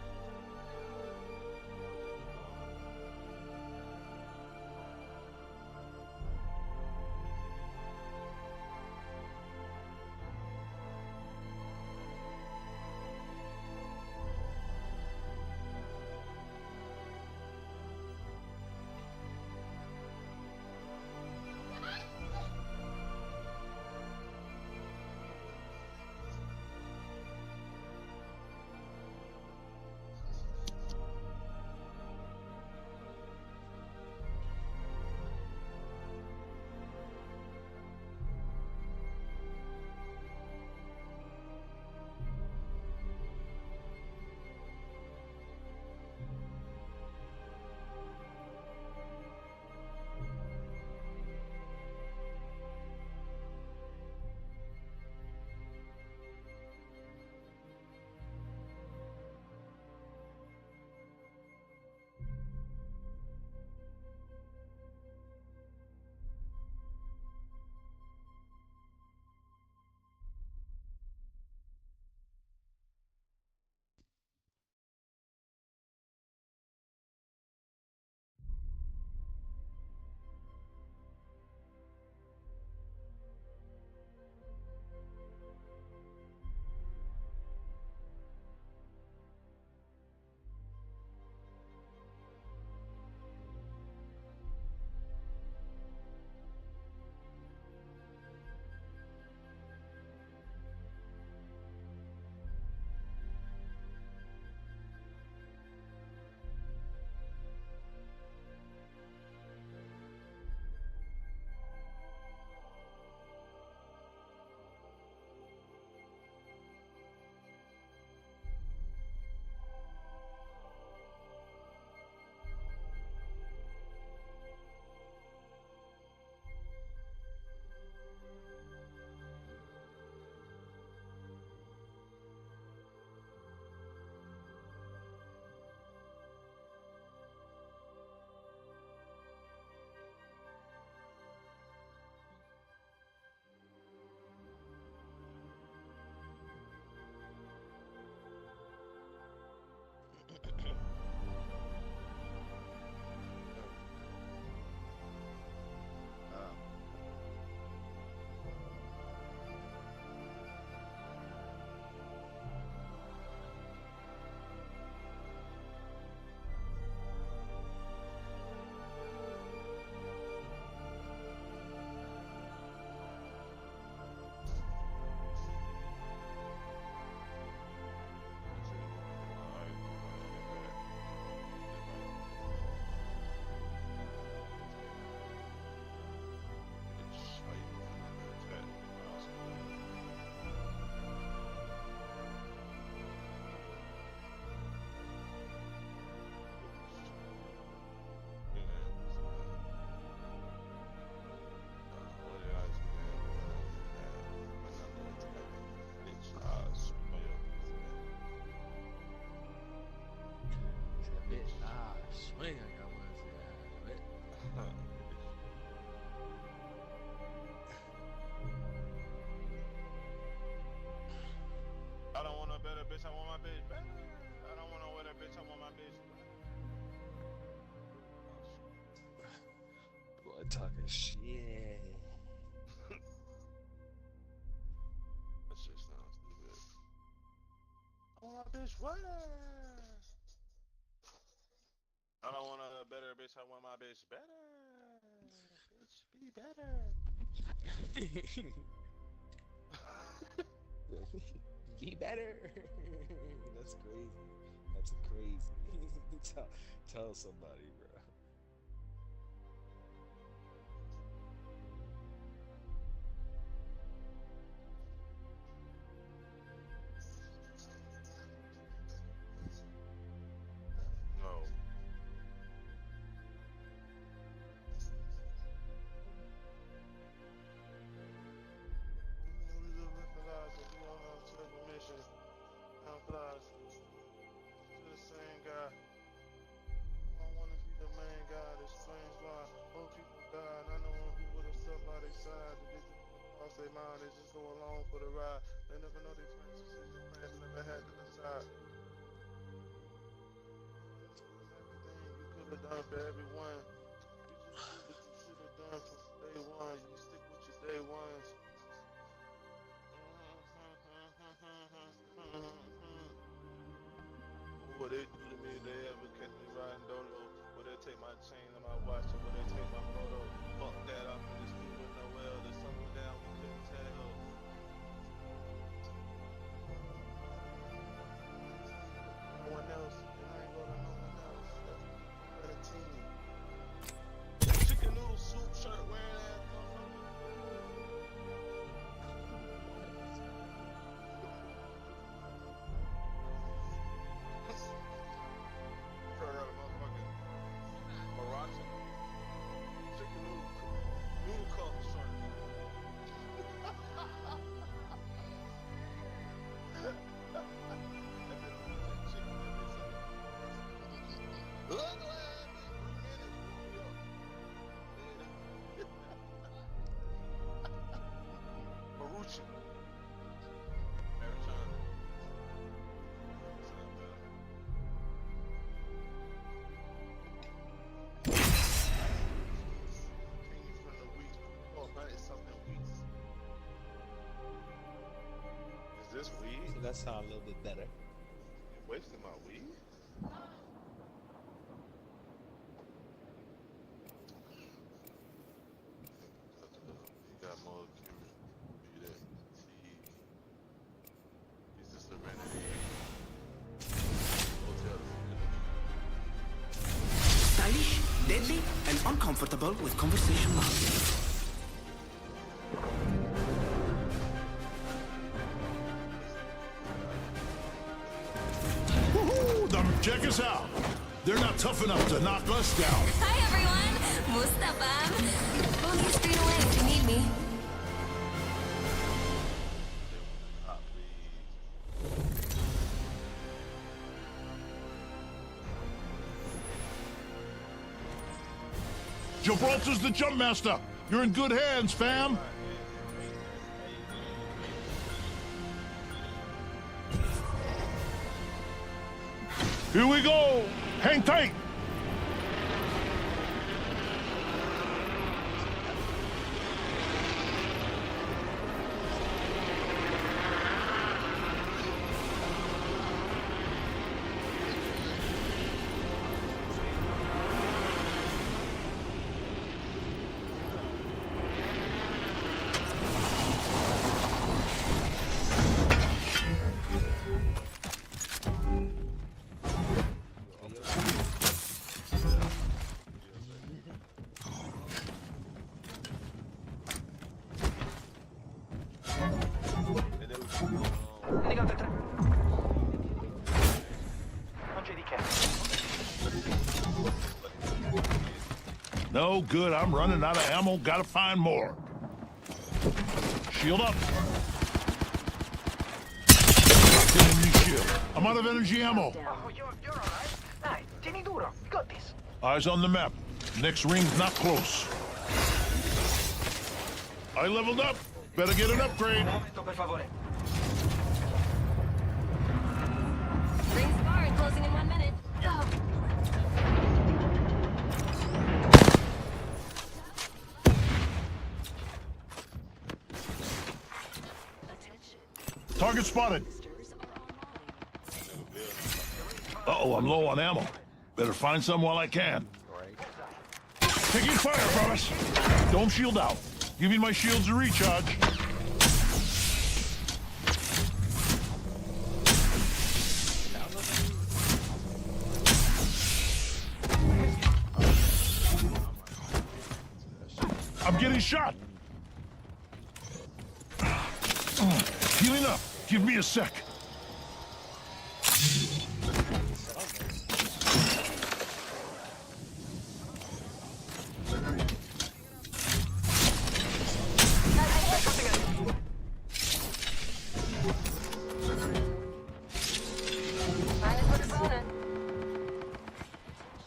Swing, I got one for that. I don't want a better bitch, I want my bitch better. I don't want no better bitch, I want my bitch better. Boy, talking shit. That shit sounds stupid. I want my bitch better. I don't want a better bitch, I want my bitch better. Bitch, be better. Be better. That's crazy. That's crazy. tell somebody, bro. No. I'm flies to the same guy. I don't wanna be the they mind, they just go along for the ride. They never know they friends, friends never had to decide. Everything you could have done for everyone, you just do what you should have done from day one. You stick with your day ones. What they do to me, they ever catch me riding dolo. Will they take my chain and my watch, or will they take my photo? Fuck that, I'm in the street with Noel. There's something down, we couldn't tell. No one else, and I ain't going to no one else. That's a team. Chicken noodle soup shirt wearing ass Turn out a motherfucking Moroccan chicken noodle cup shirt. Marucci. Every time. Is this weed? So that sounds a little bit better. You're wasting my weed? You got more curious. Is this Serenity? Stylish, deadly, and uncomfortable with conversation marks. Woohoo! Check us out. They're not tough enough to knock us down. Hi everyone, Mustafa. Phone your screen away if you need me. Gibraltar's the jump master. You're in good hands, fam. Here we go. Hang tight. No good. I'm running out of ammo. Gotta find more. Shield up. Enemy shield. I'm out of energy ammo. Oh, you're all right. Dai, tieni duro. You got this. Eyes on the map. Next ring's not close. I leveled up. Better get an upgrade. Momento, per favore. Rings guard closing in 1 minute. Oh. Target spotted. Uh-oh, I'm low on ammo. Better find some while I can. Taking fire, brothers. Dome shield out. Give me my shields to recharge. I'm getting shot. Healing up. Give me a sec.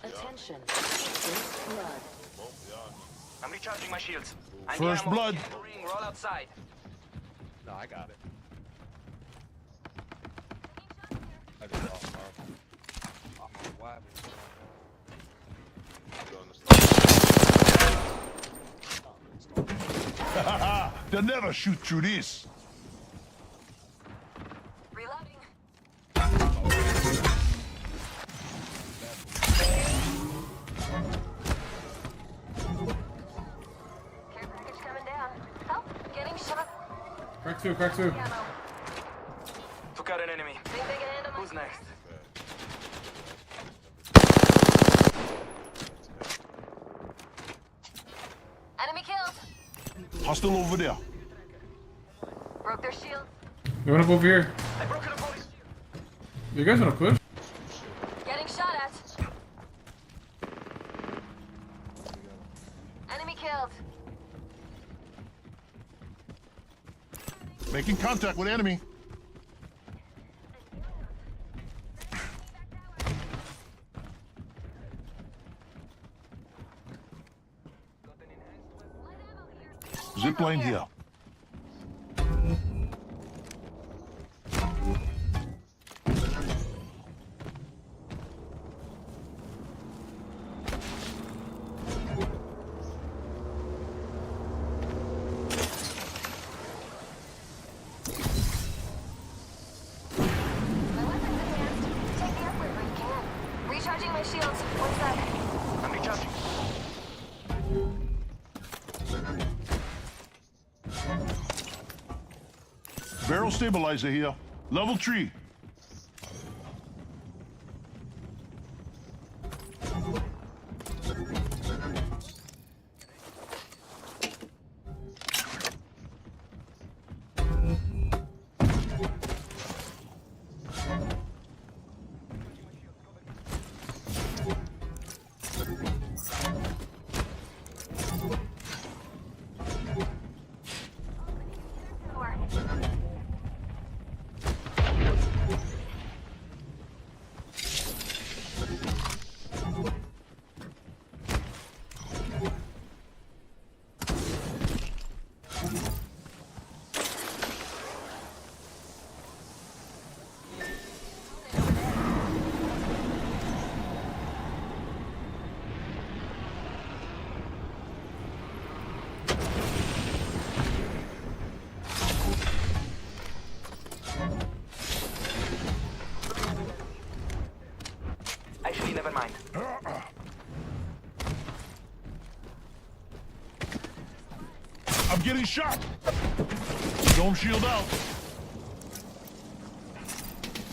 Attention. First blood. I'm recharging my shields. First blood. Roll outside. No, I got it. I just lost Mark. Oh, why? They'll never shoot through this. Reloading. Care package coming down. Help! Getting shot. Crack two, crack two. Took out an enemy. Think they can handle my... Who's next? Enemy killed. Hostile over there. Broke their shield. You went up over here. I broke an opponent's shield. You guys wanna push? Getting shot at. Enemy killed. Making contact with enemy. Zipline here. Recharging my shields. One sec. I'm recharging. Barrel stabilizer here. Level 3. Actually, never mind. I'm getting shot. Dome shield out.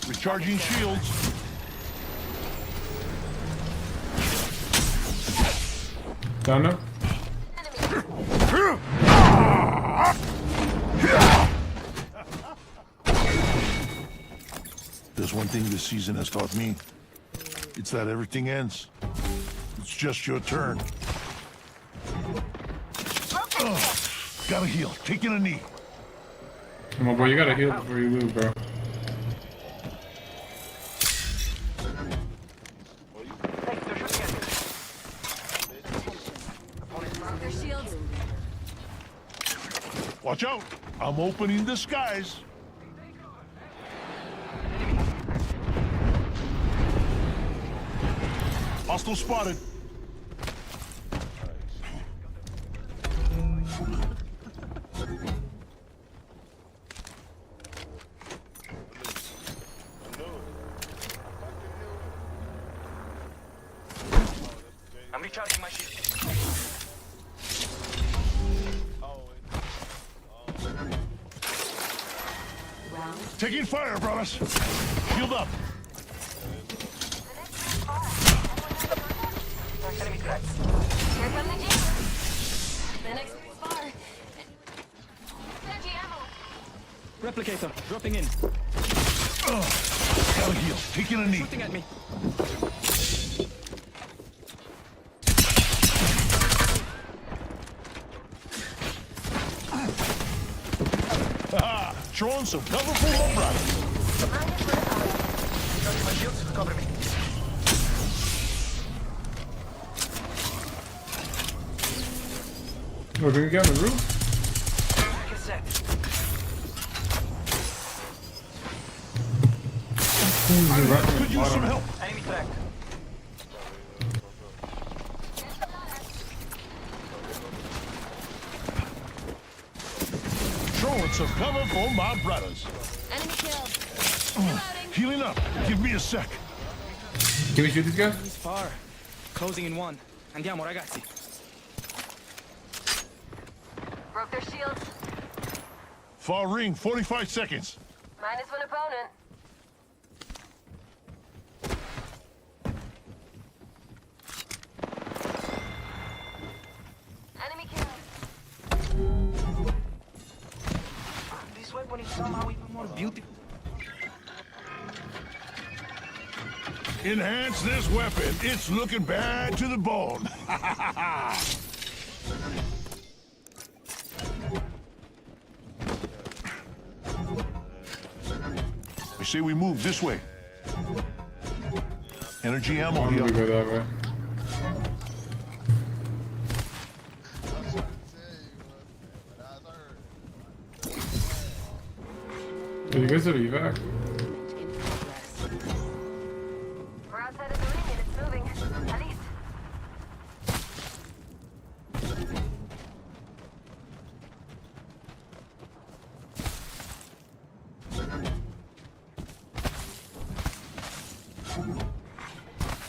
Recharging shields. Down now. There's one thing this season has taught me. It's that everything ends. It's just your turn. Gotta heal. Taking a knee. Come on, bro. You gotta heal before you lose, bro. Watch out. I'm opening the skies. Hostile spotted. I'm recharging my shield. Taking fire, brothers. Shield up. Enemy threats. Here come the Jeep. The next is far. Energy ammo. Replicator, dropping in. Gotta heal. Taking a knee. Shooting at me. Throwing some cover for my brother. My shields cover me. Oh, can you get on the roof? Cassette. Could use some help. Enemy track. Throwing some cover for my brothers. Enemy killed. Healing up. Give me a sec. Can we shoot this guy? He's far. Closing in 1. Andiamo, ragazzi. Broke their shields. Far ring, 45 seconds. Minus one opponent. Enemy killed. This weapon is somehow even more beautiful. Enhance this weapon. It's looking bad to the bone. I say we move this way. Energy ammo I'm here. gonna go that way. Hey, you guys have evac? We're outside of the ring and it's moving. At least.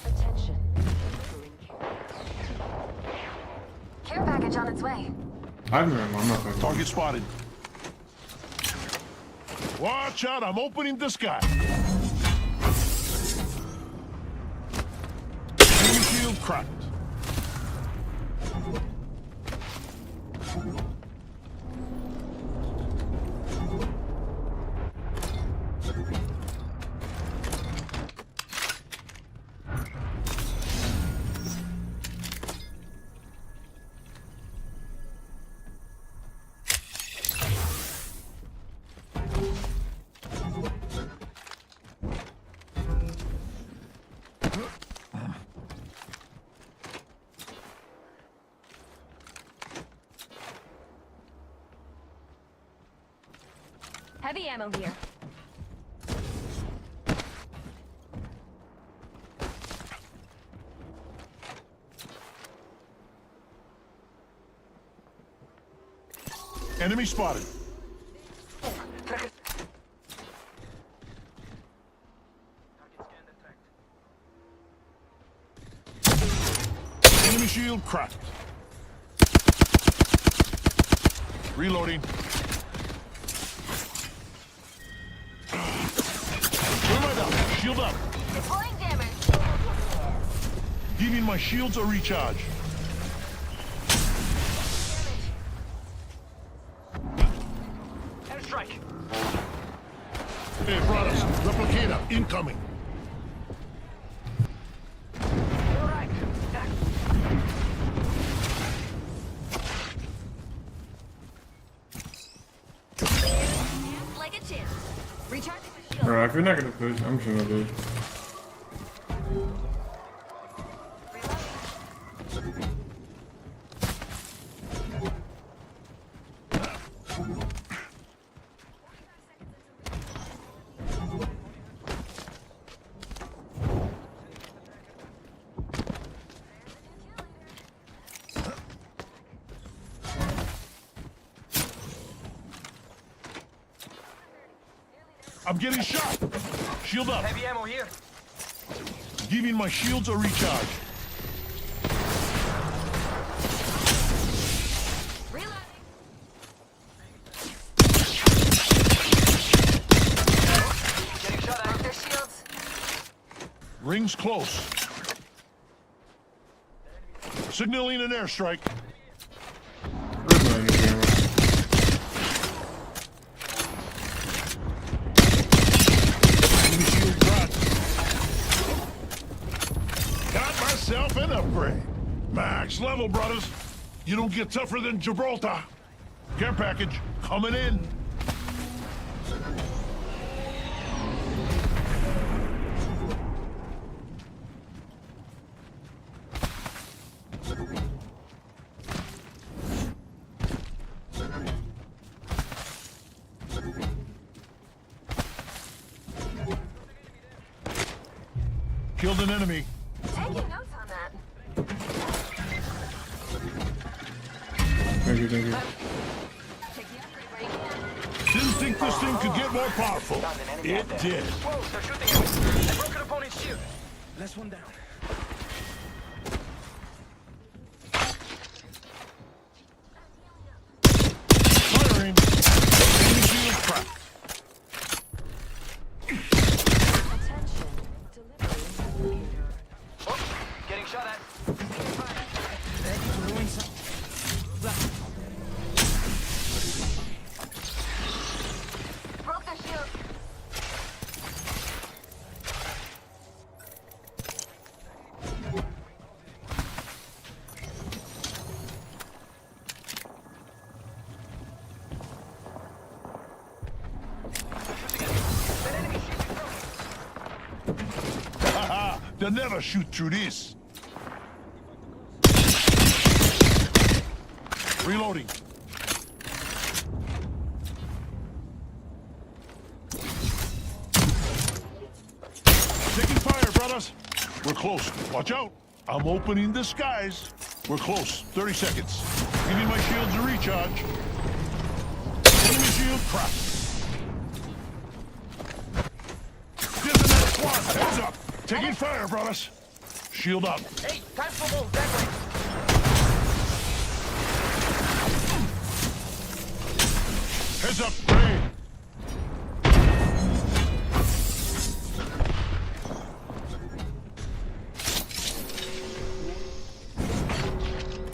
Attention. Care package on its way. I'm not fucking. Target spotted. Watch out, I'm opening the sky. Enemy shield cracked. Heavy ammo here. Enemy spotted. Enemy shield cracked. Reloading. Shield up. Deploying damage. Giving my shields a recharge. Airstrike. Hey, brothers, replicator incoming. Like a champ. Recharging the shield. Alright, if you're not gonna push, I'm just gonna push. I'm getting shot. Shield up. Heavy ammo here. Giving my shields a recharge. Getting shot at. Their shields. Rings close. Signaling an airstrike. Where's my enemy camera? Enemy shield cracked. Got myself an upgrade. Max level, brothers. You don't get tougher than Gibraltar. Care package coming in. Killed an enemy. Taking notes on that. Thank you, thank you. Didn't think this thing could get more powerful. It did. Whoa, they're shooting at me. I broke an opponent's shield. Last one down. Firing. Enemy shield cracked. Oh, getting shot at. Broke their shield. Haha, they'll never shoot through this. Reloading. Taking fire, brothers. We're close. Watch out. I'm opening the skies. We're close. 30 seconds. Giving my shields a recharge. Enemy shield cracked. There's another squad. Heads up. Taking fire, brothers. Shield up. Hey, time for move that way. Heads up. Grenade.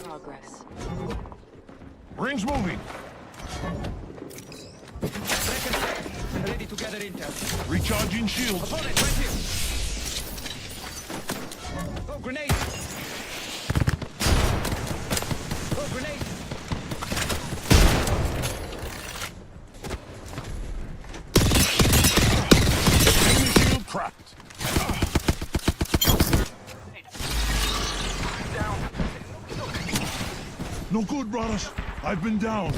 Progress. Rings moving. Ready to gather intel. Recharging shields. Opponent right here. Oh, grenade. Oh, grenade. Enemy shield cracked. No good, brothers. I've been down.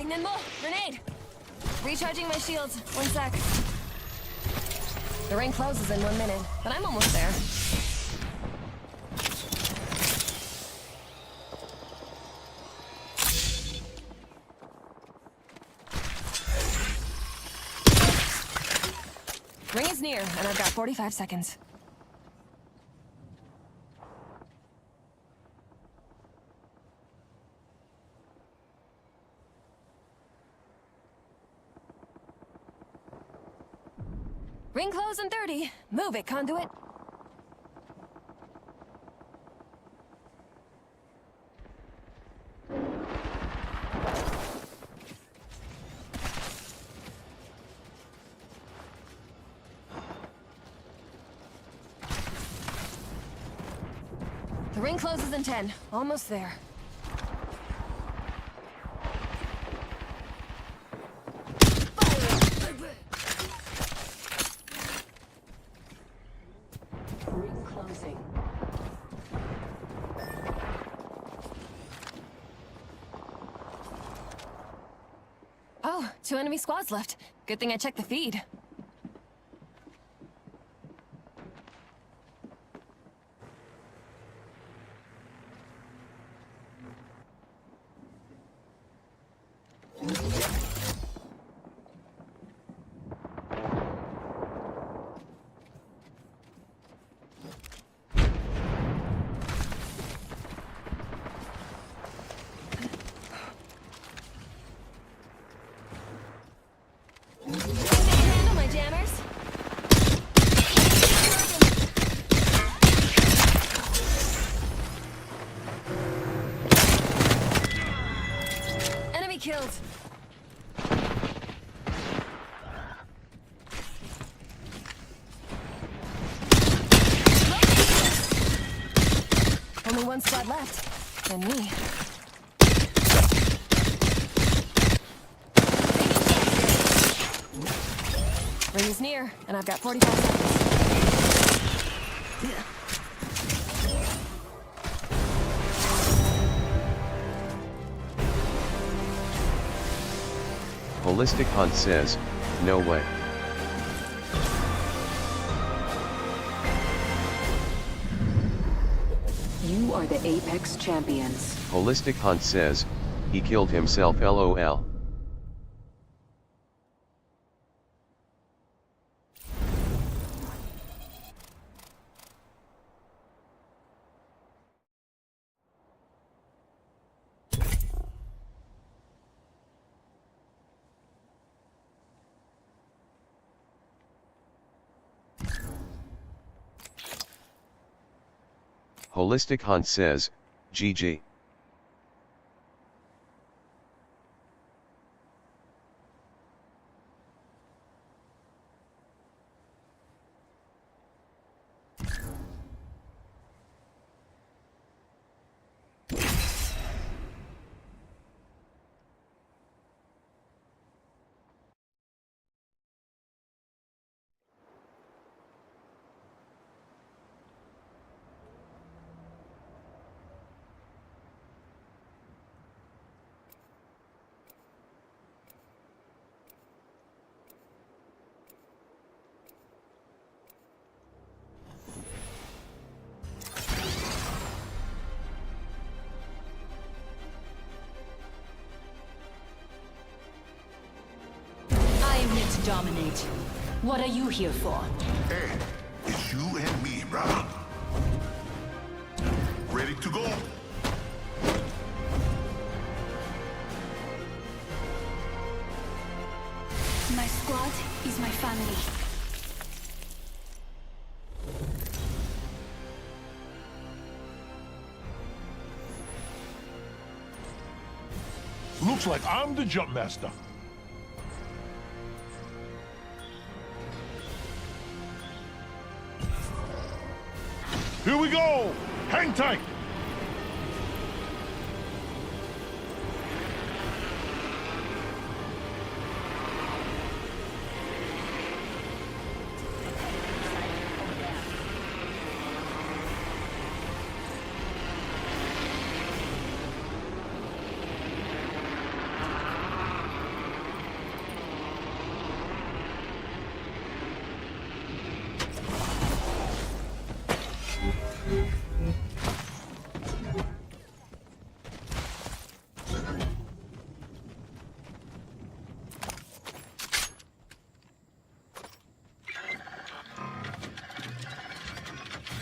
Nimble, grenade. Recharging my shields. 1 sec. The ring closes in 1 minute, but I'm almost there. Ring is near, and I've got 45 seconds. Ring close in 30. Move it, conduit. The ring closes in 10. Almost there. Ring closing. Oh, 2 enemy squads left. Good thing I checked the feed. Handle my jammers. Enemy killed. Only one squad left. And me. Ring's near, and I've got 45 seconds. Holistic Hunt says, no way. You are the Apex champions. Holistic Hunt says, he killed himself LOL. Holistic Hunt says, GG. Dominate. What are you here for? Hey, it's you and me, brother. Ready to go? My squad is my family. Looks like I'm the jump master. Here we go! Hang tight!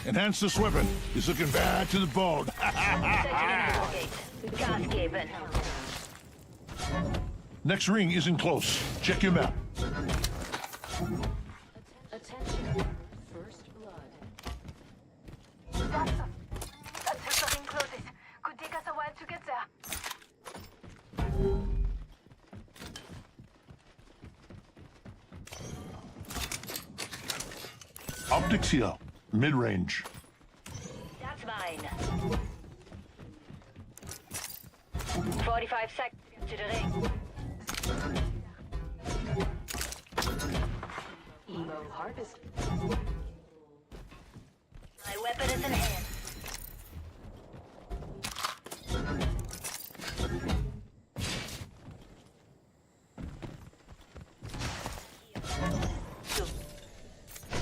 Enhance this weapon. It's looking bad to the bone. Gas given. Next ring isn't close. Check your map. Attention. First blood. That system closes. Could take us a while to get there. Optics here. Mid-range. That's mine. 45 seconds to the ring. Emo harvest. My weapon is in hand.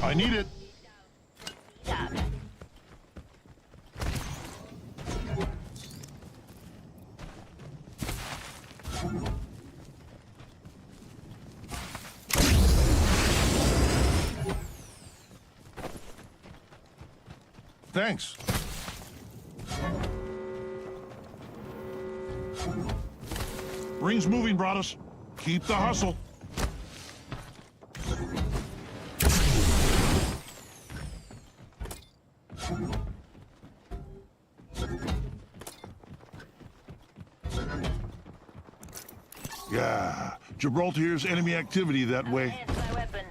I need it. Thanks. Ring's moving, brothers. Keep the hustle. Yeah, Gibraltar hears enemy activity that way. My weapon.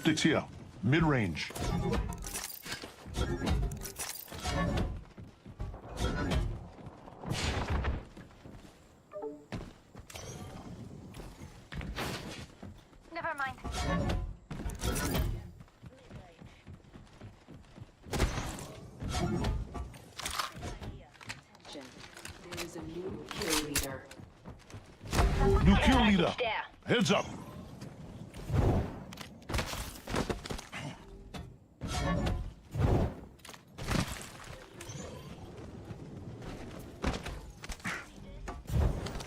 Optics here. Mid-range. Never mind. There's a new kill leader. New kill leader. Heads up.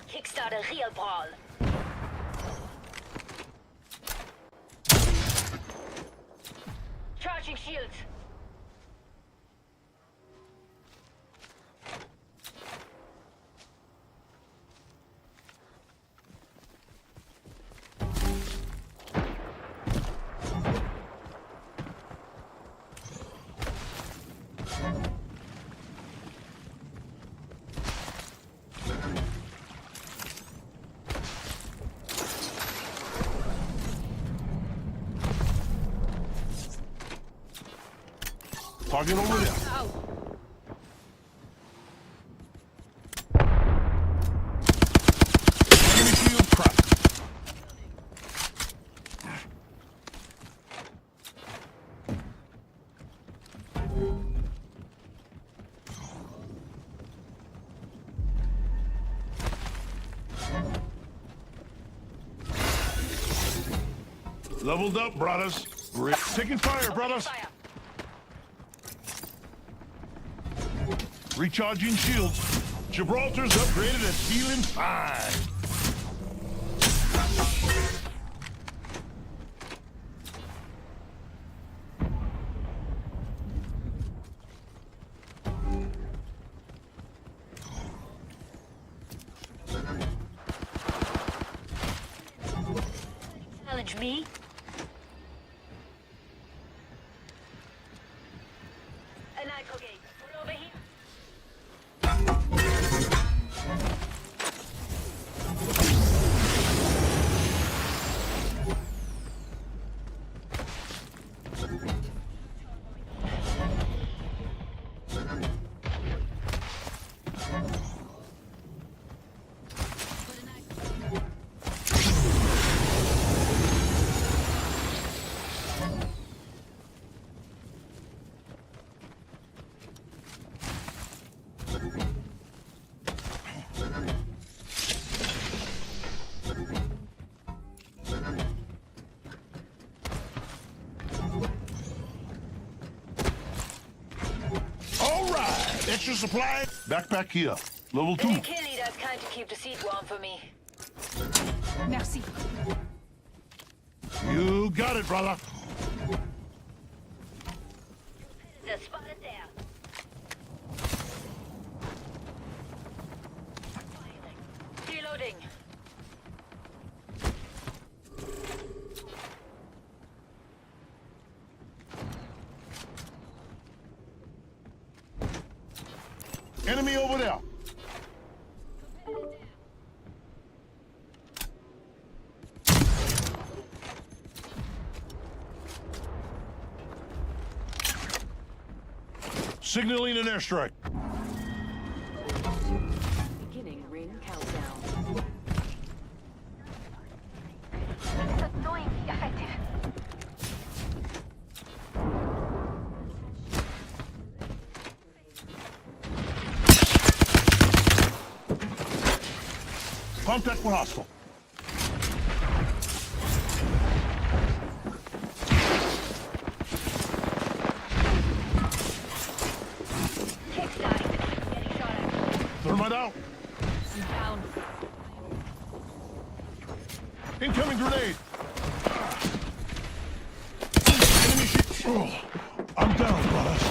Kickstart a real brawl. Charging shields. Target over there. Enemy shield cracked. Leveled up, brothers. Taking fire, brothers. Recharging shields. Gibraltar's upgraded and feeling fine. Challenge me? An Ico gate. We're over here. Extra supply. Backpack here. Level 2. The kill leader's kind to keep the seat warm for me. Merci. You got it, brother. The spot is there. Reloading. Enemy over there. Signaling an airstrike. Beginning ring countdown. It's annoyingly effective. Contact with hostile. Thermite out. Down. Incoming grenade. Enemy ship. Oh, I'm down, brothers.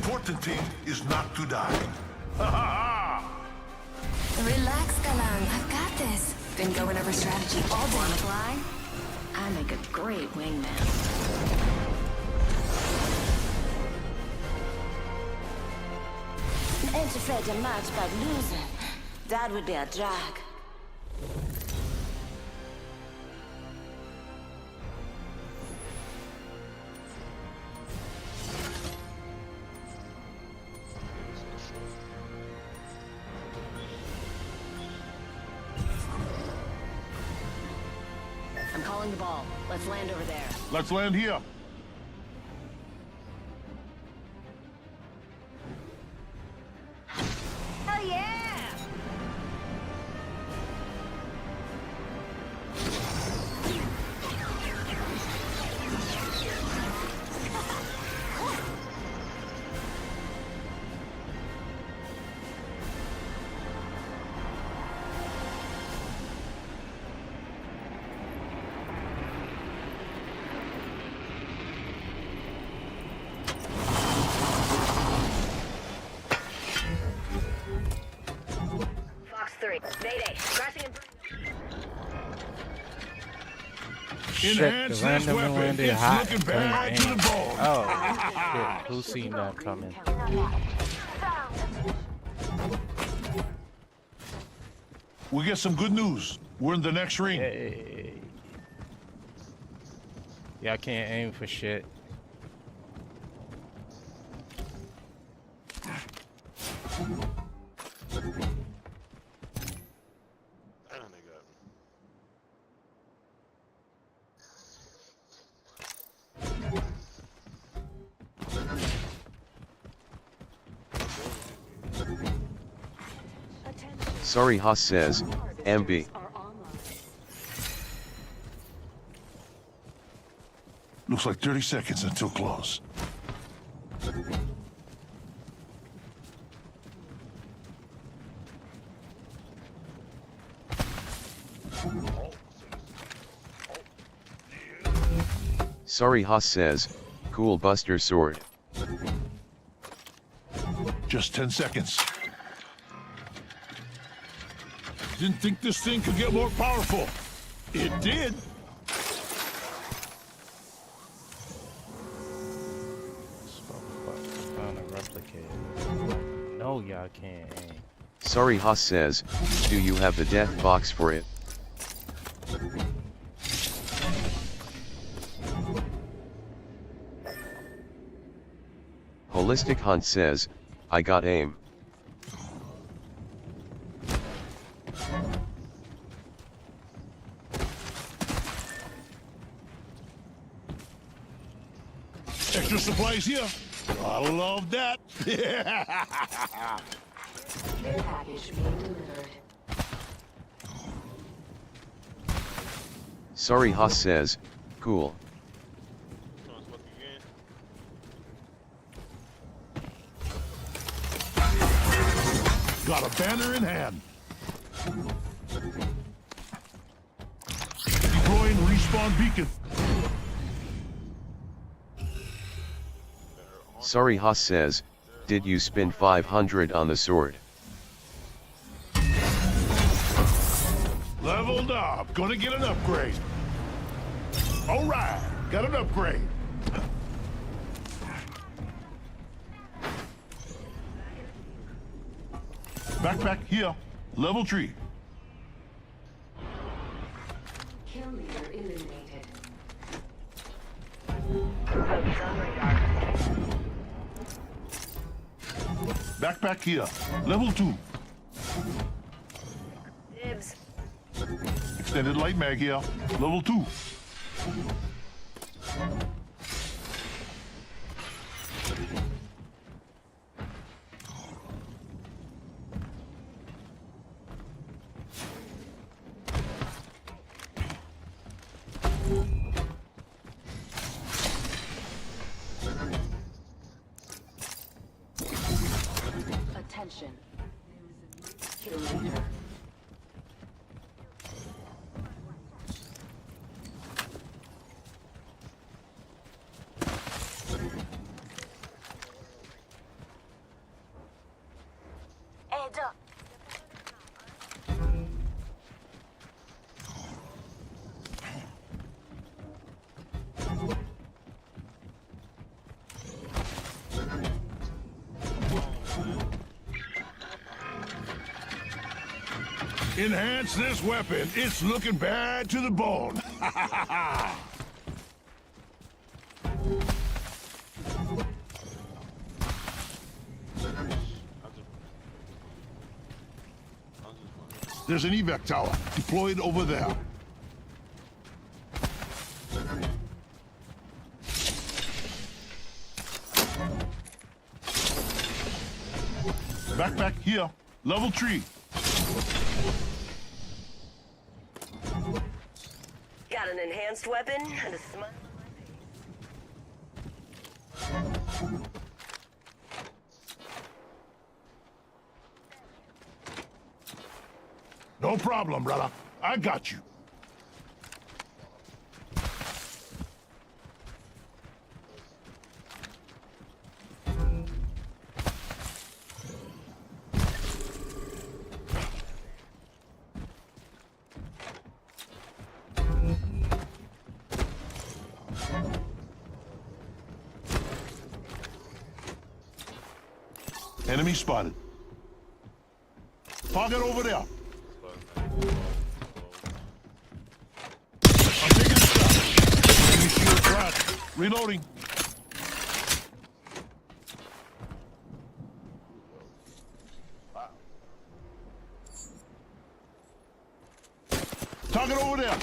important thing is not to die. Ha ha ha! Relax, Galang. I've got this. Been going over strategy all day. Wanna fly? I make a great wingman. Ain't afraid to match but losing. That would be a drag. I'm calling the ball. Let's land over there. Let's land here. Hell yeah! Fox 3, Mayday, crashing and Shit, the random landed hot. Clean aim. Oh, shit. Who seen that coming? We get some good news. We're in the next ring. Hey. Yeah, I can't aim for shit. Sorry Haas says, MB. Looks like 30 seconds until close. Sorry Haas says, cool Buster Sword. Just 10 seconds. Didn't think this thing could get more powerful. It did. No, y'all can't aim. Sorry Haas says, do you have the death box for it? Holistic Hunt says, I got aim. Extra supplies here. I love that. package being delivered. Sorry Haas says, cool. Got a banner in hand. Deploying respawn beacon. Sorry Haas says, did you spend 500 on the sword? Leveled up, gonna get an upgrade. Alright, got an upgrade. Backpack here, level 3. Kill leader eliminated. Backpack here, level 2. Dibs. Extended light mag here, level 2. Attention. Kill leader. Enhance this weapon. It's looking bad to the bone. There's an evac tower deployed over there. Backpack here. Level 3. Got an enhanced weapon and a smile. No problem, brother. I got you. Enemy spotted. Target over there. I'm taking a shot. Enemy shield cracked. Reloading. Target over there.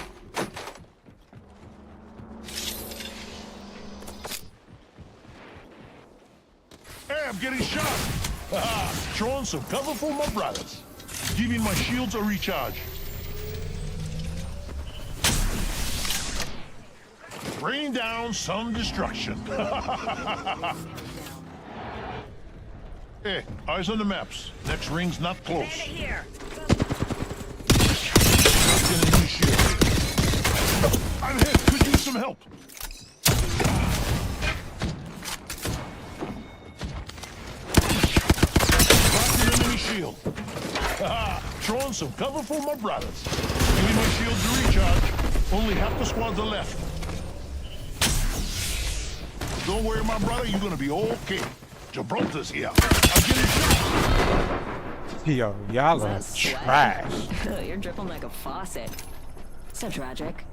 Hey, I'm getting shot. Throwing some cover for my brothers. Giving my shields a recharge. Rain down some destruction. Hey, eyes on the maps. Next ring's not close. Here. I'm hit. Could use some help. Shield. Throwing some cover for my brothers. Giving my shields a recharge. Only half the squads are left. Don't worry, my brother, you're gonna be okay. Gibraltar's here. I'm getting shot. Yo, y'all are trash. You're dripping like a faucet. So tragic.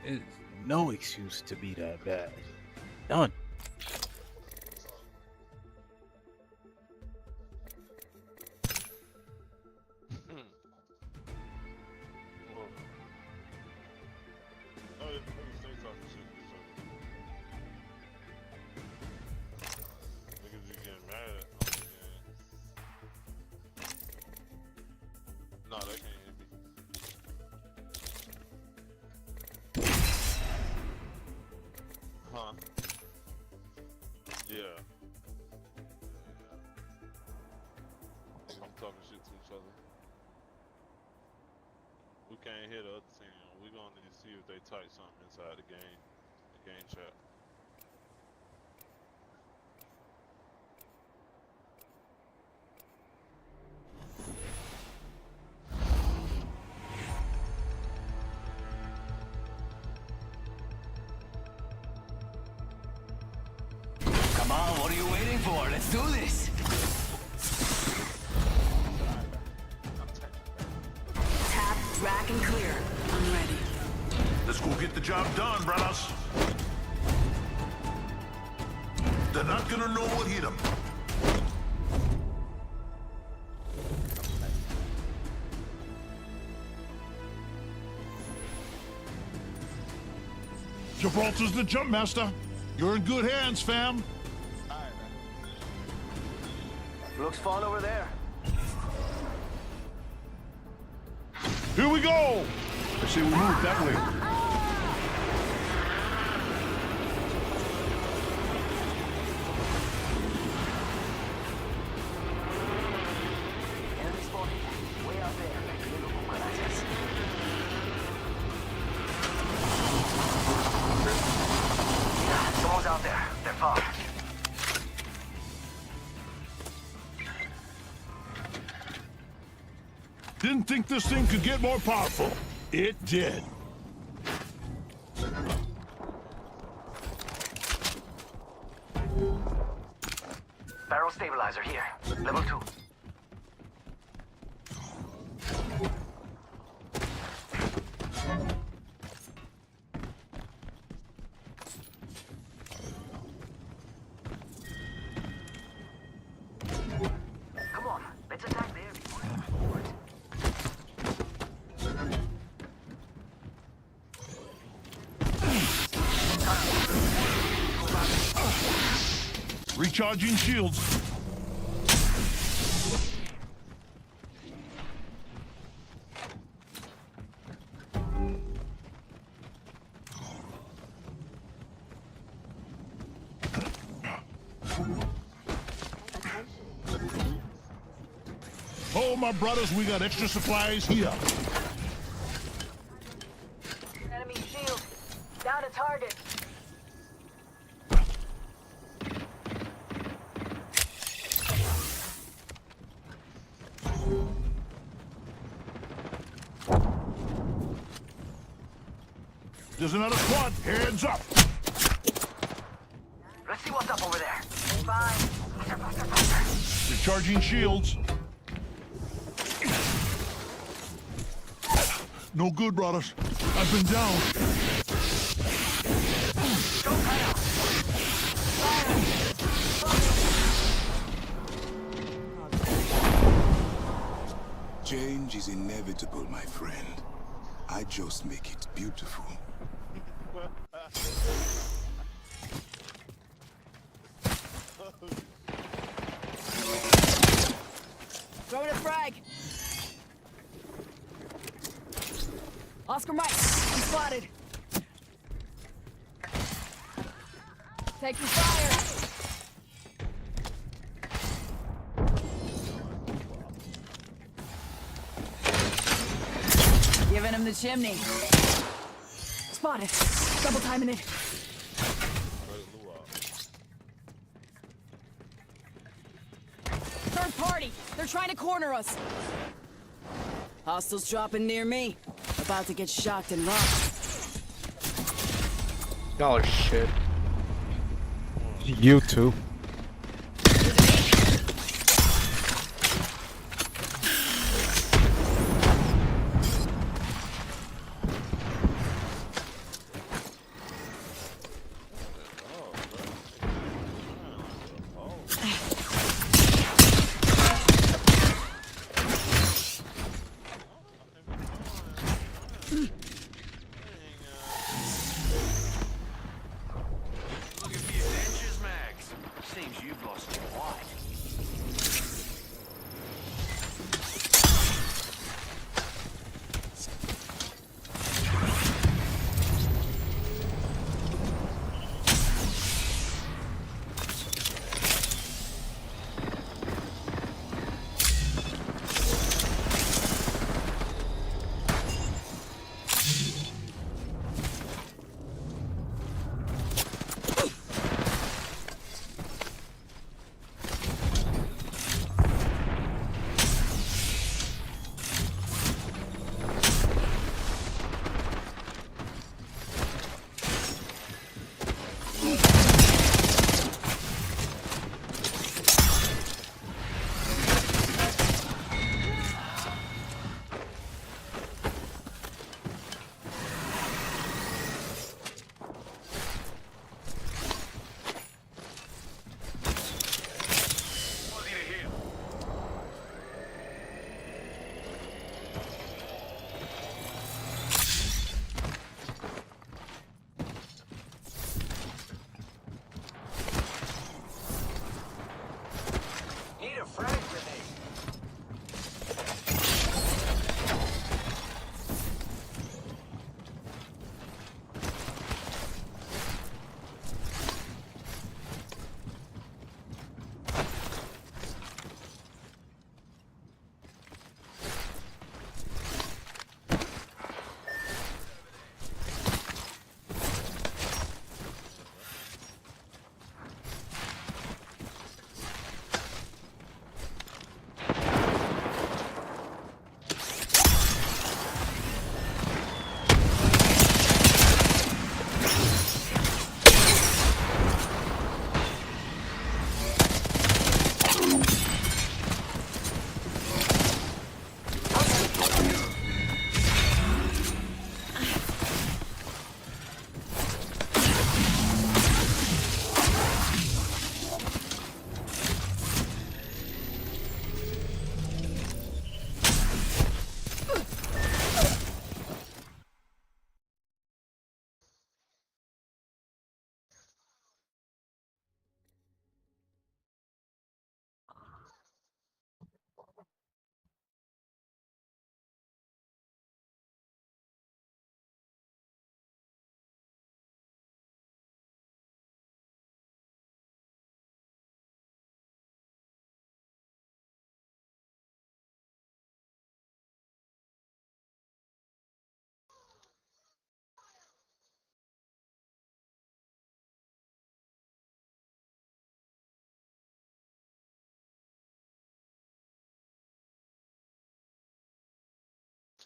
There's no excuse to be that bad. Done. No, they can't hit me. Huh? Yeah. I'm talking shit to each other. We can't hit the other team. We're gonna need to see if they type something inside the game chat. Come on, what are you waiting for? Let's do this. Tap, rack, and clear. I'm ready. Let's go get the job done, brothers. They're not gonna know what hit them. Gibraltar's the jump master. You're in good hands, fam. Looks fun over there. Here we go. I say we move that way. Enemy spotted. Way out there. Gracias. Someone's out there. They're far. Didn't think this thing could get more powerful. It did. Barrel stabilizer here. Level 2. Come on, let's attack there before we move forward. Recharging shields. Oh, my brothers, we got extra supplies here. Enemy shield. Down a target. There's another squad. Hands up. Let's see what's up over there. Fine. Faster, faster, faster. Recharging shields. No good, brothers. I've been down. Change is inevitable, my friend. I just make it beautiful. Throw in a frag. Oscar Mike, I'm spotted. Taking fire. Giving him the chimney. Spotted. Double timing it. Third party. They're trying to corner us. Hostiles dropping near me. About to get shocked and rocked. Y'all are shit. You too.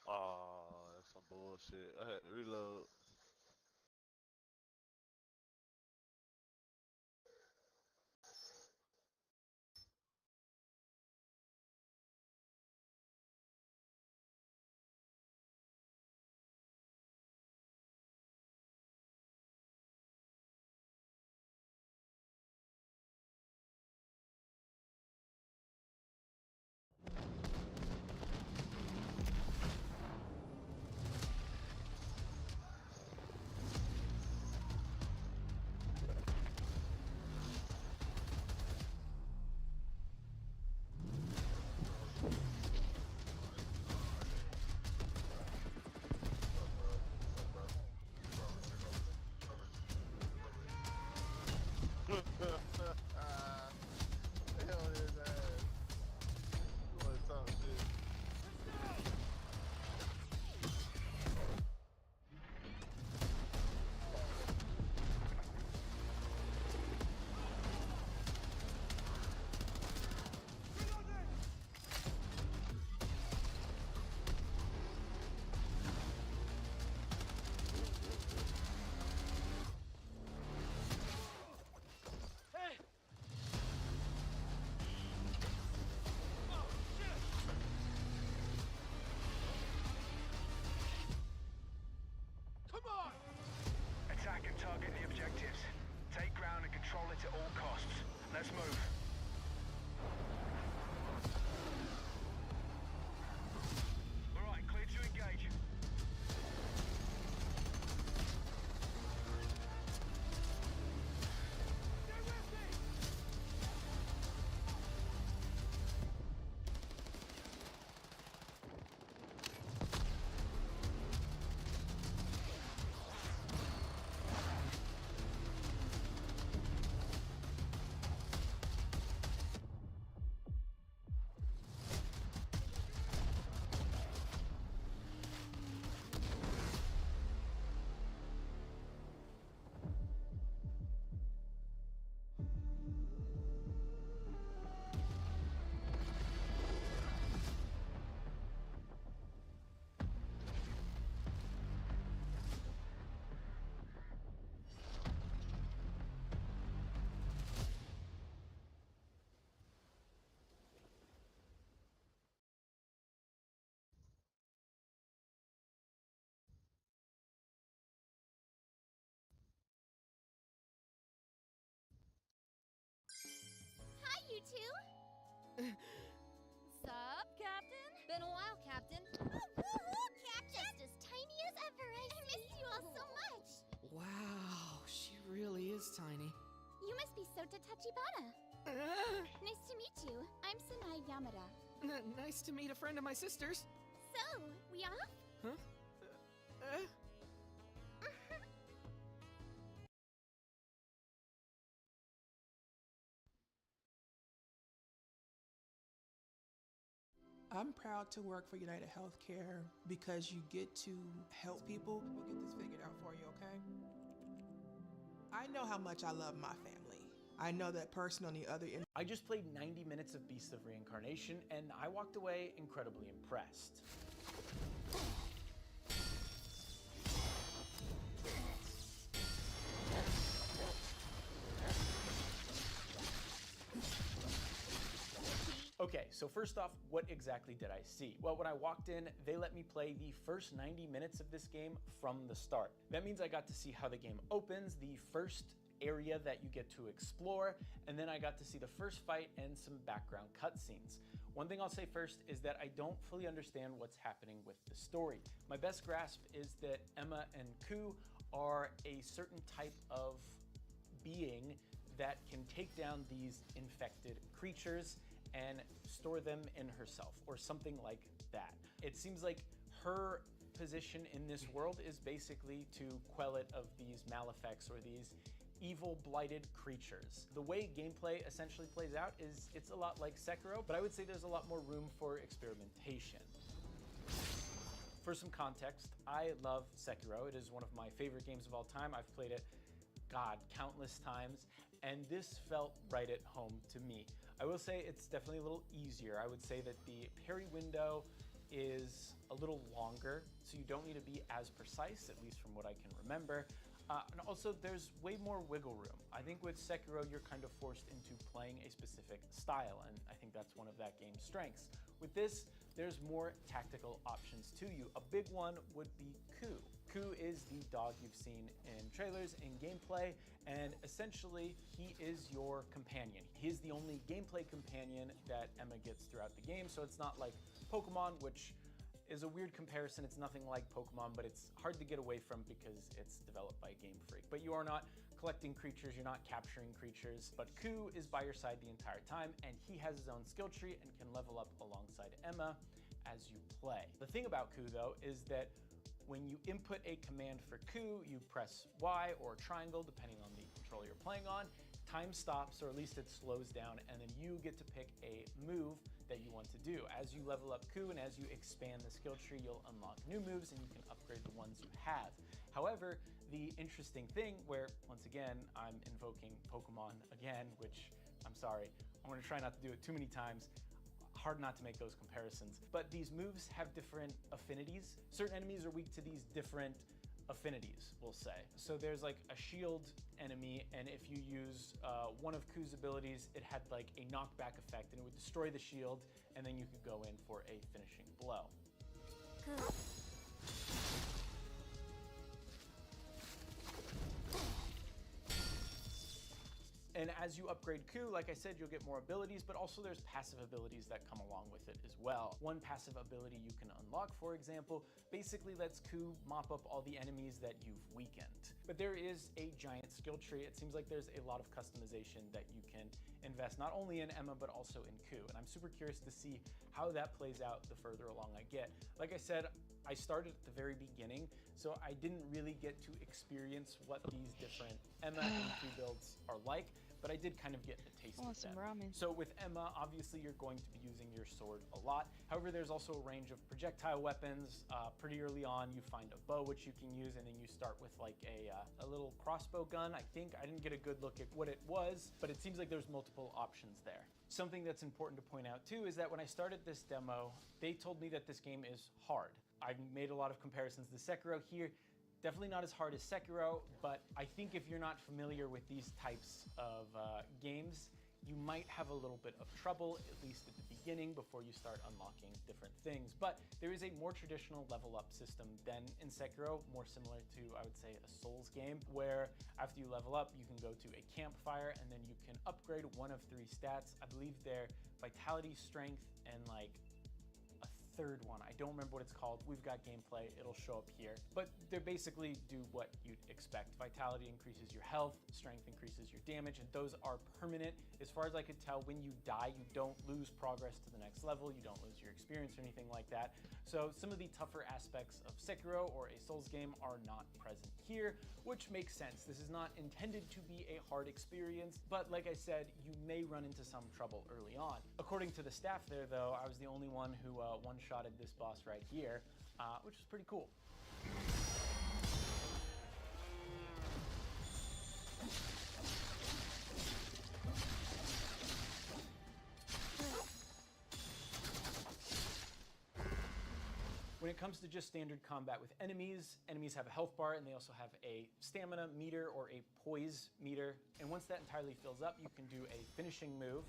Oh, that's some bullshit. I had to reload. Hell his ass. Boy, talk shit. Hey! Come on! Attack and target the objectives. Take ground and control it at all costs. Let's move. All right, clear to engage. Hi, you two. Sup, Captain? Been a while, Captain. Captain! Just as tiny as ever, I missed you all so much. Wow, she really is tiny. You must be Sota Tachibana. Nice to meet you. I'm Sanai Yamada. Nice to meet a friend of my sister's. So, we off? Huh? I'm proud to work for United Healthcare because you get to help people. We'll get this figured out for you, okay? I know how much I love my family. I know that person on the other end. I just played 90 minutes of Beasts of Reincarnation, and I walked away incredibly impressed. Okay, so first off, what exactly did I see? Well, when I walked in, they let me play the first 90 minutes of this game from the start. That means I got to see how the game opens, the first area that you get to explore, and then I got to see the first fight and some background cutscenes. One thing I'll say first is that I don't fully understand what's happening with the story. My best grasp is that Emma and Ku are a certain type of being that can take down these infected creatures and store them in herself, or something like that. It seems like her position in this world is basically to quell it of these malefacts or these evil blighted creatures. The way gameplay essentially plays out is it's a lot like Sekiro, but I would say there's a lot more room for experimentation. For some context, I love Sekiro. It is one of my favorite games of all time. I've played it, God, countless times, and this felt right at home to me. I will say it's definitely a little easier. I would say that the parry window is a little longer, so you don't need to be as precise, at least from what I can remember. And also, there's way more wiggle room. I think with Sekiro, you're kind of forced into playing a specific style, and I think that's one of that game's strengths. With this, there's more tactical options to you. A big one would be Ku. Ku is the dog you've seen in trailers and gameplay, and essentially, he is your companion. He's the only gameplay companion that Emma gets throughout the game, so it's not like Pokemon, which is a weird comparison. It's nothing like Pokemon, but it's hard to get away from because it's developed by Game Freak. But you are not collecting creatures, you're not capturing creatures, but Ku is by your side the entire time, and he has his own skill tree and can level up alongside Emma as you play. The thing about Ku, though, is that when you input a command for Ku, you press Y or triangle, depending on the controller you're playing on, time stops, or at least it slows down, and then you get to pick a move that you want to do. As you level up Ku and as you expand the skill tree, you'll unlock new moves and you can upgrade the ones you have. However, the interesting thing where, once again, I'm invoking Pokemon again, which I'm sorry, I'm gonna try not to do it too many times. Hard not to make those comparisons, but these moves have different affinities. Certain enemies are weak to these different affinities, we'll say. So there's like a shield enemy, and if you use one of Ku's abilities, it had like a knockback effect and it would destroy the shield, and then you could go in for a finishing blow. And as you upgrade Ku, like I said, you'll get more abilities, but also there's passive abilities that come along with it as well. One passive ability you can unlock, for example, basically lets Ku mop up all the enemies that you've weakened. But there is a giant skill tree. It seems like there's a lot of customization that you can invest not only in Emma, but also in Ku. And I'm super curious to see how that plays out the further along I get. Like I said, I started at the very beginning, so I didn't really get to experience what these different Emma and Ku builds are like, but I did kind of get a taste of them. So with Emma, obviously you're going to be using your sword a lot. However, there's also a range of projectile weapons. Pretty early on, you find a bow which you can use, and then you start with like a little crossbow gun. I think I didn't get a good look at what it was, but it seems like there's multiple options there. Something that's important to point out too is that when I started this demo, they told me that this game is hard. I've made a lot of comparisons to Sekiro here. Definitely not as hard as Sekiro, but I think if you're not familiar with these types of games, you might have a little bit of trouble, at least at the beginning, before you start unlocking different things. But there is a more traditional level up system than in Sekiro, more similar to, I would say, a Souls game, where after you level up, you can go to a campfire, and then you can upgrade one of 3 stats. I believe they're vitality, strength, and like third one. I don't remember what it's called. We've got gameplay, it'll show up here. But they basically do what you'd expect. Vitality increases your health, strength increases your damage, and those are permanent. As far as I could tell, when you die, you don't lose progress to the next level, you don't lose your experience or anything like that. So some of the tougher aspects of Sekiro or a Souls game are not present here, which makes sense. This is not intended to be a hard experience, but like I said, you may run into some trouble early on. According to the staff there, though, I was the only one who one-shotted this boss right here, which is pretty cool. When it comes to just standard combat with enemies, enemies have a health bar and they also have a stamina meter or a poise meter. And once that entirely fills up, you can do a finishing move.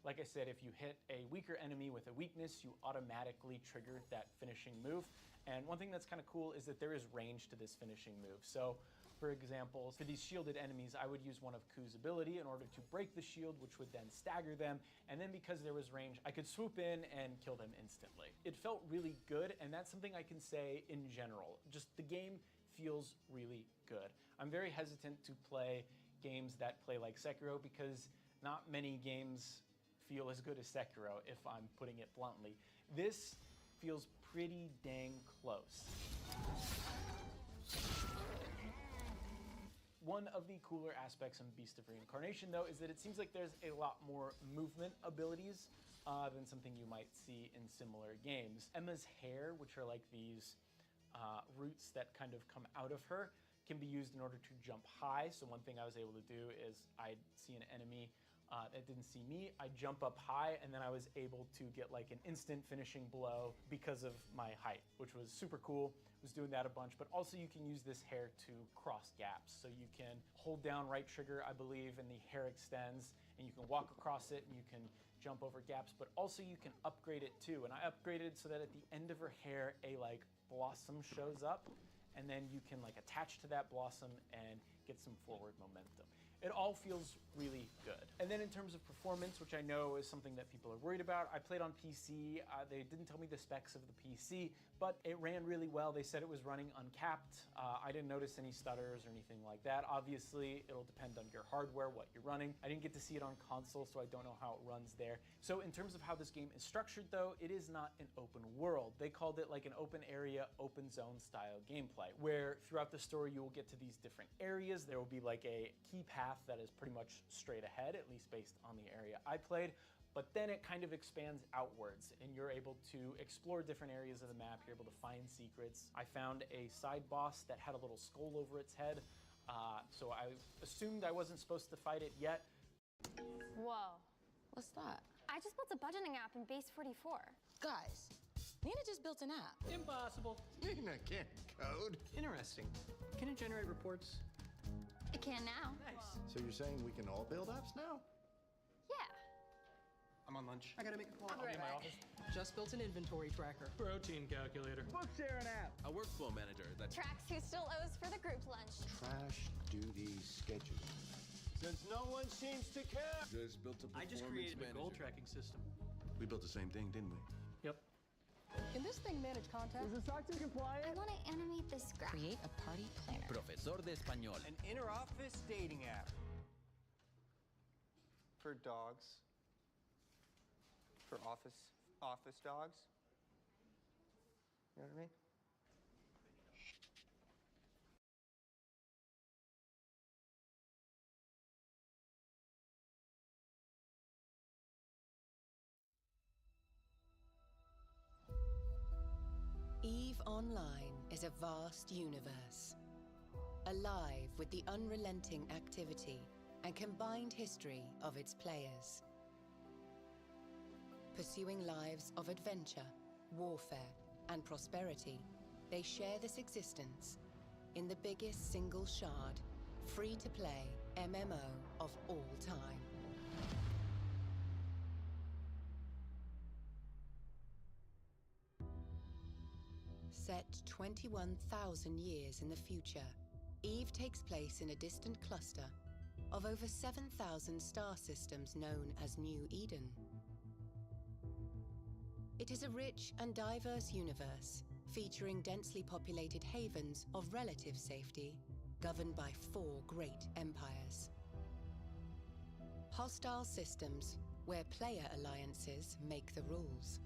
Like I said, if you hit a weaker enemy with a weakness, you automatically trigger that finishing move. And one thing that's kind of cool is that there is range to this finishing move. So, for example, for these shielded enemies, I would use one of Ku's ability in order to break the shield, which would then stagger them. And then because there was range, I could swoop in and kill them instantly. It felt really good, and that's something I can say in general. Just the game feels really good. I'm very hesitant to play games that play like Sekiro because not many games feel as good as Sekiro, if I'm putting it bluntly. This feels pretty dang close. One of the cooler aspects in Beast of Reincarnation, though, is that it seems like there's a lot more movement abilities than something you might see in similar games. Emma's hair, which are like these roots that kind of come out of her, can be used in order to jump high. So one thing I was able to do is I'd see an enemy that didn't see me. I jump up high, and then I was able to get like an instant finishing blow because of my height, which was super cool. Was doing that a bunch, but also you can use this hair to cross gaps. So you can hold down right trigger, I believe, and the hair extends, and you can walk across it, and you can jump over gaps, but also you can upgrade it too. And I upgraded so that at the end of her hair, a like blossom shows up, and then you can like attach to that blossom and get some forward momentum. It all feels really good. And then in terms of performance, which I know is something that people are worried about, I played on PC. They didn't tell me the specs of the PC, but it ran really well. They said it was running uncapped. I didn't notice any stutters or anything like that. Obviously, it'll depend on your hardware, what you're running. I didn't get to see it on console, so I don't know how it runs there. So in terms of how this game is structured though, it is not an open world. They called it like an open area, open zone style gameplay, where throughout the story, you will get to these different areas. There will be like a key path that is pretty much straight ahead, at least based on the area I played. But then it kind of expands outwards, and you're able to explore different areas of the map. You're able to find secrets. I found a side boss that had a little skull over its head, so I assumed I wasn't supposed to fight it yet. Whoa. What's that? I just built a budgeting app in Base 44. Guys, Nina just built an app. Impossible. Nina can't code. Interesting. Can it generate reports? It can now. Nice. So you're saying we can all build apps now? Yeah. I'm on lunch. I gotta make a call. I'll be in my office. Just built an inventory tracker. Protein calculator. Book sharing app. A workflow manager that Tracks who still owes for the group lunch. Trash duty schedule. Since no one seems to care. just built a I just created a goal tracking system. We built the same thing, didn't we? Yep. Can this thing manage contact? Is the SOC compliant? I want to animate this graph. Create a party planner. Profesor de español. An inter-office dating app. For dogs. For office dogs. You know what I mean? EVE Online is a vast universe, alive with the unrelenting activity and combined history of its players. Pursuing lives of adventure, warfare, and prosperity, they share this existence in the biggest single shard, free-to-play MMO of all time. Set 21,000 years in the future, EVE takes place in a distant cluster of over 7,000 star systems known as New Eden. It is a rich and diverse universe, featuring densely populated havens of relative safety, governed by 4 great empires. Hostile systems, where player alliances make the rules.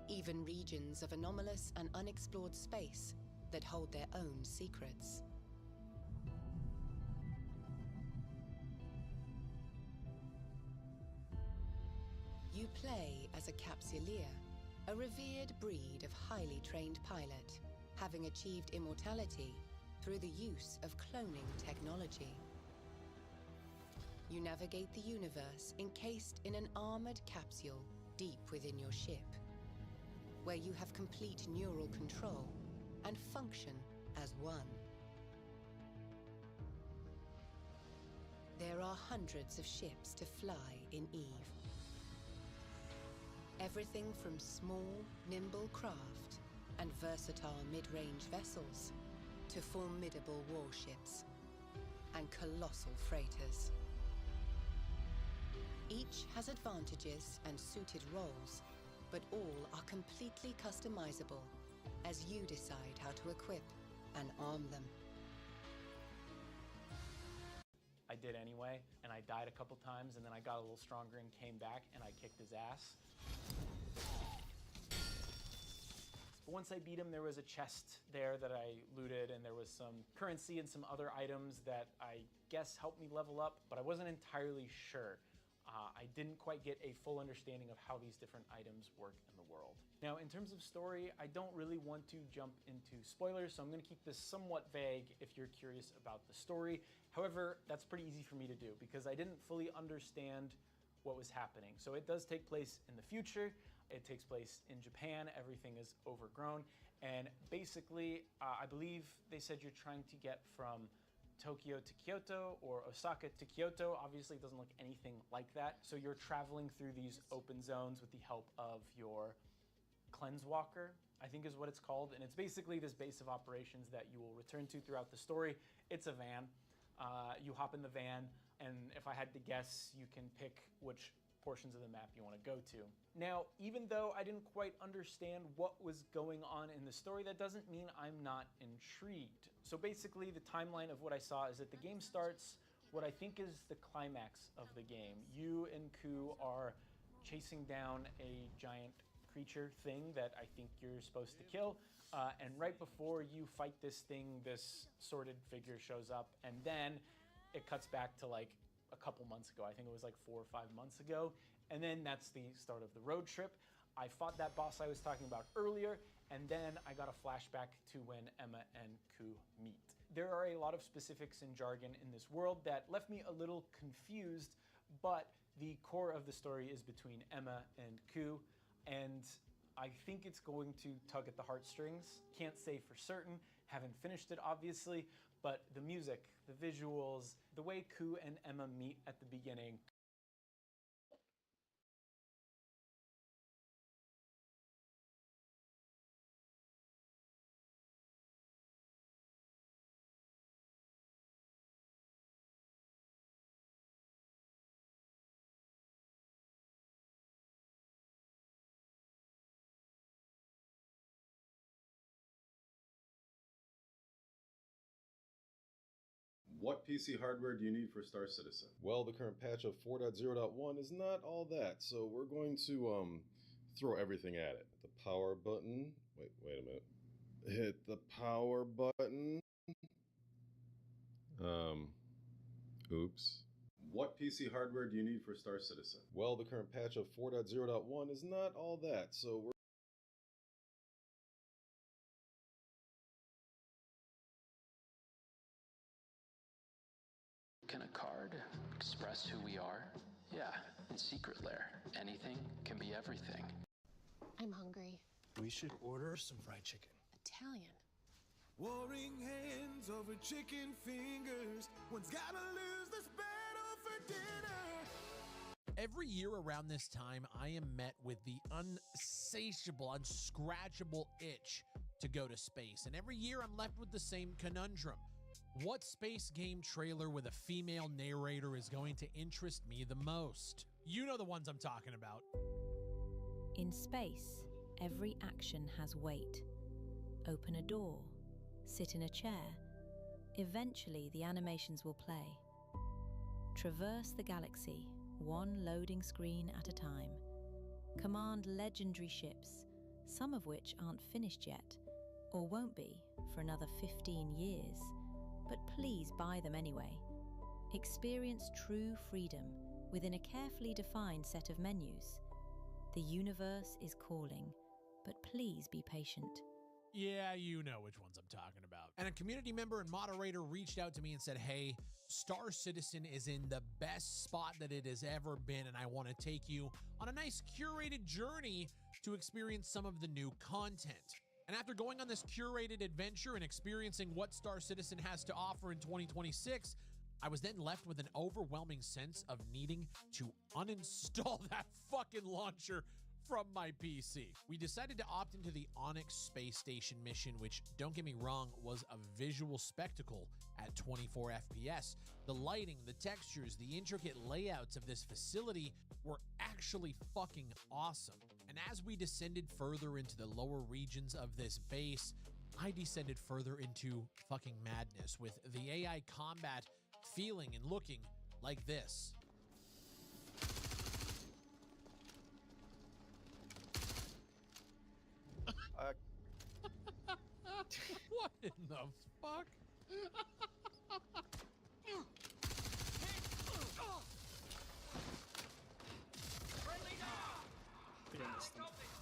Even regions of anomalous and unexplored space that hold their own secrets. You play as a Capsuleer, a revered breed of highly trained pilot, having achieved immortality through the use of cloning technology. You navigate the universe encased in an armored capsule deep within your ship, where you have complete neural control and function as one. There are hundreds of ships to fly in EVE. Everything from small, nimble craft and versatile mid-range vessels to formidable warships and colossal freighters. Each has advantages and suited roles, but all are completely customizable as you decide how to equip and arm them. I did anyway, and I died a couple times, and then I got a little stronger and came back, and I kicked his ass. But once I beat him, there was a chest there that I looted, and there was some currency and some other items that I guess helped me level up, but I wasn't entirely sure. I didn't quite get a full understanding of how these different items work in the world. Now, in terms of story, I don't really want to jump into spoilers, so I'm going to keep this somewhat vague if you're curious about the story. However, that's pretty easy for me to do because I didn't fully understand what was happening. So it does take place in the future. It takes place in Japan. Everything is overgrown. And basically, I believe they said you're trying to get from Tokyo to Kyoto or Osaka to Kyoto. Obviously, it doesn't look anything like that. So you're traveling through these open zones with the help of your Cleanse Walker, I think is what it's called. And it's basically this base of operations that you will return to throughout the story. It's a van. You hop in the van, and if I had to guess, you can pick which portions of the map you want to go to. Now, even though I didn't quite understand what was going on in the story, that doesn't mean I'm not intrigued. So basically, the timeline of what I saw is that the game starts what I think is the climax of the game. You and Ku are chasing down a giant creature thing that I think you're supposed to kill. And right before you fight this thing, this sorted figure shows up, and then it cuts back to like a couple months ago. I think it was like 4 or 5 months ago. And then that's the start of the road trip. I fought that boss I was talking about earlier, and then I got a flashback to when Emma and Ku meet. There are a lot of specifics and jargon in this world that left me a little confused, but the core of the story is between Emma and Ku, and I think it's going to tug at the heartstrings. Can't say for certain, haven't finished it obviously, but the music, the visuals, the way Ku and Emma meet at the beginning. What PC hardware do you need for Star Citizen? Well, the current patch of 4.0.1 is not all that, so we're going to throw everything at it. The power button. Wait a minute. Hit the power button. Oops. What PC hardware do you need for Star Citizen? Well, the current patch of 4.0.1 is not all that, so we're Can a card express who we are? Yeah, in Secret Lair, anything can be everything. I'm hungry. We should order some fried chicken. Italian. Warring hands over chicken fingers. One's gotta lose this battle for dinner. Every year around this time, I am met with the unsatiable, unscratchable itch to go to space. And every year I'm left with the same conundrum. What space game trailer with a female narrator is going to interest me the most? You know the ones I'm talking about. In space, every action has weight. Open a door, sit in a chair. Eventually, the animations will play. Traverse the galaxy, one loading screen at a time. Command legendary ships, some of which aren't finished yet, or won't be for another 15 years. But please buy them anyway. Experience true freedom within a carefully defined set of menus. The universe is calling, but please be patient. Yeah, you know which ones I'm talking about. And a community member and moderator reached out to me and said, hey, Star Citizen is in the best spot that it has ever been, and I want to take you on a nice curated journey to experience some of the new content. And after going on this curated adventure and experiencing what Star Citizen has to offer in 2026, I was then left with an overwhelming sense of needing to uninstall that fucking launcher from my PC. We decided to opt into the Onyx space station mission, which, don't get me wrong, was a visual spectacle at 24 FPS. The lighting, the textures, the intricate layouts of this facility were actually fucking awesome. And as we descended further into the lower regions of this base, I descended further into fucking madness, with the AI combat feeling and looking like this. What in the fuck?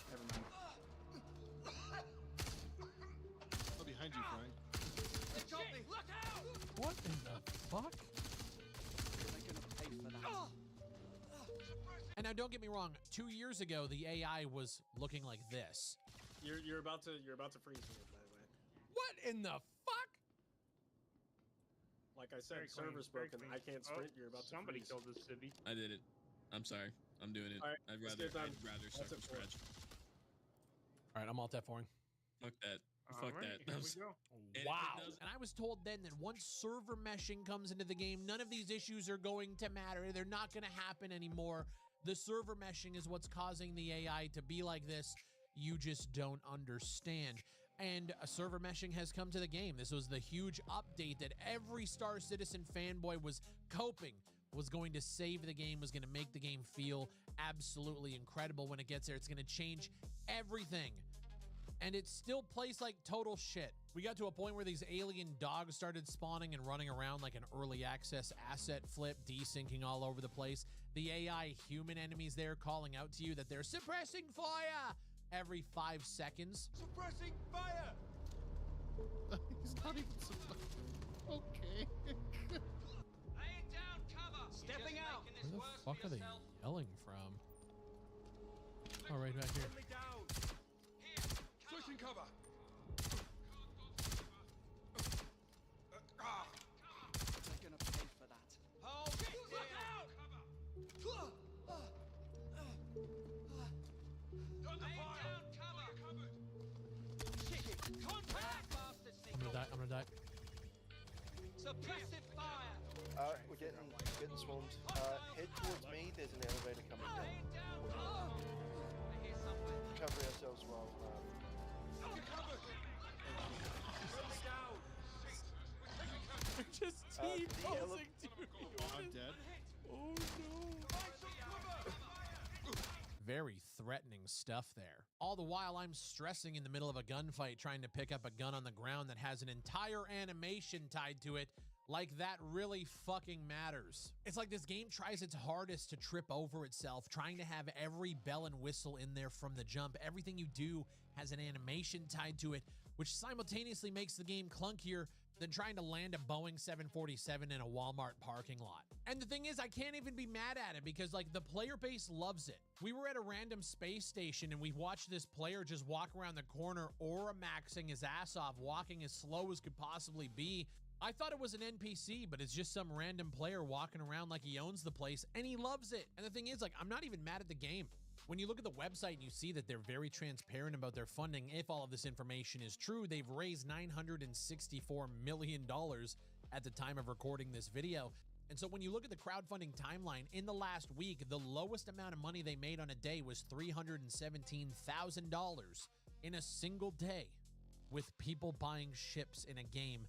Never mind. Oh, behind you, Frank. What in the fuck? Now, don't get me wrong. 2 years ago, the AI was looking like this. You're about to freeze me, by the way. What in the fuck? Like I said, server's broken. I can't sprint. You're about to Somebody freeze. killed this civvy. I did it. I'm sorry. I'm doing it. All right, I'd let's rather get it done. start from scratch. All right, I'm alt F4ing. Fuck that. All Fuck right, that. here That we was- go. And Wow. it does- And I was told then that once server meshing comes into the game, none of these issues are going to matter. They're not going to happen anymore. The server meshing is what's causing the AI to be like this. You just don't understand. And server meshing has come to the game. This was the huge update that every Star Citizen fanboy was coping, was going to save the game, was going to make the game feel absolutely incredible when it gets there. It's going to change everything. And it still plays like total shit. We got to a point where these alien dogs started spawning and running around like an early access asset flip, desyncing all over the place. The AI human enemies there calling out to you that they're suppressing fire every 5 seconds. Suppressing fire! He's not even okay. Laying down cover! Stepping out! Where the fuck are they yelling from? Oh, right back here. Me down! Switching cover! They're gonna pay for that. Hold it! Look out! Under fire! Cover! Contact! I'm gonna die. I'm gonna die. Suppressive fire! We're getting swarmed. Head towards me. There's an elevator coming down. Cover ourselves while. Just T-posing to I'm dead. Oh no. Very threatening stuff there. All the while I'm stressing in the middle of a gunfight trying to pick up a gun on the ground that has an entire animation tied to it. Like that really fucking matters. It's like this game tries its hardest to trip over itself, trying to have every bell and whistle in there from the jump. Everything you do has an animation tied to it, which simultaneously makes the game clunkier than trying to land a Boeing 747 in a Walmart parking lot. And the thing is, I can't even be mad at it because like the player base loves it. We were at a random space station and we watched this player just walk around the corner, aura maxing his ass off, walking as slow as could possibly be. I thought it was an NPC, but it's just some random player walking around like he owns the place and he loves it. And the thing is, like, I'm not even mad at the game. When you look at the website and you see that they're very transparent about their funding, if all of this information is true, they've raised $964 million at the time of recording this video. And so when you look at the crowdfunding timeline, in the last week, the lowest amount of money they made on a day was $317,000 in a single day, with people buying ships in a game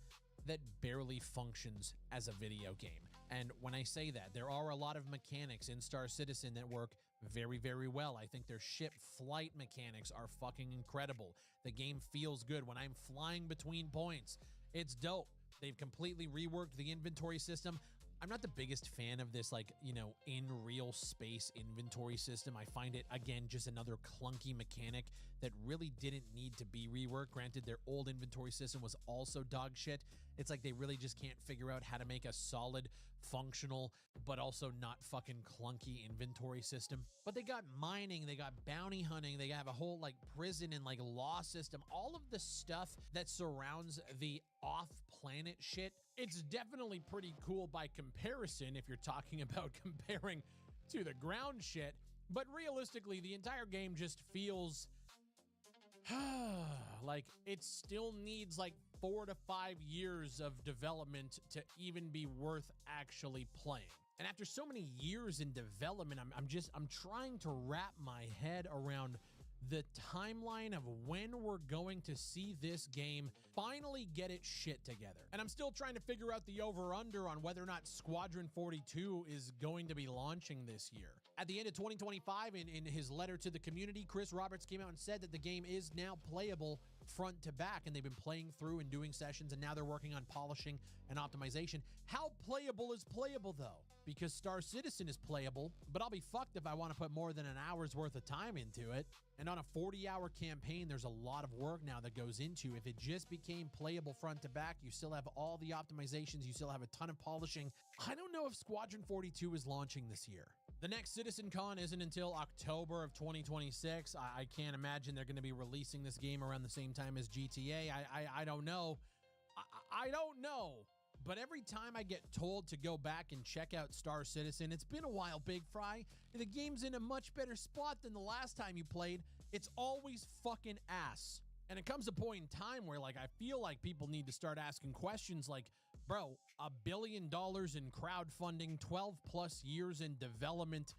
that barely functions as a video game. And when I say that, there are a lot of mechanics in Star Citizen that work very, very well. I think their ship flight mechanics are fucking incredible. The game feels good when I'm flying between points. It's dope. They've completely reworked the inventory system. I'm not the biggest fan of this, like, you know, in real space inventory system. I find it, again, just another clunky mechanic that really didn't need to be reworked. Granted, their old inventory system was also dog shit. It's like they really just can't figure out how to make a solid, functional, but also not fucking clunky inventory system. But they got mining, they got bounty hunting, they have a whole like prison and like law system. All of the stuff that surrounds the off-planet shit, it's definitely pretty cool by comparison if you're talking about comparing to the ground shit. But realistically, the entire game just feels like it still needs like 4 to 5 years of development to even be worth actually playing. And after so many years in development, I'm trying to wrap my head around the timeline of when we're going to see this game finally get its shit together. And I'm still trying to figure out the over-under on whether or not Squadron 42 is going to be launching this year. At the end of 2025, in his letter to the community, Chris Roberts came out and said that the game is now playable front to back, and they've been playing through and doing sessions, and now they're working on polishing and optimization. How playable is playable, though? Because Star Citizen is playable, but I'll be fucked if I want to put more than an hour's worth of time into it. And on a 40-hour campaign, there's a lot of work now that goes into. If it just became playable front to back, you still have all the optimizations, you still have a ton of polishing. I don't know if Squadron 42 is launching this year. The next CitizenCon isn't until October of 2026. I can't imagine they're going to be releasing this game around the same time as GTA. I don't know. I don't know. But every time I get told to go back and check out Star Citizen, it's been a while, Big Fry. The game's in a much better spot than the last time you played. It's always fucking ass. And it comes a point in time where, like, I feel like people need to start asking questions like, bro, $1 billion in crowdfunding, 12 plus years in development,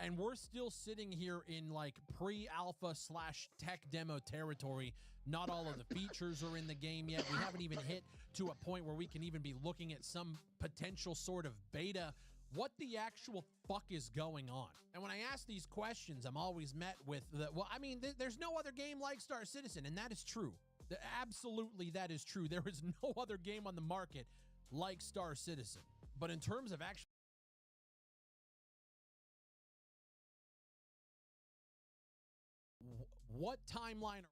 and we're still sitting here in like pre-alpha / tech demo territory. Not all of the features are in the game yet. We haven't even hit to a point where we can even be looking at some potential sort of beta. What the actual fuck is going on? And when I ask these questions, I'm always met with the, well, I mean, there's no other game like Star Citizen, and that is true. Absolutely, that is true. There is no other game on the market like Star Citizen. But in terms of actual what timeline